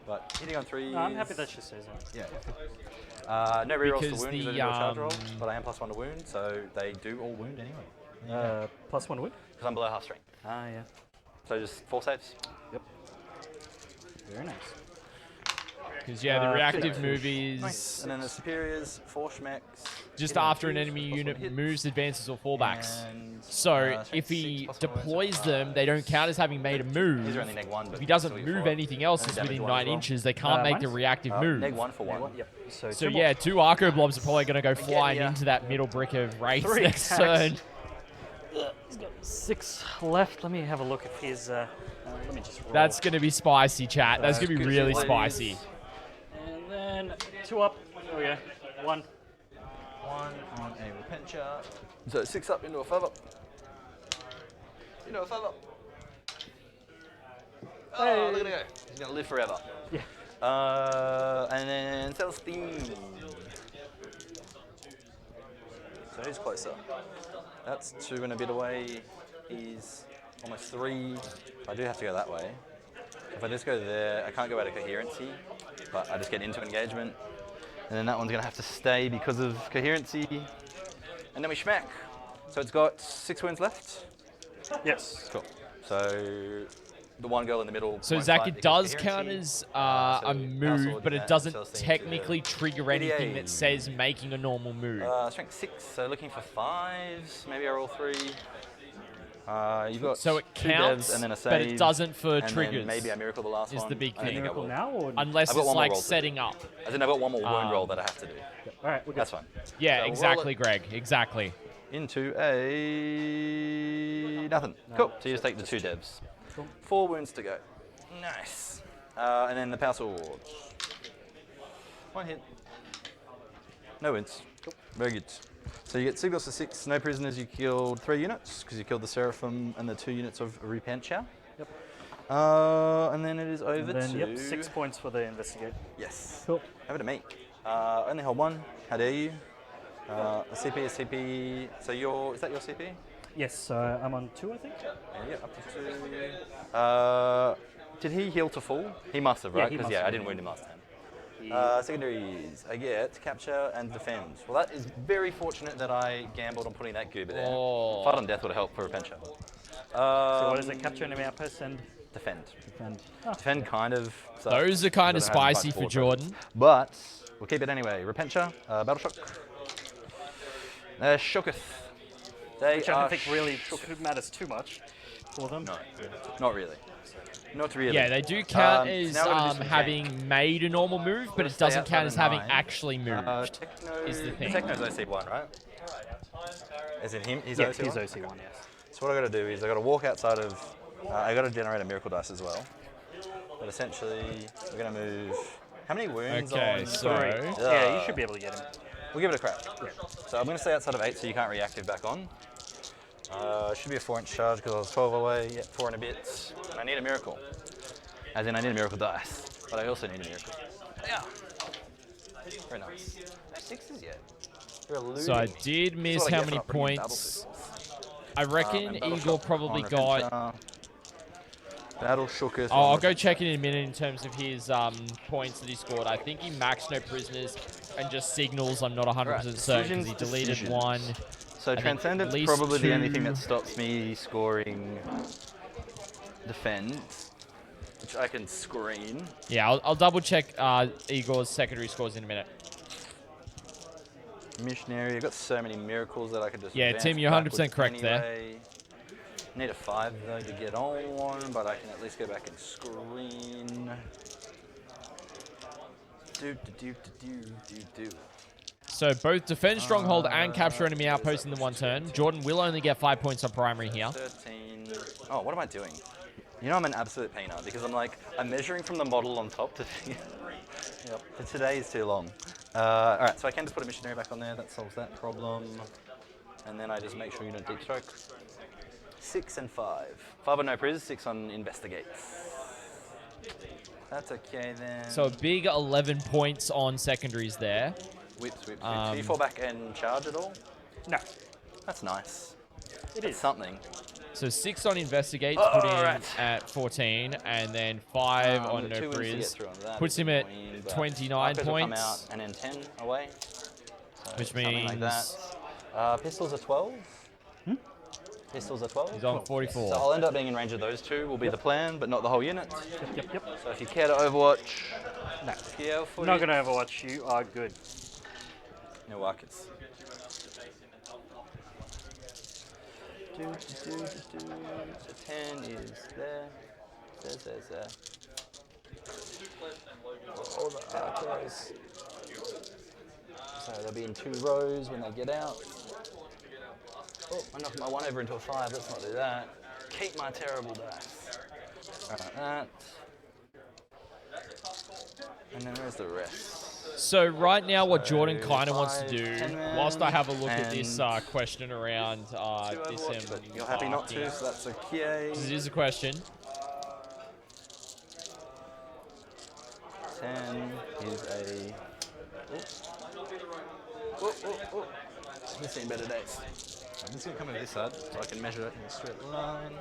But hitting on 3. No, I'm happy that she says that. Yeah. No rerolls to Because wound because I the, didn't do a charge roll, but I am +1 to wound, so they do all wound anyway. +1 wound? Because I'm below half strength. Ah, yeah. So just 4 saves. Yep. Very nice. Because, yeah, the reactive good. move is Nice. And then the superiors, 4 schmecks. just hitting on after an 2s, enemy +1 unit hits. moves, advances, or fallbacks. And, So strength if 6, he +1 wounds, deploys so them, they don't count as having made a These move. are only -1, but If he doesn't still move 4. anything else And that's damage within 1 as 9 well. inches, they can't make the mine's- reactive move. -1 for 1. Yep. So, So 2 more. yeah, 2 Arco blobs are probably going to go flying ya. into that middle brick of Wraith 3 next attacks. turn. He's got 6 left. Let me have a look if he's. Let me just roll. That's going to be spicy, chat. That's going to be good really shit, spicy. And then 2 up. Oh yeah. 1. 1 on a repenture. So 6 up into a 5 up. Into a 5 up. Oh, look at it go. He's going to live forever. Yeah. And then Celestine. So who's closer? That's 2 and a bit away. He's almost 3. I do have to go that way. If I just go there, I can't go out of coherency, but I just get into engagement. And then that one's going to have to stay because of coherency. And then we schmack. So it's got 6 wounds left. Yes. Cool. So the one girl in the middle. So won't Zach, fight it because does of count coherency. as So a Power move, Sword but it and doesn't Celestine to technically trigger anything 88. that says making a normal move. Strength 6, so looking for 5s. Maybe I roll 3. You've got So it 2 counts, devs and then a save. but it doesn't for and triggers. Then maybe I miracle the last is one. the big I don't thing. think I Miracle will. now or? Unless I've got it's one more like roll to do. setting up. I think I've got one more wound roll that I have to do. All right, we're good. That's fine. Yeah, So we'll roll exactly, it. Greg. Exactly. Into a nothing. Cool. So you just take the 2 devs. Cool. 4 wounds to go. Nice. And then the Power Sword. 1 hit. No wounds. Cool. Very good. So you get signals for 6. No prisoners. You killed 3 units because you killed the Seraphim and the 2 units of Repentia. Yep. And then it is over And then, to... yep, 6 points for the investigate. Yes. Cool. Over to me. Only hold 1. How dare you? A CP. So is that your CP? Yes, I'm on 2, I think. Yeah, up to 2. Did he heal to full? He must have, Yeah, right? he Because must yeah, I have. didn't wound him last time. He- Secondaries, I get capture and defend. Well, that is very fortunate that I gambled on putting that goober there. Oh. Fight on death would have helped for a pencher. So what is it? Capture enemy outpost and Defend. defend. Defend kind of. sucks, Those are kind of because I don't have spicy much for board Jordan. presence. But we'll keep it anyway. Repentia, Battle Shock. Shooketh. They Which I are don't think really matters too much for them. No, not really. Not really. Yeah, they do count as now we're gonna do some having made a normal move, but it stay doesn't outside count of as having 9. actually moved. Techno, is the thing. Techno's OC1, right? As in him? He's Yeah, OC1? he's OC1, yes. So what I got to do is I got to walk outside of. I got to generate a miracle dice as well. But essentially, we're going to move. How many wounds Okay, on? so- Yeah, you should be able to get him. We'll give it a crack. So I'm going to stay outside of 8 so you can't reactive back on. Should be a 4-inch charge because I was 12 away. Yeah, 4 and a bit. And I need a miracle. As in, I need a miracle dice. But I also need a miracle. Yeah. Very nice. No 6s yet. You're eluding So I me. did That's miss what I how get for many not putting in double points. systems. I reckon And Battle Egor Shock probably on got. Repentia. Battle Shooketh. I'll go check in a minute in terms of his points that he scored. I think he maxed no prisoners and just signals. I'm not 100% Right, certain because he decisions, deleted decisions. one. So I think Transcendence at is least probably the only thing 2 that stops me scoring Defend, which I can screen. Yeah, I'll double check Igor's secondary scores in a minute. Missionary, I've got so many miracles that I could just Yeah, advance Tim, you're 100% backwards correct there. anyway. Need a 5 though to get on, but I can at least go back and screen. Do. So both defend stronghold and capture enemy outpost in the one turn. Jordan will only get 5 points on primary here. 13. Oh, what am I doing? You know I'm an absolute peanut because I'm measuring from the model on top to yep. So today is too long. Alright, so I can just put a missionary back on there, that solves that problem. And then I just make sure you don't deep stroke. 6 and 5. 5 on no priz, 6 on investigates. That's okay then. So a big 11 points on secondaries there. Whips. Do you fall back and charge at all? No, That's nice. it It's is. something. So 6 on investigates, Oh, put in right. at 14, and then 5 on no 2 wins to get priz. through on that, Puts which him is at annoying, but 29 Arcos will come points. out and then 10 away. So Which something like means- that. Pistols are 12. Pistols are 12. He's on 44. So I'll end up being in range of those two, will be the plan, but not the whole unit. Yep. So if you care to Overwatch, No. PL footage. Not gonna Overwatch. You are good. No Warkets. So 10 is there. There. All the archers. So they'll be in 2 rows when they get out. Oh, I knocked my 1 over into a 5. Let's not do that. Keep my terrible dice. Alright, that. And then where's the rest? So right now what Jordan So kind of wants to 5, do, 10 men, whilst I have a look at this and question around Two this Overwatch, but you're happy not to, so that's okay. This is a question. 10 is a... Oh. He's seen better days. I'm just going to come over this side so I can measure it in a straight line.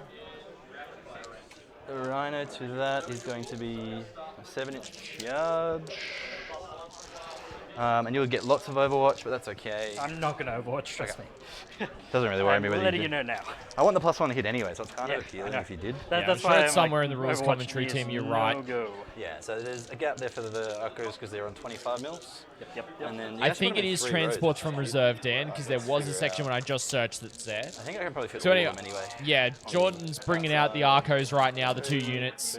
The Rhino to that is going to be a 7-inch charge. And you'll get lots of Overwatch, but that's okay. I'm not gonna Overwatch. Trust me. Doesn't really worry I'm me whether letting you you do. know now. I want the +1 hit anyway, so it's kind Yeah, of I appealing know. if you did. Yeah, I'm That's sure why it's I'm somewhere like, in the rules Overwatch commentary is team, you're right. no-go. Yeah, so there's a gap there for the Arcos because they're on 25 mils. Yep. And then you I have to think put it them in is 3 rows, transports which from is good. reserve, Dan, because there was a figure section out. when I just searched that's there. I think I can probably fit So all anyway, of them anyway. yeah, Jordan's bringing out the Arcos right now, the 2 units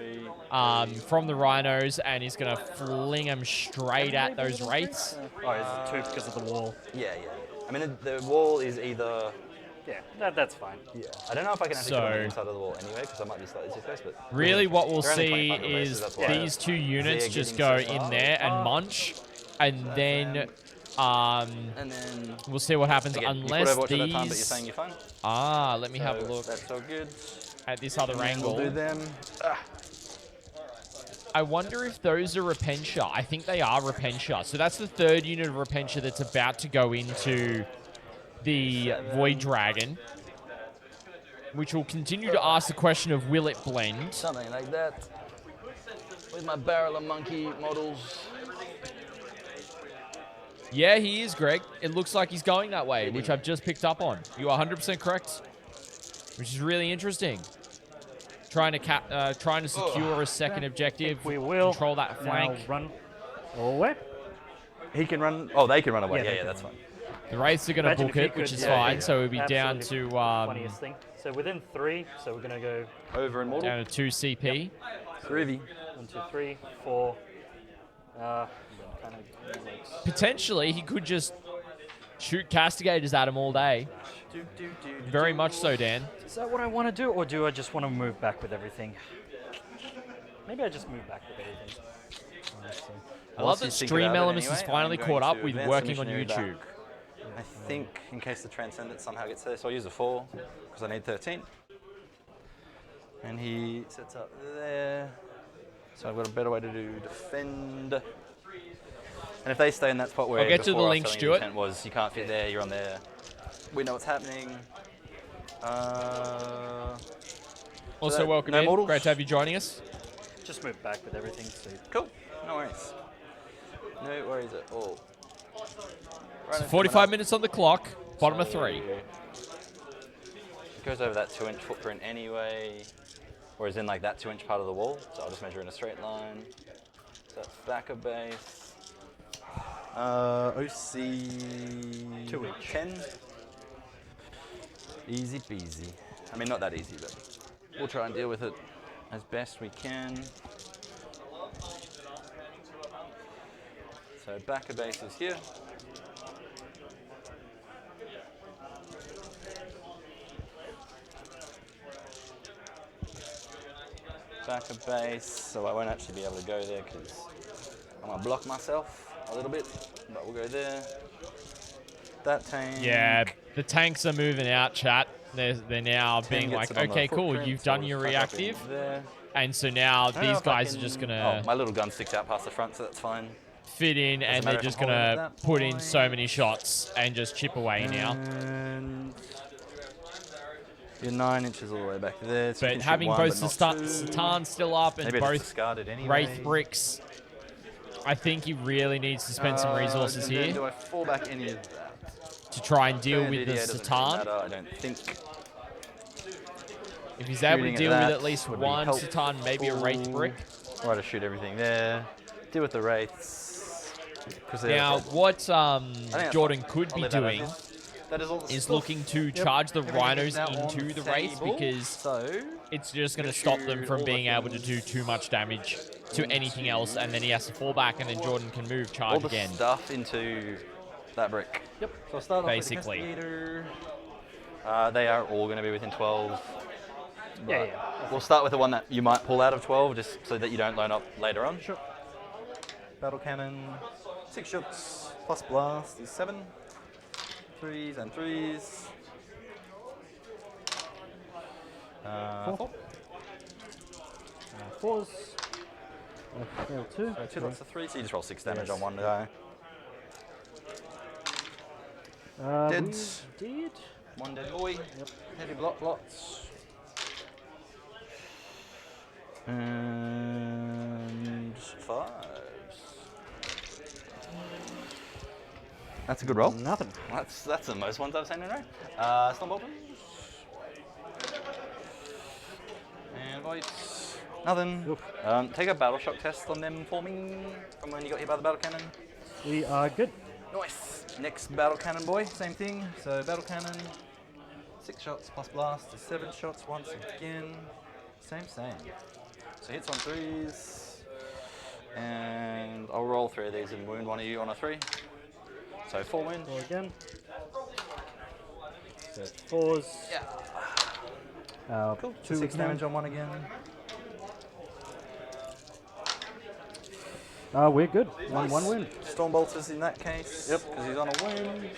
from the Rhinos, and he's going to fling them straight at those rates. Oh, it's 2 because of the wall. Yeah. I mean, the wall is either... Yeah, that's fine. Yeah. I don't know if I can actually put on So- the inside of the wall anyway, because I might be slightly too close, but... Really, what we'll They're only see 25 mil bases, is that's why. these 2 units They're just getting go so far. in there and munch, and then And then... we'll see what happens Again, unless you put Overwatch at that time, but you're these... saying you're fine. Let me have a So look That's all good. at this other And then angle. we'll do them. I wonder if those are Repentia. I think they are Repentia. So that's the third unit of Repentia that's about to go into the Void Dragon, which will continue to ask the question of will it blend? Something like that. With my barrel of monkey models. Yeah, he is, Greg. It looks like he's going that way, which I've just picked up on. You are 100% correct, which is really interesting. Trying to secure a second objective. We will Control that flank. now run away. He can run. Oh, they can run away. Yeah, they Yeah, can that's run. fine. The Wraiths are going to Imagine book if you it, which could- is yeah, fine. yeah. So we'll be down Absolutely to funniest thing. So within 3, so we're gonna go Over and mortal. down to 2 CP. Groovy. 1, 2, 3, 4. Kind of like Potentially, he could just shoot castigators at him all day. Very much so, Dan. Is that what I want to do, or do I just want to move back with everything? Maybe I just move back with everything. Honestly. I love that Stream Elements has finally caught up with working on YouTube. I think in case the Transcendent somehow gets there, so I'll use a 4 because I need 13. And he sets up there. So I've got a better way to do defend. And if they stay in that spot where I'll get to the before I was link, telling you Stuart. intent was you can't fit there, you're on there. We know what's happening. Also, that- welcome no in. mortals? Great to have you joining us. Just move back with everything. So Cool, no worries. No worries at all. Right, So 45 minutes on the clock. Bottom of 3. It goes over that 2-inch footprint anyway, or is in like that 2-inch part of the wall. So I'll just measure in a straight line. So that's back of base. OC 2-inch. 10. Easy peasy. I mean, not that easy, but we'll try and deal with it as best we can. So back of base is here. Back of base, so I won't actually be able to go there because I'm gonna block myself a little bit, but we'll go there. That tank. Yeah, the tanks are moving out, chat. They're now Tank being gets like, it on the okay, cool, footprint, you've so done we'll your just tuck up in reactive. there. And so now I don't know these if I guys are just can- going to Oh, my little gun sticks out past the front, so that's fine. fit in and matter they're if just I'm going holding to at that put in point. so many shots and just chip away now. And you're 9 inches all the way back there. So you But can shoot having one, both but not two. Satan still up and Maybe I just both discarded anyway. Wraith bricks, I think he really needs to spend some resources and then here Do I fall back any of that? to try and deal Going with the DDA doesn't really Satan. matter, I don't think. If he's able to Shooting at deal with that at least would be one helpful. Satan, maybe a Wraith brick. Try to shoot everything there. Deal with the Wraiths. 'cause they're Now, the problem. what that's Jordan fine. could I'll be leave that doing as is. That is all the is stuff. looking to Yep. charge the Everything Rhinos is now on into the Wraith table, because so it's just going to gonna stop them shoot from all the being able to things do too much damage to anything else, and then he has to fall back, and then Jordan can move, all charge the again. stuff into that brick. Yep. So I'll start Basically. off with the Castigator. They are all going to be within 12. yeah, but yeah. We'll start with the one that you might pull out of 12, just so that you don't loan up later on. Sure. Battle cannon, 6 shots plus blast is 7. 3s and 3s. 4. 4s. Fail 2. 2 lots of 3, so you just roll 6 damage Yes. on one guy. Dead. Dead. Did. One dead boy. Yep. Heavy block lots. And 5s. That's a good roll. Nothing. That's the most ones I've seen in a row. Stormboltons. And voice. Nothing. Take a battle shock test on them for me from when you got hit by the battle cannon. We are good. Nice. Next battle cannon boy, same thing. So battle cannon, 6 shots plus blast is 7 shots once again. Same. So hits on 3s. And I'll roll 3 of these and wound one of you on a 3. So 4 wound. Roll again. So 4s. Yeah. Cool. 2 6 damage on one again. We're good. One win. Stormbolters in that case. Yep. Because he's on a wound.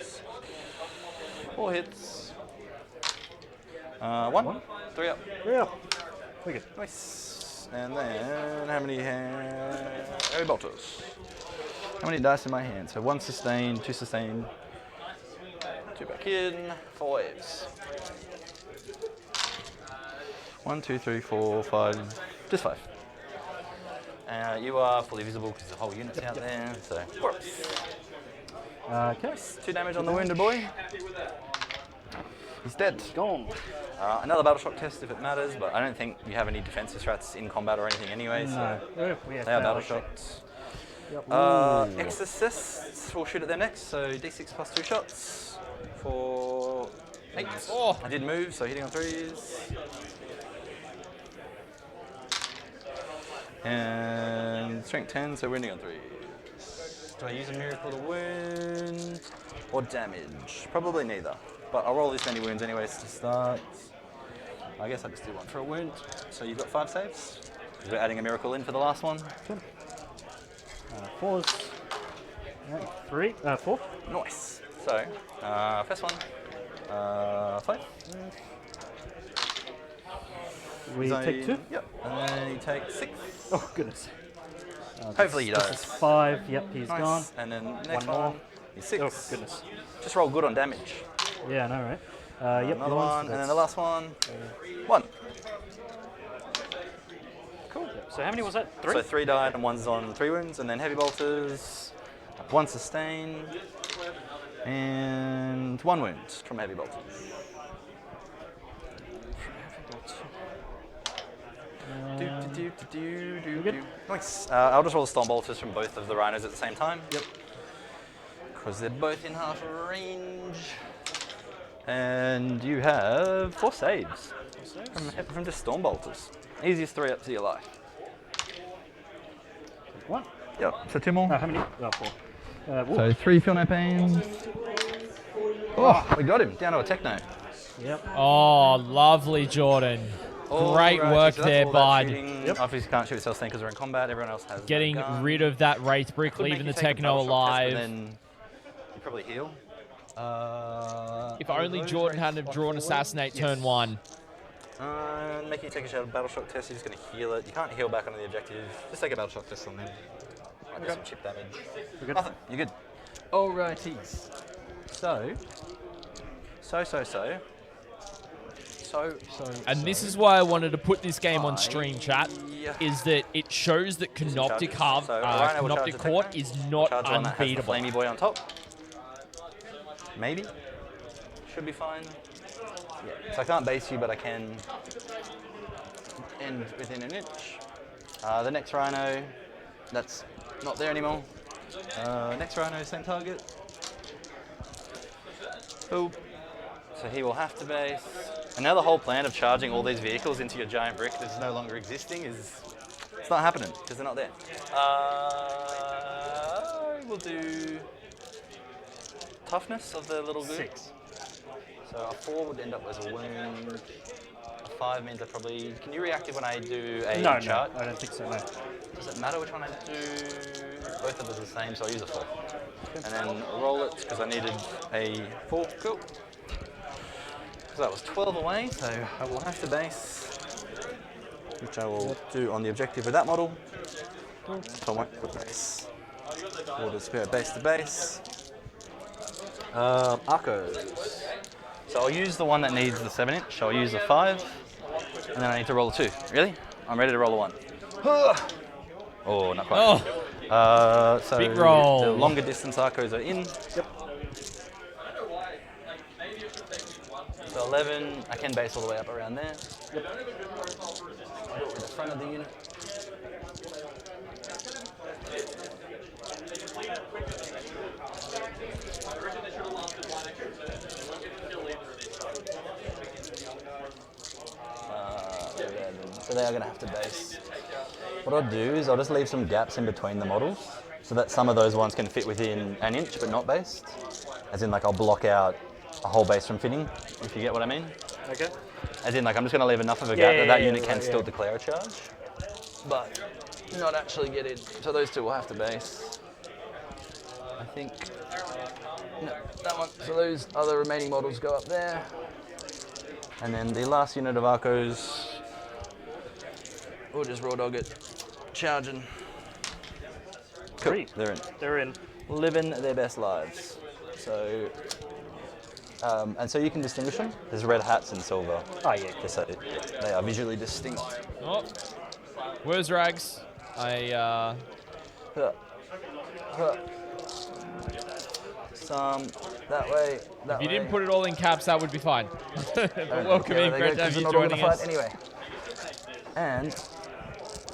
4 hits. 1. 3 up. Yeah. We're good. Nice. bolters. And then how many heavy bolters? How many dice in my hand? So 1 sustained, 2 sustained, 2 back in, 4 waves. 1, 2, 3, 4, 5, just 5. You are fully visible because the whole unit's out there, so. Okay. 2 damage on the wounded boy. He's dead. Gone. Another battle shock test if it matters, but I don't think you have any defensive strats in combat or anything anyway, so We have they are battle check. shots. Yep. Exorcists will shoot at them next, so d6 plus 2 shots for 8. Oh. I did move, so hitting on 3s. And strength 10, so wounding on 3s. Do I use a miracle to wound or damage? Probably neither, but I'll roll this many wounds anyways to start. I guess I'll just do 1 for a wound. So you've got 5 saves. We're adding a miracle in for the last one. 4s. 4. Nice. So, first one, 5. We take 2. Yep. And then you take 6. Oh, goodness. Hopefully he This does. is 5. Yep, he's Nice. gone. And then next One more. one is 6. Oh, goodness. Just roll good on damage. Yeah, I know, right? Yep, Another the ones, one, and then that's- the last one, 1. Cool. So how many was that? 3? So 3 died and 1's on 3 wounds, and then heavy bolters, 1 sustained, and 1 wound from heavy bolters. Nice. I'll just roll the storm bolters from both of the rhinos at the same time. Yep. Because they're both in half range. And you have 4 saves from just storm bolters. Easiest 3 ups of your life. 1. Yep. So 2 more. How many? Oh, 4. So 3 feel no pain. Oh, we got him down to a techno. Yep. Oh, lovely, Jordan. Great Alrighty, work so that's there, all that bud. shooting. Obviously can't shoot yourself because we're in combat. Everyone else has Getting their gun. rid of that Wraith Brick, Could make leaving you the take a Techno battle shock test, alive. but then you probably heal. If only Jordan hadn't have drawn Assassinate turn 1. Make you take a battle shock test. You're just going to heal it. You can't heal back onto the objective. Just take a battle shock test on them. Might do some chip damage. We're good. Nothing. You're good. Alrighties. So. And this is why I wanted to put this game on stream, chat, is that it shows that Canoptek Court is not unbeatable. Flamey boy on top. Maybe. Should be fine. Yeah. So I can't base you, but I can end within an inch. The next rhino, that's not there anymore. Next rhino, same target. Boop. So he will have to base. And now the whole plan of charging all these vehicles into your giant brick that's no longer existing it's not happening because they're not there. We'll do toughness of the little goop. 6. So a 4 would end up as a wound. A 5 means I probably... Can you reactive when I do a No, charge? I don't think so, no. Does it matter which one I do? Both of them are the same, so I'll use a 4. And then roll it because I needed a 4. Cool. So that was 12 away, so I will have to base, which I will do on the objective with that model. So I won't put base. Order spirit base to base. Arcos. So I'll use the one that needs the 7 inch. So I'll use a 5, and then I need to roll a 2. Really? I'm ready to roll a 1. Oh, not quite. Oh, so big roll. The longer distance Arcos are in. Yep. So 11, I can base all the way up around there. Yep. I'll do it with the front of the unit. So they are going to have to base. What I'll do is I'll just leave some gaps in between the models so that some of those ones can fit within an inch but not based. As in, like, I'll block out a whole base from fitting, if you get what I mean. Okay. As in, like, I'm just going to leave enough of a gap that unit can right, still declare a charge, but not actually get in. So those two will have to base. I think. No, that one. So those other remaining models go up there. And then the last unit of Arcos Or just raw dog it. Charging. Cool. 3. They're in. They're in. Living their best lives. So, and so you can distinguish them. There's red hats and silver. Oh, yeah. Just so they are visually distinct. Oh, where's Rags? Some that way. That If you way. didn't put it all in caps, that would be fine. But welcome in, great to have you joining us. Anyway. And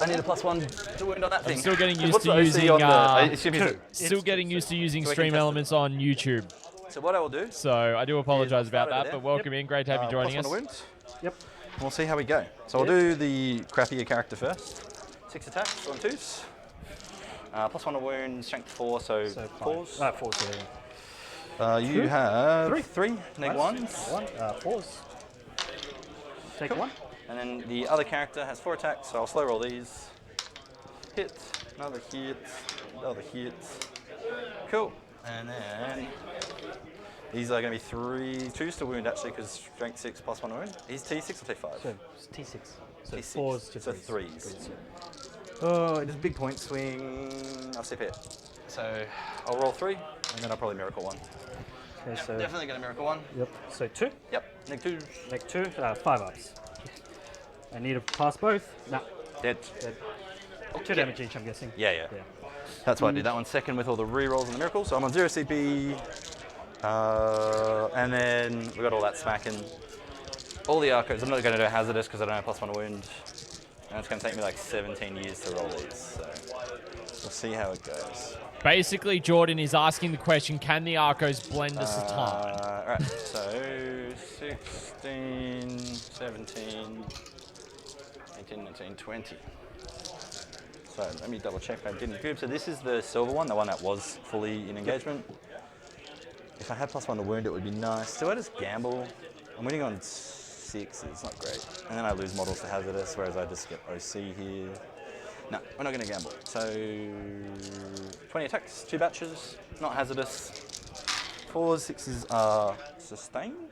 I need a +1 to wound on that thing. I'm still getting 'Cause used what's to the OC using on the- I assume he's- still getting used to using So we can stream test it. elements on YouTube. So what I will do. So I do apologize about start that, over but there. welcome in, great to have you joining +1 us. to wound. Yep. We'll see how we go. So I'll do the crappier character first. 6 attacks on 2s. +1 to wound, strength 4, so 4s. 4, sorry. You Two. have 3. neg Nice. 1s. 1. 4s. Take 1. And then the other character has 4 attacks, so I'll slow roll these. Hit, another hit, another hit. Cool. And then these are going to be 3 2s to wound actually, because strength 6 +1 to wound. He's T6 or T5? So it's T6. So T6. 4s to So 3s. 3s. Oh, it is a big point swing. I'll sip it. So I'll roll 3, and then I'll probably miracle 1. Okay, so Definitely going to miracle 1. Yep. So 2. Yep, neg 2. Make 2. 5 ups. I need to pass both. Nah. Dead. Dead. 2 damage each, I'm guessing. Yeah. That's why I did that one second with all the re-rolls and the miracles. So I'm on 0 CP, and then we got all that smacking. All the arcos, I'm not going to do hazardous because I don't have +1 to wound. And it's going to take me like 17 years to roll these, so we'll see how it goes. Basically, Jordan is asking the question, can the Arcos blend us a ton? Alright, so 16, 17, 18, 19, 20. So let me double check I didn't group. So this is the silver one, the one that was fully in engagement. If I had +1 to wound, it would be nice. Do I just gamble? I'm winning on 6, it's not great. And then I lose models to hazardous, whereas I just get OC here. No, we're not going to gamble. So 20 attacks, 2 batches, not hazardous. 4s, 6s are sustain.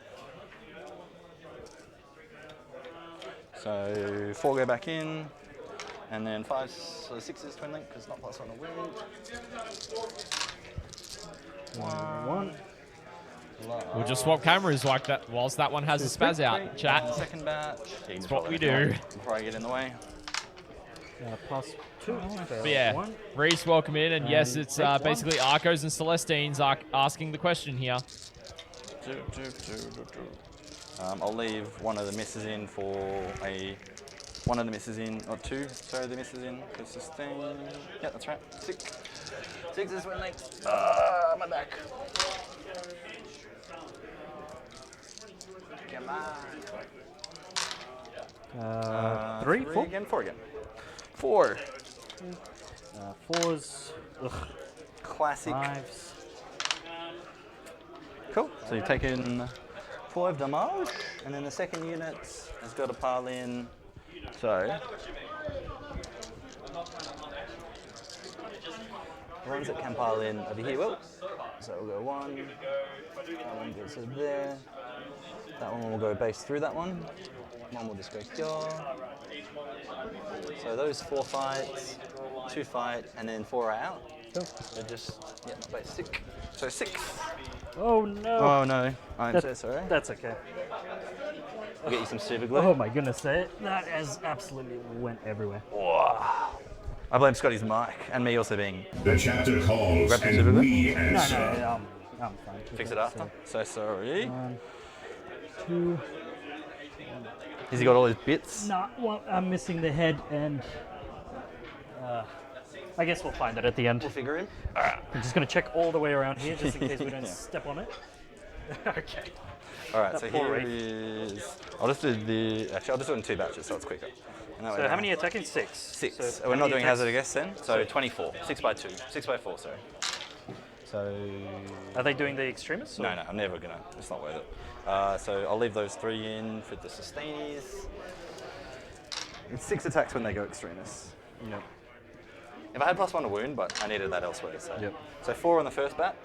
So 4 go back in, and then 5s, so 6s twin link because not +1 to wound. 1. We'll just swap cameras like that whilst that one has a spaz out. Chat. Second batch. Yeah, That's what we do. Before I get in the way. +2. But yeah, Reese, welcome in, and yes, it's basically Arcos and Celestines asking the question here. I'll leave one of the misses in for one of the misses in, or 2, sorry, the misses in, because sustain. Yeah, that's right. 6. 6 is when they. My back. Come on. 3, 4 again, 4 again. 4. 4s. Ugh. Classic. 5s. Cool. So you've taken 5 damage, and then the second unit has got a pile in. So the ones that can pile in over here will. So we'll go 1. That one goes over there. That one will go base through that one. One will just go here. So those 4 fights, 2 fight, and then 4 are out. Cool. They're just, yeah, not basic. So 6. Oh no. Oh no, I'm so sorry. That's okay. I'll get you some super glue. Oh my goodness, that has absolutely went everywhere. I blame Scotty's mic and me also being. The chapter calls Grab some super and glue. we No, answer. I'm fine. Fix it after. So sorry. 1, 2. Has he got all his bits? No, well, I'm missing the head, and I guess we'll find it at the end. We'll figure him. I'm just going to check all the way around here, just in case we don't step on it. Okay. Alright, so That poor here is. I'll just do the. Actually, I'll just do it in 2 batches so it's quicker. And that So way how many attacking? 6. 6. So Oh, we're how not many doing attacks? hazard, I guess, then. So 24. 6 by 2. 6 by 4, sorry. So. Are they doing the extremists? or- No, I'm never gonna. It's not worth it. So I'll leave those 3 in for the sustainies. It's 6 attacks when they go extremists. Yep. If I had +1 to wound, but I needed that elsewhere. So, Yep. so 4 on the first batch.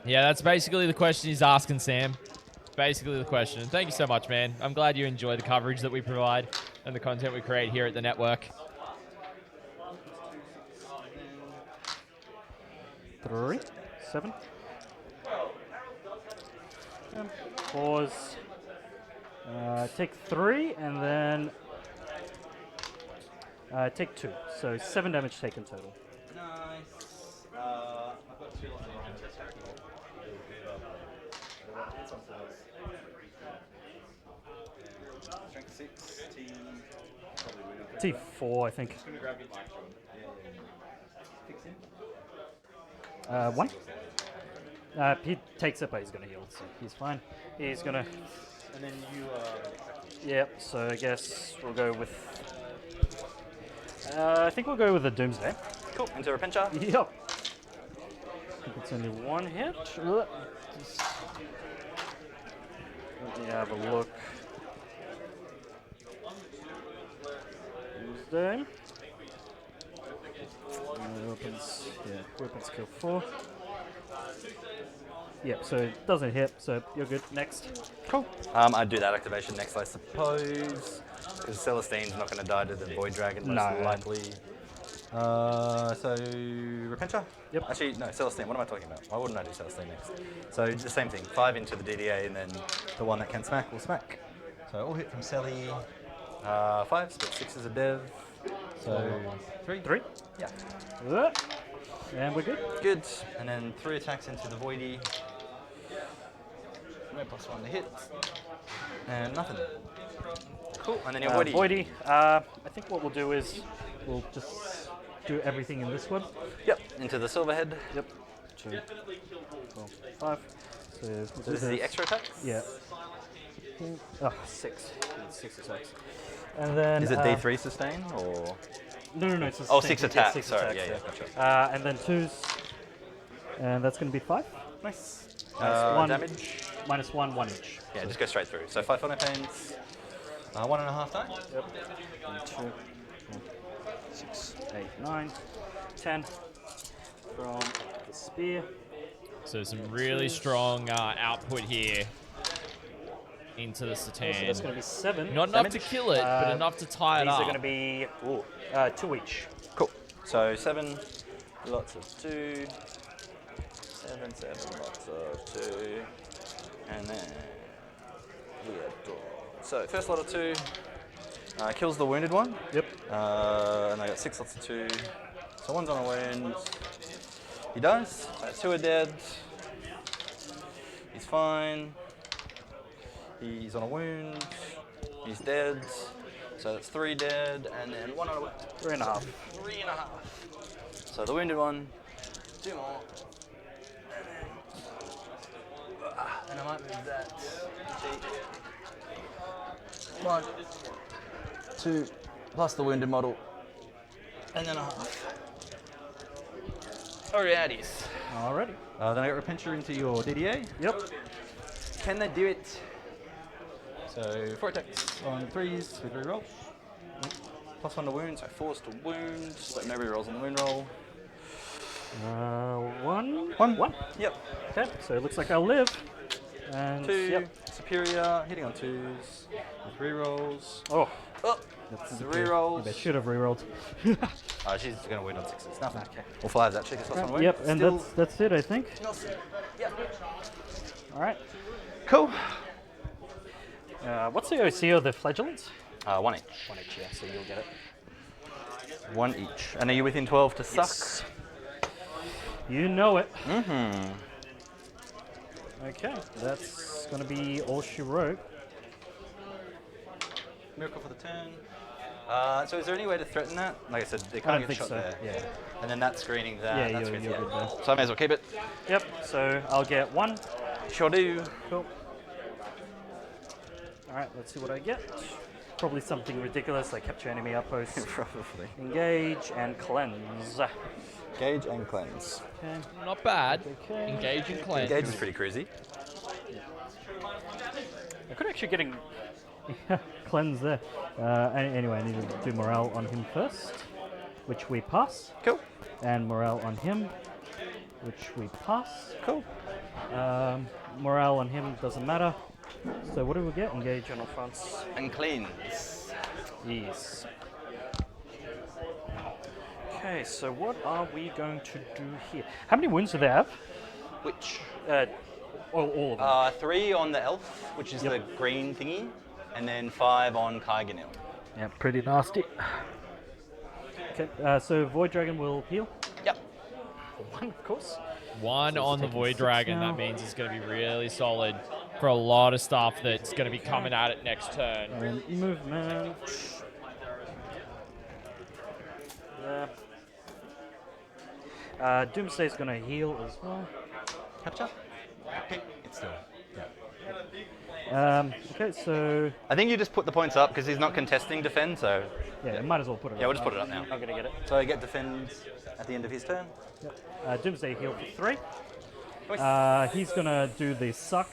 Yeah, that's basically the question he's asking, Sam. Basically the question. And thank you so much, man. I'm glad you enjoy the coverage that we provide and the content we create here at the network. 3, 7. Pause. Take 3 and then take 2. So 7 damage taken total. Nice. I've got 2 lots of damage attacking. Strength 6, T4, I think. 1. He takes it, but he's gonna heal, so he's fine. He's gonna. and then you Yep. So I guess we'll go with. I think we'll go with the Doomsday. cool. Into a pincher. Yep. I think it's only 1 hit. Just let me have a look. Doomsday. Weapons, weapons kill 4. Yep, so it doesn't hit, so you're good. Next. Cool. I'd do that activation next, I suppose, because Celestine's not going to die to the Void Dragon, most likely. So, Repentia? Yep. Actually, no, Celestine. What am I talking about? Why wouldn't I do Celestine next? So, the same thing. 5 into the DDA, and then the one that can smack will smack. So, all hit from Sally. 5, but 6 is a dev. So, 3? 3. Yeah. And we're good. Good. And then 3 attacks into the Voidy. No +1 to hit. And nothing. Cool. And then your Voidy. Voidy. I think what we'll do is we'll just do everything in this one. Yep. Into the Silverhead. Yep. 2, 4, 5. So So this is the extra attacks? Yeah. 6. 6 attacks. And then. Is it D3 sustain or? No. It's a Oh, six 6 attacks. 6 Sorry. attacks, Gotcha. and then 2s. And that's going to be 5. Nice. -1. Damage. -1, 1 each. Yeah, just go straight through. So 5 fire pains. 1.5 die. Yep. 1, 2, 4, 6, 8, 9, 10 from the spear. So some really strong output here into the So Satan. that's going to be 7. Not enough to damage. kill it, but enough to tie it These up. are going to be 2 each. Cool. So 7, lots of 2. 7, lots of 2. And then we have got. So first lot of 2 kills the wounded one. Yep. And I got 6 lots of 2. So 1's on a wound. He dies. 2 are dead. He's fine. He's on a wound. He's dead. So that's 3 dead, and then 1 on a wound. 3.5. 3.5. So the wounded one, 2 more. And I might move that. 1, 2, plus the wounded model, and then a half. Alrighties. Alrighty. Then I got Repentia into your DDA. Yep. Can they do it? So 4 attacks on 3s with reroll. +1 to wound, so 4's to wound, but no rerolls on the wound roll. 1. 1. Yep. Okay, so it looks like I'll live. And 2. Yep. Superior, hitting on 2s with rerolls. Oh, Oh, that's the okay. rerolls. I should have rerolled. She's going to win on 6s. Nothing. Okay. Or 5s actually, because +1 wound. Yep, and Still that's it, I think. nothing. Yep. All right. Cool. What's the OC of the flagellants? 1 each. 1 each, yeah, so you'll get it. 1 each. And are you within 12 to suck? Yes. You know it. Mm-hmm. Okay, that's going to be all she wrote. Miracle for the turn. So is there any way to threaten that? Like I said, they I can't don't get think shot so. there. Yeah. And then that screening that. Yeah, that's you're good, good there. So I may as well keep it. Yep, so I'll get 1. Sure do. Cool. Alright, let's see what I get. Probably something ridiculous like capture enemy outposts, Probably. engage, and cleanse. Gauge and cleanse. Okay. Not bad. Okay. Engage and cleanse. Gauge is pretty crazy. I could actually get cleanse there. Anyway, I need to do morale on him first, which we pass, Cool. and morale on him, which we pass. Cool. Morale on him doesn't matter. So what do we get? Engage on all fronts. And cleans. Yes. Okay, so what are we going to do here? How many wounds do they have? Which? All of them. 3 on the elf, which is the green thingy, and then 5 on Kaiganil. Yeah, pretty nasty. Okay, so Void Dragon will heal. Yep. One, of course. One So on he's the taking Void 6 Dragon. now. That means it's going to be really solid for a lot of stuff that's going to be coming at it next turn. And movement. There. Doomsday's going to heal as well. Capture? Okay. It's still. Okay, so I think you just put the points up because he's not contesting defend, so. yeah, might as well put it. Yeah, up, we'll just put it right? up now. I'm going to get it. So I get defend at the end of his turn. Doomsday heal for 3. Nice. He's going to do the suck.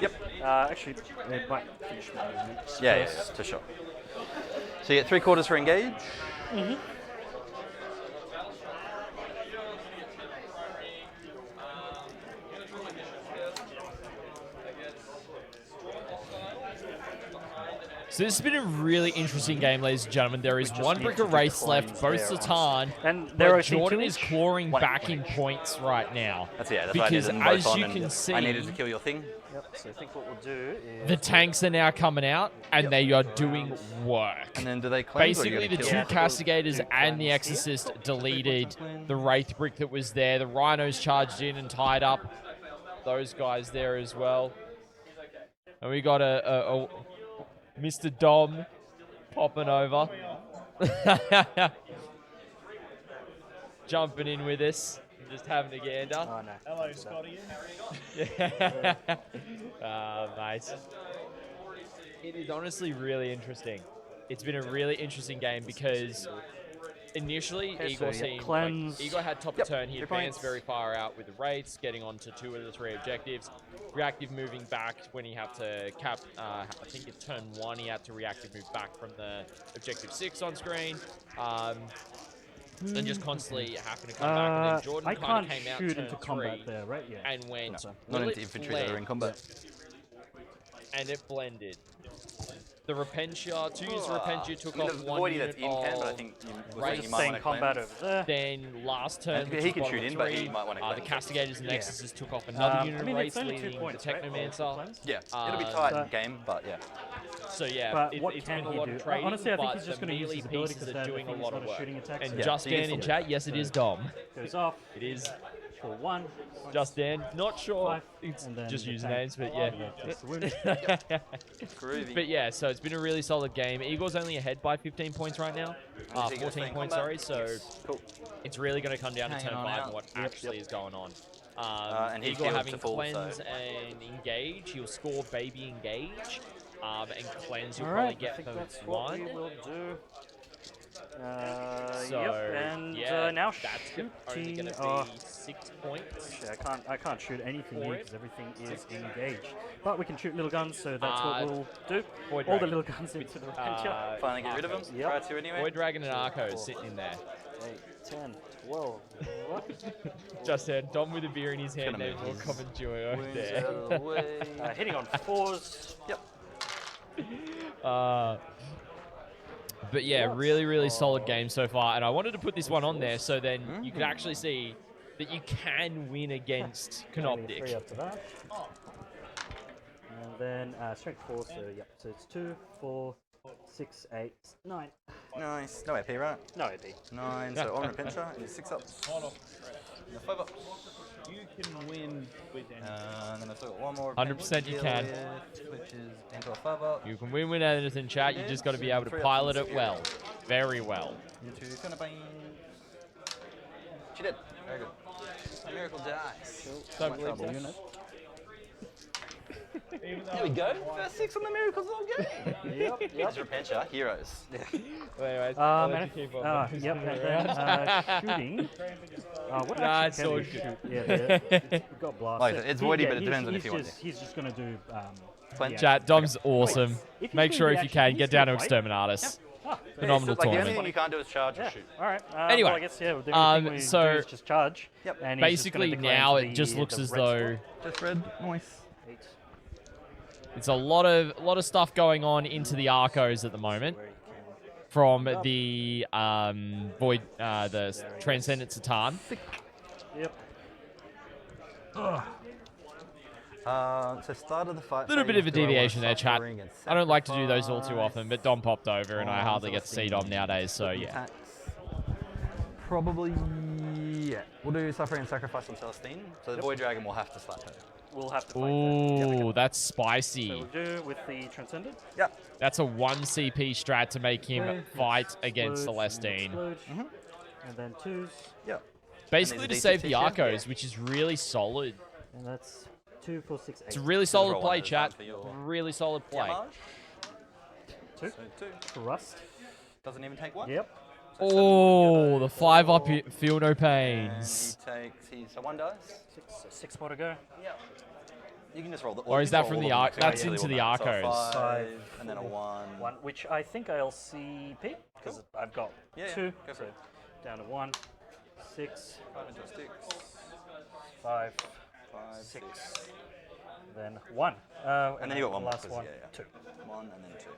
Yep. Actually, it might finish my movement. Yeah, first. for sure. So you get 3/4 for engage. So this has been a really interesting game, ladies and gentlemen. There is just one need brick to of do race left, coins both there, Satan, And they're but OC Jordan 2 is each? clawing One back point in each. points right now. That's why I Because did them as both on you and can see, I needed to kill your thing. Yep, so I think what we'll do is... the tanks are now coming out, and they are doing work. And then do they cleanse? Basically, the two Castigators and the Exorcist deleted the Wraith brick that was there. The Rhinos charged in and tied up those guys there as well. And we got a Mr. Dom popping over. Jumping in with us. Just having a gander. Oh, no. Hello, Scotty. Mate. It is honestly really interesting. It's been a really interesting game because initially Okay, Egor so, seemed cleanse. like Egor had top of turn. He 3 advanced points. very far out with the Wraiths, getting onto 2 of the 3 objectives. Reactive moving back when he had to cap, I think it's turn 1, he had to reactive move back from the objective 6 on screen. And just constantly having to come back. And then Jordan I kind of can't came out shoot turn into 3 combat there, right? Yeah. and went, No. Not will into it infantry that are in blend? combat. And it blended. The Repentia, 2 use Repentia took I mean, off the 1 Voidy unit that's in can, but I of think you, Right, you Just might saying want to combat cleanse. over there. Then last turn, And which he was can bottom shoot of in, but 3, he might wanna the cleanse. Castigators and Yeah. Exorcists took off another unit I of mean, Wraiths, it's only 2 leading the points, right? Technomancer. Yeah, it'll be tight game, but yeah. So yeah, But what it's can been a he lot do? of trading, Honestly, I think but he's just the going to use melee his ability pieces because are the doing a thing's lot got of a work. shooting attack. And so Just so you Dan can in see chat, yes, it is Dom. goes off It is for 1. Just Dan. Not sure. 5, It's and then just the usernames, tank. but yeah. That's the wound. Groovy. But yeah, so it's been a really solid game. Egor's only ahead by 15 points right now. Is he gonna stay 14 in points, combat? sorry. So Cool. it's really going to come down to Hanging turn on 5 out. and what actually is going on. And he Egor fields having to full, cleanse so- and engage. He'll score baby engage. And cleanse you'll All probably right, I get think for that's what 1. we will do. So Yep, and yeah, now that's only going to shooting. be 6 points. Actually, I can't shoot anything For here it. because everything is engaged. But we can shoot little guns, so that's what we'll do. Void All the Dragon. little guns into the Repentia. Finally get rid of him. Yep. Try to anyway. Void Dragon and Arco sitting in there. 8, 10, 12. Just said, Dom with a beer in his hand, gonna and move we'll his come and duo Wounds there. out of the way. Hitting on 4s. Yep. But yeah, really solid game so far. And I wanted to put this one on there so then you could actually see that you can win against Only 3 Canoptek. after that. And then strength 4, so yep. So it's 2, 4, 6, 8, 9. Nice. No AP, right? No AP. 9. So on Repentia and 6 ups. And 5 ups. You can win with any. And then I've still got one more. 100% you can. Which is into a 5 up. You can win with anything, chat. You just got to be able to 3 pilot options. it well. Very well. Into Canoptek. She did. Very good. A miracle dice. Don't believe Trouble that. unit. There we go. First 6 on the miracles all good. Yep. It's Repentia. Heroes. Anyways, I'll let And you keep on. yep, and then shooting. What Nah, actually it's can all we good. shoot? Yeah, it got blasted. Like, it's voidy, but it he's- depends on if he's you want just- He's just going to do... Plenty. Chat, Dom's awesome. if he's Make doing sure the if you action, can, he's get down to still fight. Exterminatus. Phenomenal Like the only tournament. thing you can't do is charge or Yeah. shoot. All right. Anyway, well, I guess the only thing we so do is just charge. Yep. And he's just gonna Basically, declare now into it just looks the as red though Just red, nice. spot. 8. it's a lot of stuff going on into the Arcos at the moment Where you can from the Void, the Transcendent Satan. Yep. So start of the fight. Little bit phase, of a do I want deviation there, chat. suffering and I don't like to do those all too sacrifice? often, but Dom popped over, and I Oh, hardly get to see Dom Celestine. nowadays, so yeah. Attacks. Probably, yeah. We'll do suffering and sacrifice on Celestine. So the Void Dragon will have to slap her. We'll have to fight that. Ooh, that's So spicy. we'll do with the Transcendent. Yep. That's a 1 CP strat to make him Okay, fight explode, against and then Celestine. explode. And then 2s. Yep. Basically And to there's save ATWN. the Arcos, which is really solid. And that's 2, 4, 6, 8. It's a really solid roll play, one at a chat. time for your Really solid play. damage. 2. So 2. Thrust. Doesn't even take 1. Yep. Oh, the 5 up, feel no And pains. he takes, he's a 1 dice. 6, so 6 more to go. Yep. You can just roll the. Or is you that can from roll the all of arc- them, 'cause that's you into really the want that. So Arcos. 5, and then a 1. 1, which I think I'll CP because I've got Yeah, 2. go for So it. down to 1, 6, 5 into a 6. 5, 5, 6, then 1. And then you got one more, last 'cause, one. yeah, yeah. 2. 1 and then 2.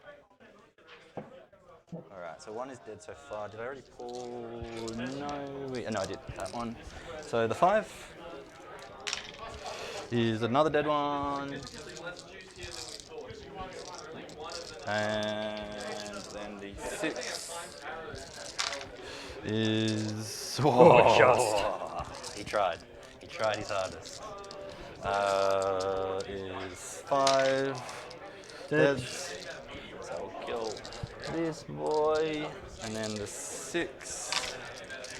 Alright, so 1 is dead so far. Did I already pull? No, I did. That one. So the 5 is another dead one. And then the 6 is. Oh, just. He tried. He tried his hardest. Is 5. Dead. So I'll kill this boy. And then the 6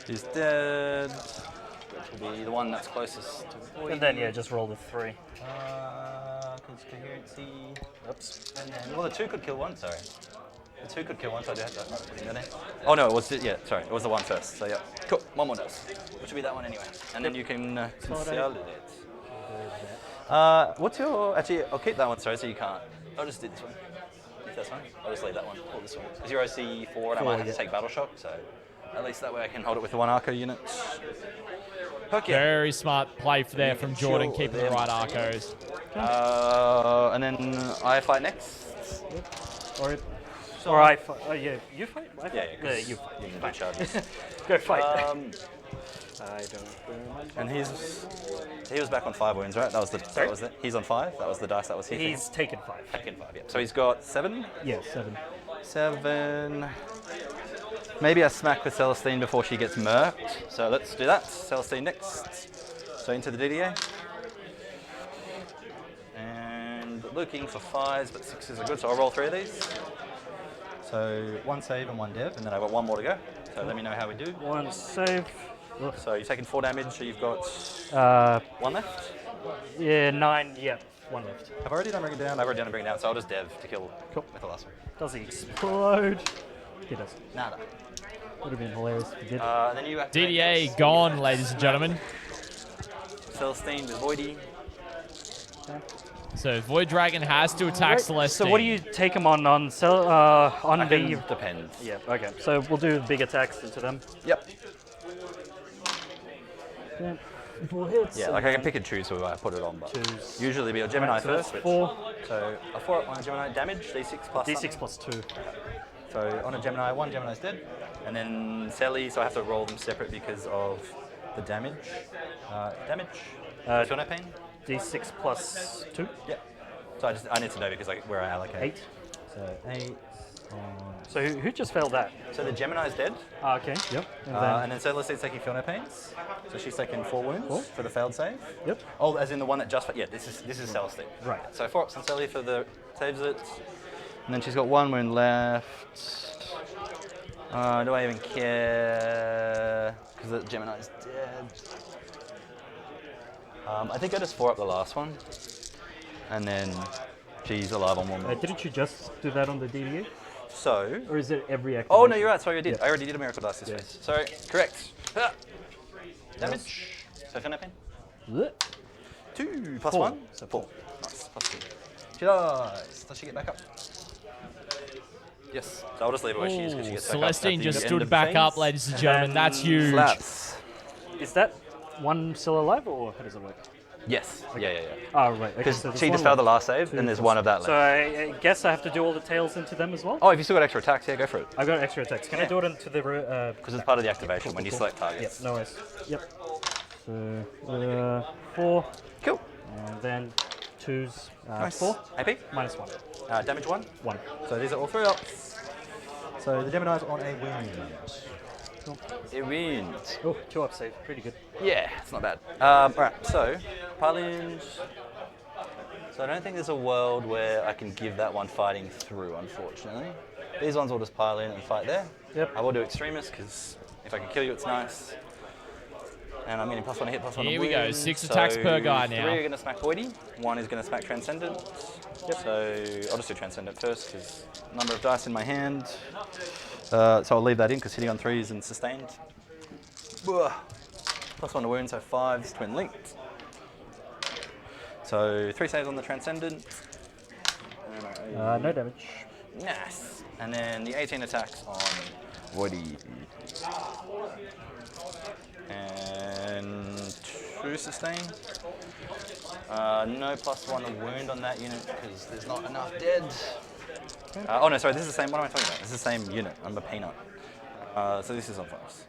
is dead. Which will be the one that's closest to void. And then, yeah, just roll the 3. Because coherency. Oops. And then, well, the 2 could kill 1, sorry. The 2 could kill 1, so I do have to put that in. Oh no, it was yeah, sorry, it was the 1 first. So yeah, cool. 1 more dice, which will be that one anyway. And then you can conceal it. What's your? Actually, I'll keep that one. Sorry, so you can't. I'll just do this one. If that's fine, I'll just leave that one. Or this one. Because you're OC 4, and I might have to take battle shock. So at least that way I can hold it with the 1 Arco unit. Okay. Very smart play for there you from can Jordan, chill keeping the them. right Arcos. And then I fight next. Or, or I fight. Oh, yeah, you fight? I fight? Yeah, yeah, 'cause you fight. you can do charges. Go fight. I don't remember. And he was back on 5 wounds, right? That was the. That was it. He's on 5. That was the dice that was hitting. He's taken 5. Taken 5. Yeah. So he's got 7. Yeah, 7. 7. Maybe a smack with Celestine before she gets murked. So let's do that. Celestine next. So into the DDA. And looking for 5s, but 6s are good. So I'll roll 3 of these. So 1 save and 1 dev, and then I've got 1 more to go. So let me know how we do. 1 save. So you've taken 4 damage, so you've got 1 left. Yeah, 9. Yeah, 1 left. Have I already done bring it down? I've already done bring it down, so I'll just dev to kill with the last one. Does he explode? He does. Nada. Would have been hilarious if he did. Then you activate DDA gone, ladies and gentlemen. Celestine with Voidy. So Void Dragon has to attack Celestine. So what do you take him on the Depends. Yeah, okay. So we'll do big attacks into them. Yep. Yeah. 4 hits. Yeah, like I can pick and choose who I put it on, but Twos. usually be a Gemini Right, so that's first. Which, 4. so a 4 on a Gemini damage, D6 plus D6 something. plus 2. So on a Gemini, 1 Gemini's dead. And then Sally, so I have to roll them separate because of the damage. Damage. Feel no pain? D6 plus 2. Yeah. So I need to know because where I allocate. 8. So 8. So who just failed that? So the Gemini's dead. Okay, yep. And then Celestine's taking Feel No Pains. So she's taking 4 wounds for the failed save. Yep. Oh, as in the one that just. Yeah, this is Celestine. Right. So 4 ups on Sally for the saves it. And then she's got 1 wound left. Do I even care? Because the Gemini's dead. I think I just 4 up the last one. And then she's alive on 1 more. Didn't you just do that on the DDA? So. Or is it every activation? Oh, no, you're right. Sorry, I did. Yeah. I already did a miracle dice this Yeah. phase. Sorry. Correct. Ah. Damage. So Feel No Pain. Blech. 2 plus 4. 1. So 4. Nice. Plus 2. She dies. Does she get back up? Yes. So I'll just leave her where she is because she gets back up at Celestine the just end stood of back phase. up, ladies and gentlemen. That's huge. Slaps. Is that one still alive, or how does it work? Yes. Yeah. Oh, right. Okay, Because so there's she one just failed the left. last save, and there's plus- one of that So left. I guess I have to do all the tails into them as well? Oh, if you still got extra attacks, yeah, go for it. I've got extra attacks. Can I do it into the... Because it's part of the activation when you select Yep, targets. no worries. Yep. So, 4, Cool. and then 2's Nice. 4, AP. minus 1. Damage 1. 1. So these are all 3 ups. So the Gemini's on a win. It wins. Oh, 2 up save. Pretty good. Yeah, it's not bad. Alright, so Pilings. So I don't think there's a world where I can give that one fighting through, unfortunately. These ones will just pile in and fight there. Yep. I will do Extremist because if I can kill you, it's nice. And I'm getting +1 to hit, +1 to Here win. we go, 6 attacks per guy now. 3 are going to smack Voidy, 1 is going to smack Transcendent. Yep. So I'll just do Transcendent first because number of dice in my hand. So I'll leave that in because hitting on 3s and sustained. Ugh. +1 to wound, so 5's twin linked. So 3 saves on the Transcendent. No damage. Nice. And then the 18 attacks on Voidy. And 2 sustain. No +1 to wound on that unit because there's not enough dead. Oh no, sorry, this is the same, what am I talking about? This is the same unit, I'm a peanut. So this is on 5s.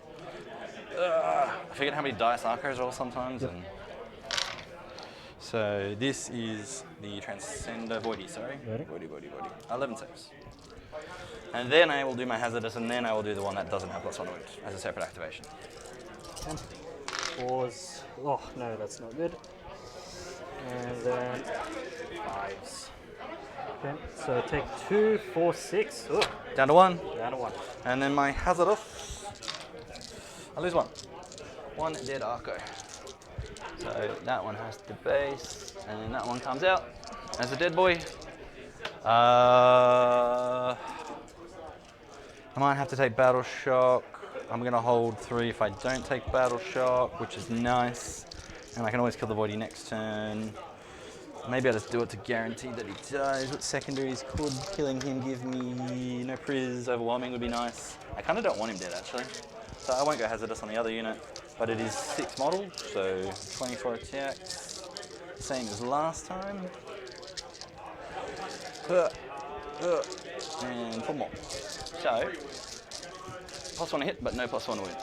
I forget how many dice Arcos roll sometimes. And so this is the Transcender Voidy, sorry. Ready? Voidy. 11 saves. And then I will do my Hazardous, and then I will do the one that doesn't have +1 to wound as a separate activation. 4's. Oh, no, that's not good. And then 5's. Okay, so take 2, 4, 6. Oh, Down to 1. down to 1. And then my Hazardous, I lose 1. 1 dead Arco. So that one has the base, and then that one comes out as a dead boy. I might have to take Battle Shock. I'm going to hold 3 if I don't take Battle Shock, which is nice. And I can always kill the Voidy next turn. Maybe I'll just do it to guarantee that he dies. What secondaries could killing him give me? No Priz, Overwhelming would be nice. I kind of don't want him dead, actually. So I won't go Hazardous on the other unit, but it is 6 model, so 24 attacks. Same as last time. And 4 more. So, +1 to hit, but no +1 to win.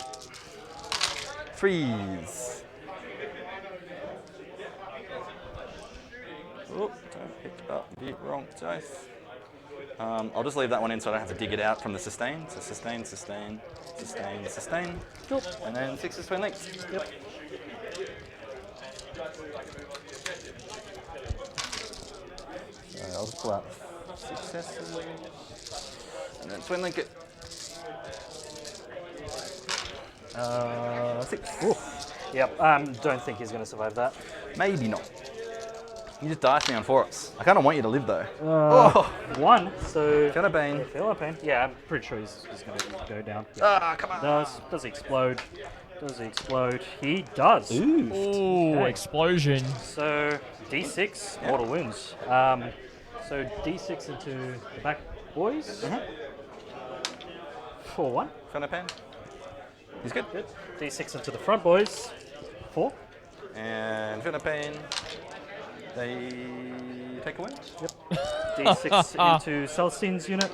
Freeze. Oh, don't pick up the wrong dice. I'll just leave that one in so I don't have to dig it out from the sustain. So sustain. Cool. And then 6 is twin linked. Yep. So I'll just pull out successes. And then twin link it. 6. Ooh. Yep, don't think he's going to survive that. Maybe not. You just diced me on 4-ups. I kind of want you to live though. 1, so... Feel no pain. Feel no pain. Yeah, I'm pretty sure he's going to go down. Come on. Does he explode? Does he explode? He does. Ooh, Okay. explosion. So, D6, mortal wounds. So, D6 into the back boys. 4-1. Feel no pain. He's good. Good. D6 into the front boys. 4. And feel no pain. They take a win. Yep. D6 into Celestine's unit.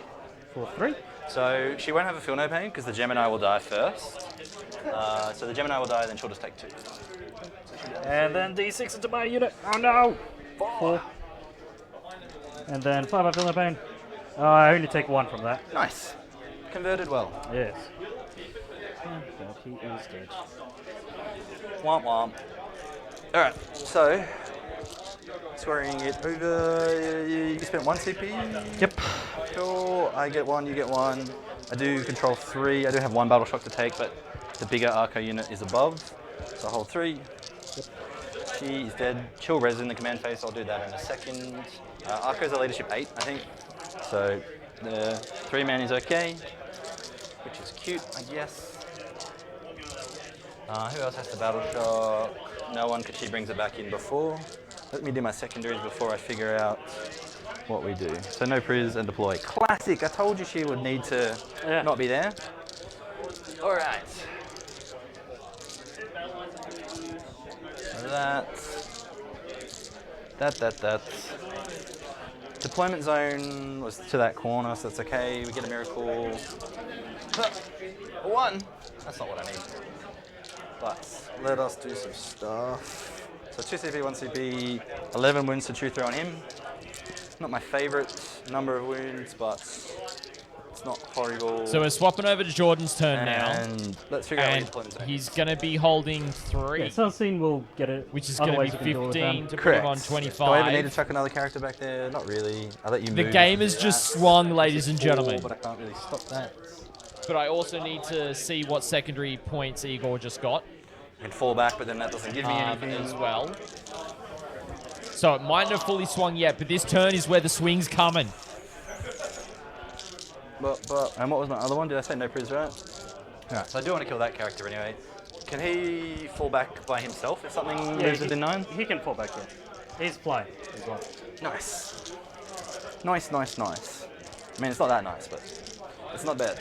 For 3. So she won't have a feel no pain because the Gemini will die first. So the Gemini will die, then she'll just take 2. And then D6 into my unit. Oh no! 4. And then 5 I feel no pain. I only take 1 from that. Nice. Converted well. Yes. But he is dead. Womp womp. Alright, so swearing it over. You spent 1 CP? Yep. Cool. I get 1, you get 1. I do control 3. I do have 1 battle shock to take, but the bigger Arco unit is above. So I hold 3. Yep. She is dead. Chill res in the command phase. I'll do that in a second. Arco's a leadership 8, I think. So the 3-man is okay, which is cute, I guess. Who else has the battle shock? No one, because she brings it back in before. Let me do my secondaries before I figure out what we do. So no priz and deploy. Classic. I told you she would need to not be there. All right. That. Deployment zone was to that corner, so that's okay. We get a miracle. A 1. That's not what I need. But let us do some stuff. So 2 CP, 1 CP, 11 wounds to chew through on him. Not my favourite number of wounds, but it's not horrible. So we're swapping over to Jordan's turn now. And let's figure out what And his deployment zone he's is. going to be holding 3, Yeah, Celestine will get it. which is going to be 15 to put him on Correct. Do I ever need to 25. chuck another character back there? Not really. I let you The move game and has do just that. swung, ladies and 4, gentlemen. but I can't really stop that. But I also need to see what secondary points Egor just got I can fall back, but then that doesn't give me anything. as well. So it might not have fully swung yet, but this turn is where the swing's coming. And what was my other one? Did I say no priz, right? Alright, so I do want to kill that character anyway. Can he fall back by himself if something moves within 9? He can fall back here. He's flying as well. Nice. Nice. I mean, it's not that nice, but it's not bad.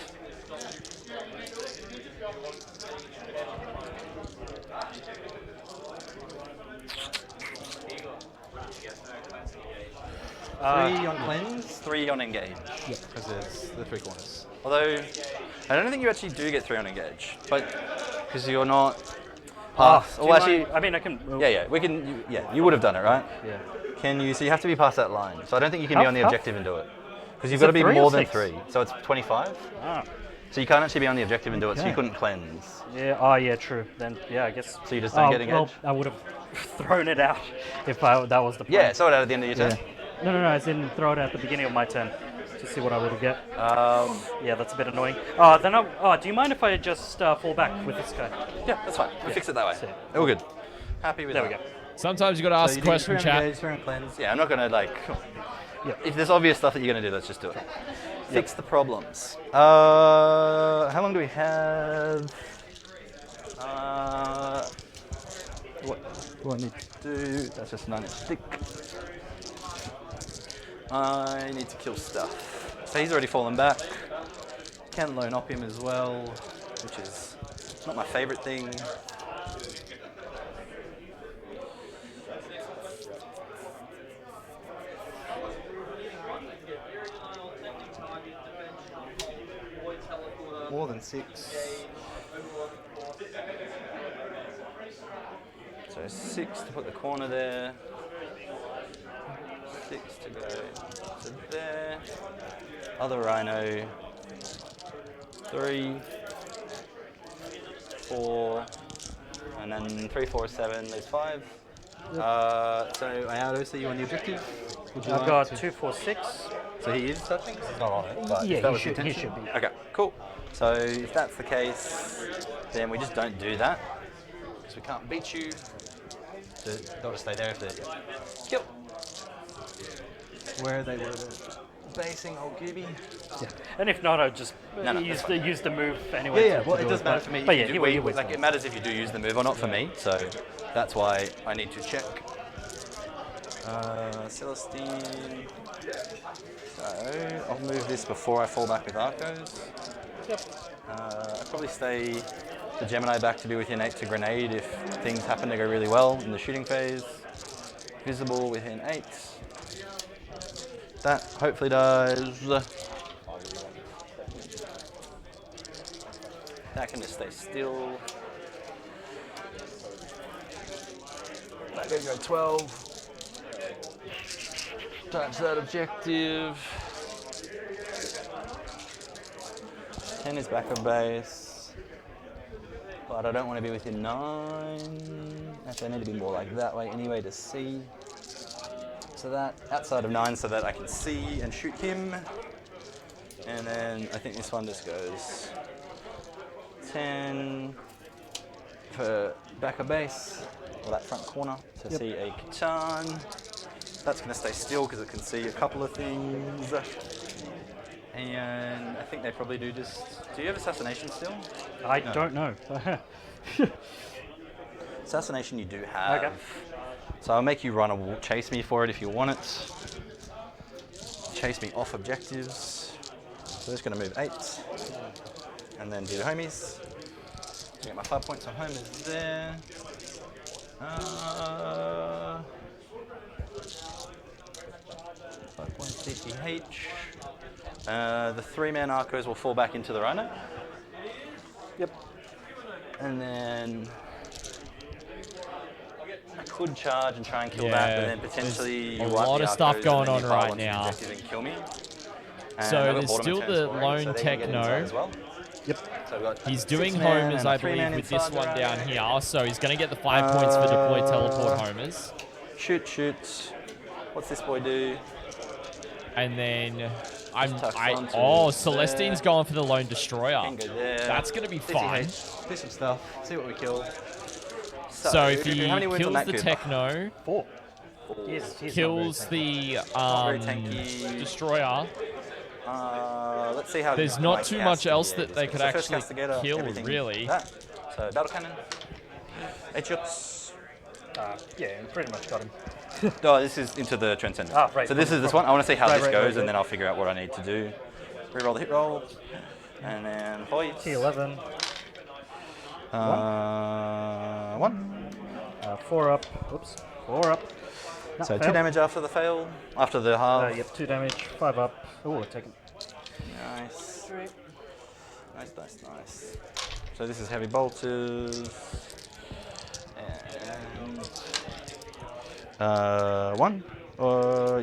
Three on cleanse, 3 on engage. Because there's the 3 corners. Although, I don't think you actually do get 3 on engage, but because you're not past. Do you Well, actually, mind- I mean, I can. yeah, we can. You would have done it, right? Yeah. Can you? So you have to be past that line. So I don't think you can be How- on the how- objective and do it. Because you've Is got to it be 3 or more than 6? 3. So it's 25. Ah. So you can't actually be on the objective and do it. So you Okay. couldn't cleanse. Yeah. Oh, yeah. True. Then, yeah, I guess. So you just don't get Well, engaged. I would have thrown it out if that was the plan. Yeah, throw it out at the end of your turn. No. As in throw it at the beginning of my turn to see what I would get. Yeah, that's a bit annoying. Do you mind if I just fall back with this guy? Yeah, that's fine. We'll fix it that way. Sick. All good. Happy with There that. we go. Sometimes you got to ask the question, chat. Cleanse. Yeah, I'm not gonna like. Yeah. If there's obvious stuff that you're gonna do, let's just do it. Fix the problems. How long do we have? What do I need to do? That's just a 9-inch stick. I need to kill stuff. So he's already fallen back. Can lone op him as well, which is not my favorite thing. More than 6. So 6 to put the corner there. 6 to go to there. Other rhino. 3, 4, and then 3, 4, 7. There's 5. So I see you on the objective. Would you I've like got to- 2, 4, 6. So he is touching? He's not on it. But Yeah, if that he was should- the he intention- should be. Okay, cool. So if that's the case, then we just don't do that because we can't beat you. So they'll just stay there if they're kill. Where they were basing old Gooby. Yeah. And if not, I'll just No, use that's the move anyway. Yeah, to well, do it does matter but- for me. But if yeah, you he do, will. He like will. it matters if you do use the move or not for me. So that's why I need to check. Celestine. So I'll move this before I fall back with Arcos. Yep. I'll probably stay the Gemini back to be within 8 to grenade if things happen to go really well in the shooting phase. Visible within 8. That hopefully does. That can just stay still. That can go 12. Touch that objective. 10 is back of base. But I don't want to be within 9. Actually, I need to be more like that way anyway to see. So that outside of 9 so that I can see and shoot him. And then I think this one just goes 10 for back of base, or that front corner to see a Kachan. That's going to stay still because it can see a couple of things. And I think they probably do just... Do you have Assassination still? I No. don't know. Assassination you do have. Okay. So I'll make you run chase me for it if you want it. chase me off objectives. So just going to move 8 and then do the homies. Get my 5 points on homers there. 5 points DPH. The 3-man Arcos will fall back into the Rhino. Yep. And then I could charge and try and kill that, but then potentially there's you a wipe lot the of stuff Arcos going and then on you pile right onto the now. objective and kill me. And So I've got there's Boredom still return the scoring, lone so they can get inside Techno. as well. Yep. So we've got He's doing 6-man homers, and I a 3-man believe, with this inside the one Rhino. down here. So he's going to get the 5 points for deploy teleport homers. Shoot. What's this boy do? And then touch onto Celestine's there. going for the lone destroyer. Can go there. That's going to be fun. DCH, do some stuff. See what we kill. So if he how many wins on kills that the cube? Techno, 4. He's kills the very tanky. destroyer, Let's see how. there's my not too much caster else is. that they could So first actually castigator, kill, everything really. that. So battle cannon, 8 shots. Yeah, pretty much got him. Oh, this is into the transcendent. Ah, right, So this from- is this from- one. I want to see how right, this right, goes, right, and then I'll figure out what I need to do. Reroll the hit roll, and then Hoyt. T11. 1. 4 up. Oops. 4 up. Not So fail. 2 damage after the fail, after the half. Yep, 2 damage. 5 up. Oh, take it. Nice. Nice. So this is heavy bolters. And 1.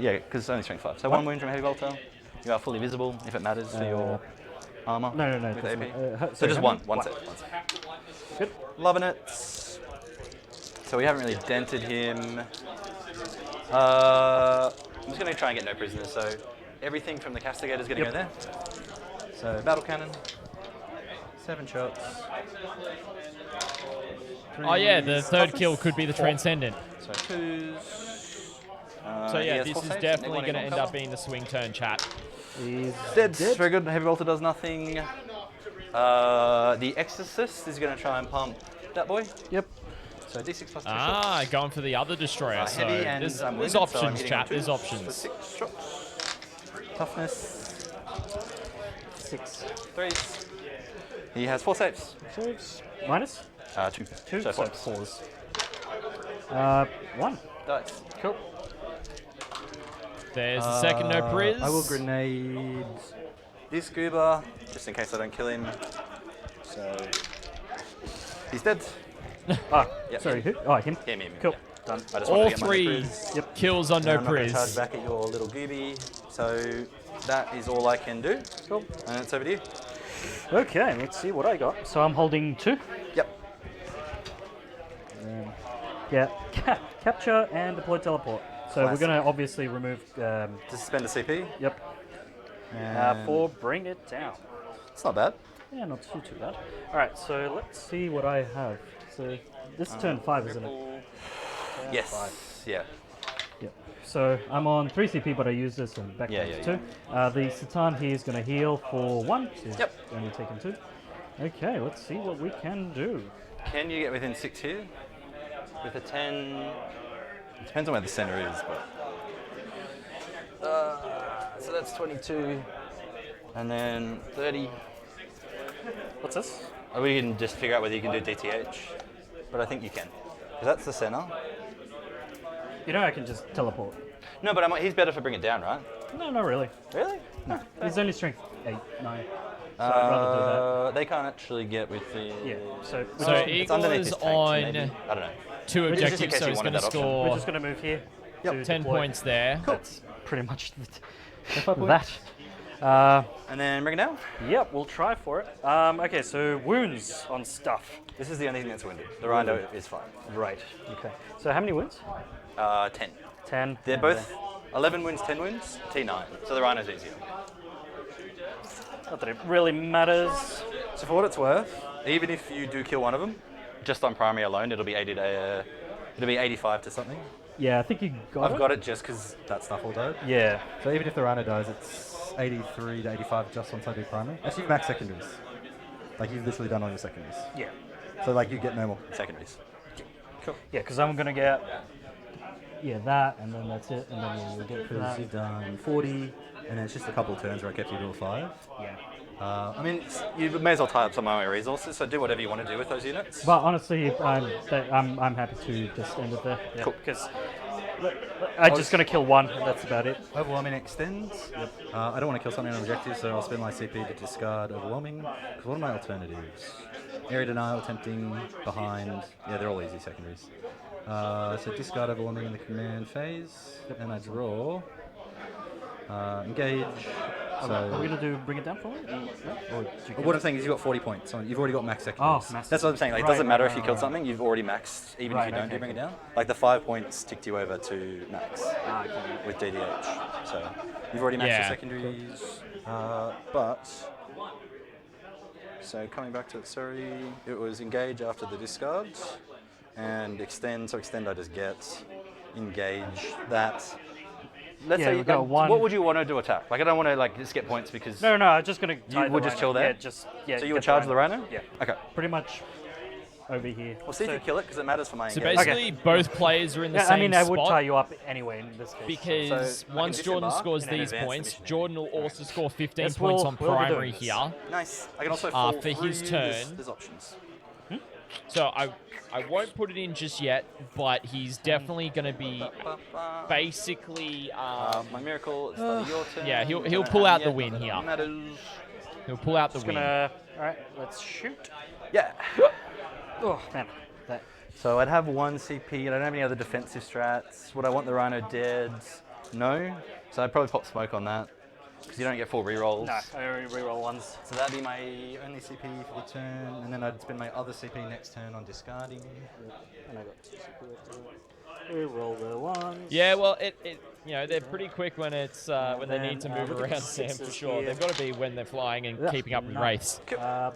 Yeah, because it's only strength 5. So 1 wound from heavy bolter. You are fully visible if it matters for your armor. No. With that's AP. not- So sorry, just how one many? set. Good. Loving it. So we haven't really dented him. I'm just going to try and get no prisoners. So everything from the castigator is going to go there. So battle cannon, 7 shots. Oh yeah, the third kill could be the transcendent. So 2s. So he yeah, has this 4 is saves, definitely negative going to one end cover. up being the swing turn, chat. He's Dead. Very good. Heavy bolter does nothing. The exorcist is going to try and pump that boy. Yep. So d6 plus 2 Ah, shots. going for the other destroyer. So Heavy and there's wounded, so I'm options, hitting chat. on There's 2s for options. 6 shots. Toughness. 6 3s. He has 4 saves. saves. Minus? 2. 2. So So 4s. 4s. 1. Dice. Cool. There's the second no priz. I will grenade. This scuba, just in case I don't kill him. So he's dead. Yep. Sorry, who? Oh, him. Him. Cool. Yeah. Done. I just wanted All to get my 3 priz. kills on And no I'm not going to charge priz. back at your little gooby. So that is all I can do. Cool. And it's over to you. Okay, let's see what I got. So I'm holding 2. Yep. Yeah, capture and deploy teleport. So we're Classic. going to obviously remove. Just spend a CP. Yep. And 4, bring it down. it's not bad. Yeah, not too bad. All right, so let's see what I have. So this is turn 5, isn't it? Yes. 5. Yeah. Yep. So I'm on 3 CP, but I use this and back Yeah, down yeah, to 2. The Satan here is going to heal for 1. So he's Yep. only taking 2. Okay, let's see what we can do. Can you get within 6 here? With a 10. It depends on where the center is, but. So that's 22. And then 30. What's this? We can just figure out whether you can do DTH. But I think you can. Because that's the center. You know I can just teleport. No, but he's better for bring it down, right? No, not really. Really? No, he's only strength 8, 9. So I'd rather They can't actually get with the. do that. Yeah. So, So it's underneath Egor's his tank, on maybe. I don't know. 2 Just in objectives, case so you he's wanted going to that option. we're score just going to move here. to 10 deploy. points there. That's pretty much that. And then bring it down. Yep, we'll try for it. Okay, so wounds on stuff. This is the only thing that's wounded. The rhino is fine. Right. Okay. So how many wounds? 10. 10. They're and both 11 wounds, 10 wounds, T9. So the rhino's easier. Not that it really matters. So for what it's worth, even if you do kill one of them, just on primary alone, it'll be 85 to something. Yeah, I think you got I've got it just because That stuff all died. Yeah. So even if the Rhino dies, it's 83 to 85 just once I do primary. Actually, you max secondaries. Like you've literally done all your secondaries. Yeah. So like you get no more. secondaries. Yeah, because I'm going to get Yeah, that, and then that's it, and then you'll get for Because that. you've done 40, and then it's just a couple of turns where I kept you to a 5. Yeah. I mean, you may as well tie up some of my resources, so do whatever you want to do with those units. But honestly, I'm happy to just end it there. Yeah, Cool. because I'm just gonna kill one, and that's about it. Overwhelming extends. Yep. I don't want to kill something on objective, so I'll spend my CP to discard overwhelming. Because what are my alternatives? Area denial, tempting, behind. Yeah, they're all easy secondaries. So discard overwhelming in the command phase, and I draw. Engage. So Are we gonna do bring it down for me? Or do you what I'm saying is you've got 40 points. So you've already got max secondaries. max That's what I'm saying. Like, it Right, doesn't matter right, if you right, killed right. something. You've already maxed, even if Right, you don't okay, do bring it okay. down. Like the 5 points ticked you over to max Okay. with DDH. So you've already maxed your Yeah. secondaries. So coming back to it, sorry, it was engage after the discard and extend. So extend I just get, engage that. Let's Yeah, say, we've got like, one- what would you want to do attack? Like, I don't want to like just get points because No, I'm just gonna. tie the would just rhino. chill there? Yeah, So you get would charge the rhino? Yeah, Okay. pretty much over here. We'll see if you kill it because it matters for my So engage. basically, both players are in the Yeah, same I mean, I would spot. tie you up anyway in this case. Because So I can once Jordan disembark scores and then these advance the points, mission. Jordan will also score 15 Yes, points we'll- on we'll be doing primary this. here. Nice. I can also fall for through his you. turn. There's options. So I won't put it in just yet, but he's definitely going to be basically My miracle. It's not your turn. yeah, he'll Don't pull have out yet, the not win that it here. Matters. He'll pull out the Just win. gonna. All right, let's shoot. Yeah. Oh man, that. So I'd have 1 CP. I don't have any other defensive strats. Would I want the rhino dead? No. So I'd probably pop smoke on that because you don't get 4 rerolls. No, I only reroll ones. So that'd be my only CP for the turn, and then I'd spend my other CP next turn on discarding. And I got 2 CP. Reroll the ones. Yeah, well, they're pretty quick when it's when they then, need to move look at around, the Sam, for sixes sure. here. They've got to be when they're flying and Yeah, keeping up with no. Wraiths.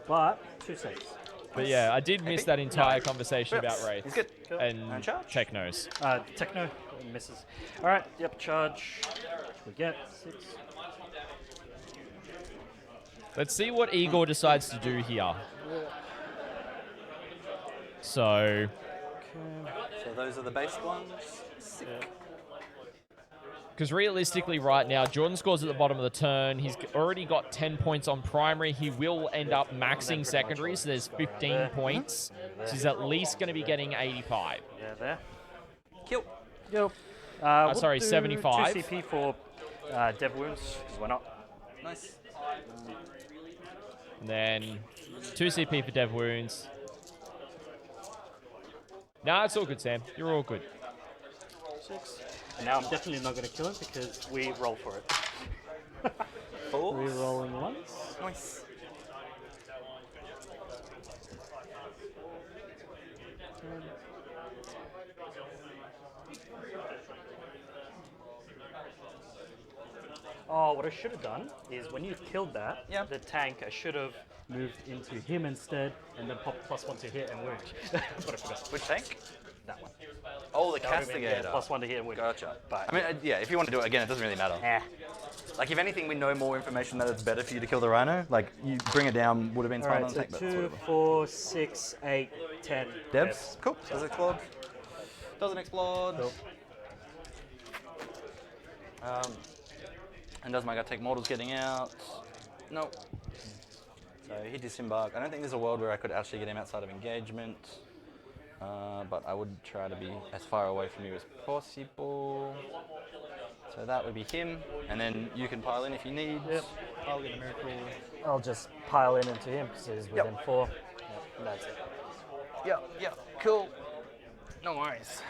But 2 saves. But yeah, I did miss that entire conversation Yep. about Wraiths He's good. Cool. and And charge. Technos. Techno misses. All right, yep, charge. We get 6. Let's see what Egor decides to do here. So, So those are the base ones. Sick. because realistically right now, Jordan scores at the bottom of the turn. He's already got 10 points on primary. He will end up maxing secondary, so there's 15 points. So he's at least going to be getting 85. Yeah, there. Kill. Yep. Sorry, 75. 2 CP for Dev Wounds, because why not? Nice. And then 2 CP for Dev Wounds. Nah, it's all good, Sam. You're all good. 6. And now I'm definitely not going to kill him because we roll for it. 4. Rerolling once. Nice. Oh, what I should have done is when you killed that, Yep. the tank, I should have moved into him instead and then pop +1 to hit and wound. But I forgot. Which tank? That one. Oh, the That would've been, yeah, castigator. +1 to hit and wound. Gotcha. But I mean, yeah, if you want to do it again, it doesn't really matter. eh. Like, if anything, we know more information that it's better for you to kill the rhino. Like, you bring it down would have been All fine right, on the so tank, but 2, whatever. 4, 6, 8, 10. Devs? Cool. Does it explode? Doesn't explode. Cool. And does my guy take mortals getting out? Nope. So he disembark. I don't think there's a world where I could actually get him outside of engagement. But I would try to be as far away from you as possible. So that would be him. And then you can pile in if you need. Yep. I'll get a miracle. I'll just pile in into him because he's within 4. Yep, and that's it. Yeah, cool. No worries.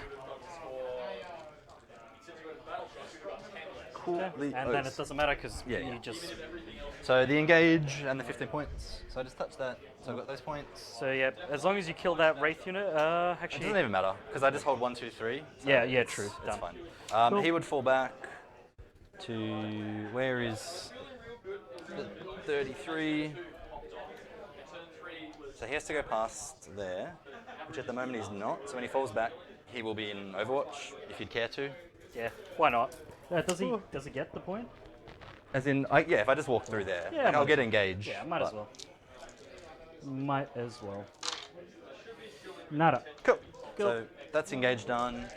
Cool. And then it doesn't matter because Yeah, you yeah. just. So the engage and the 15 points. So I just touched that. So I've got those points. So yeah, as long as you kill that Wraith unit, It actually. doesn't even matter because I just hold 1, 2, 3. So Yeah, it's- true. It's Done. fine. Cool. He would fall back to where is the 33. So he has to go past there, which at the moment he's not. So when he falls back, he will be in Overwatch if you'd care to. Yeah, why not? Does he get the point? As in, yeah, if I just walk through there, Yeah, like, I'll might get as engaged. Yeah, might as but- well. Might as well. Nada. Cool. Cool. So that's engage done.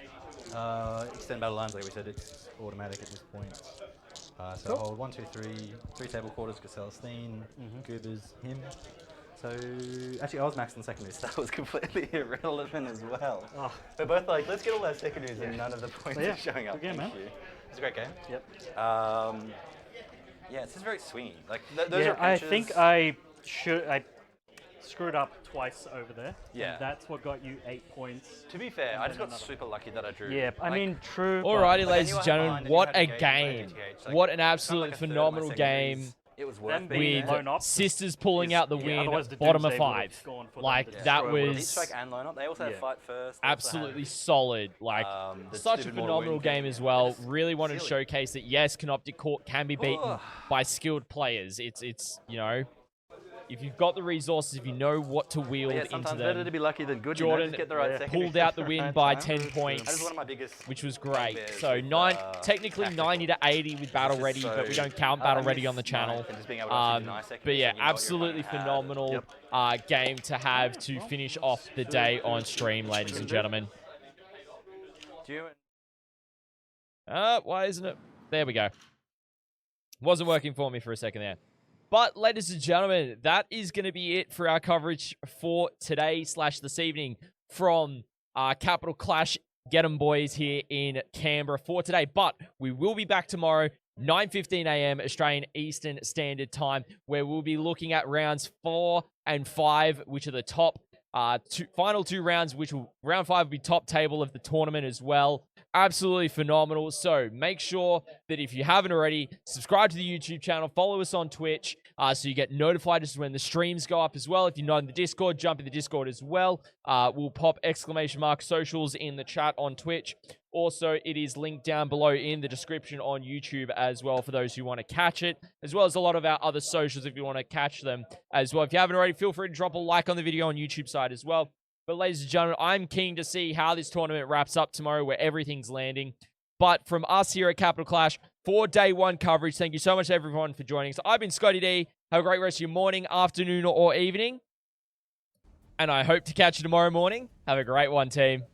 Extend battle lines, like we said, it's automatic at this point. So hold 1, 2, 3 table quarters, Gasselstein, Goobers, him. So actually, I was maxed on secondaries, so that was completely irrelevant as well. Oh. We're both like, let's get all our secondaries, and none of the points yeah, are showing up. good game, Thank man. you. It's a great game. Yep. Yeah, this is very swingy. Like those Yeah, are I pinches. think I screwed up twice over there. Yeah. And that's what got you 8 points. To be fair, I just got another. super lucky that I drew. Yeah, I Like, mean, true. but- Alrighty, Like, ladies I knew I and had gentlemen, mine, I knew what I a had to game. AEDT. Like, What an it's kind of absolute like a third of my phenomenal game. secondaries. It was worth being With there. loan up sisters pulling out the yeah, win, otherwise the bottom of Doomsday would've 5. gone for them Like, to that destroy one of Elite was strike and line up. They also have Yeah. fight first. They also absolutely have, solid. Like, the such a stupid mortal phenomenal wound game thing. as well. It's Really wanted to silly. showcase that, yes, Canoptek Court can be beaten by skilled players. It's you know, if you've got the resources, if you know what to wield But yeah, into sometimes better to them, be lucky than good. Jordan just get the right secondaries pulled out at the win right by time. 10 points. That is one of my biggest. which was great. bugbears So with, technically tactical. 90 to 80 with Battle It's Ready, just but we so- don't count I Battle miss Ready on the channel. ninth and just being able to actually deny secondaries But yeah, and you know what you're absolutely gonna have. phenomenal game to have to finish off the day on stream, ladies and gentlemen. Do you? Why isn't it? There we go. Wasn't working for me for a second there. But, ladies and gentlemen, that is going to be it for our coverage for today / this evening from Capital Clash Em Boyz here in Canberra for today. But we will be back tomorrow, 9:15 a.m. Australian Eastern Standard Time, where we'll be looking at rounds 4 and 5, which are the top final 2 rounds, round 5 will be top table of the tournament as well. Absolutely phenomenal. So make sure that if you haven't already, subscribe to the YouTube channel, follow us on Twitch, so you get notified as to when the streams go up as well. If you're not in the Discord, jump in the Discord as well. We'll pop ! socials in the chat on Twitch. Also, it is linked down below in the description on YouTube as well for those who want to catch it, as well as a lot of our other socials if you want to catch them as well. If you haven't already, feel free to drop a like on the video on YouTube side as well. But ladies and gentlemen, I'm keen to see how this tournament wraps up tomorrow, where everything's landing. But from us here at Capital Clash, for day 1 coverage, thank you so much everyone for joining us. I've been ScottyD. Have a great rest of your morning, afternoon, or evening. And I hope to catch you tomorrow morning. Have a great one, team.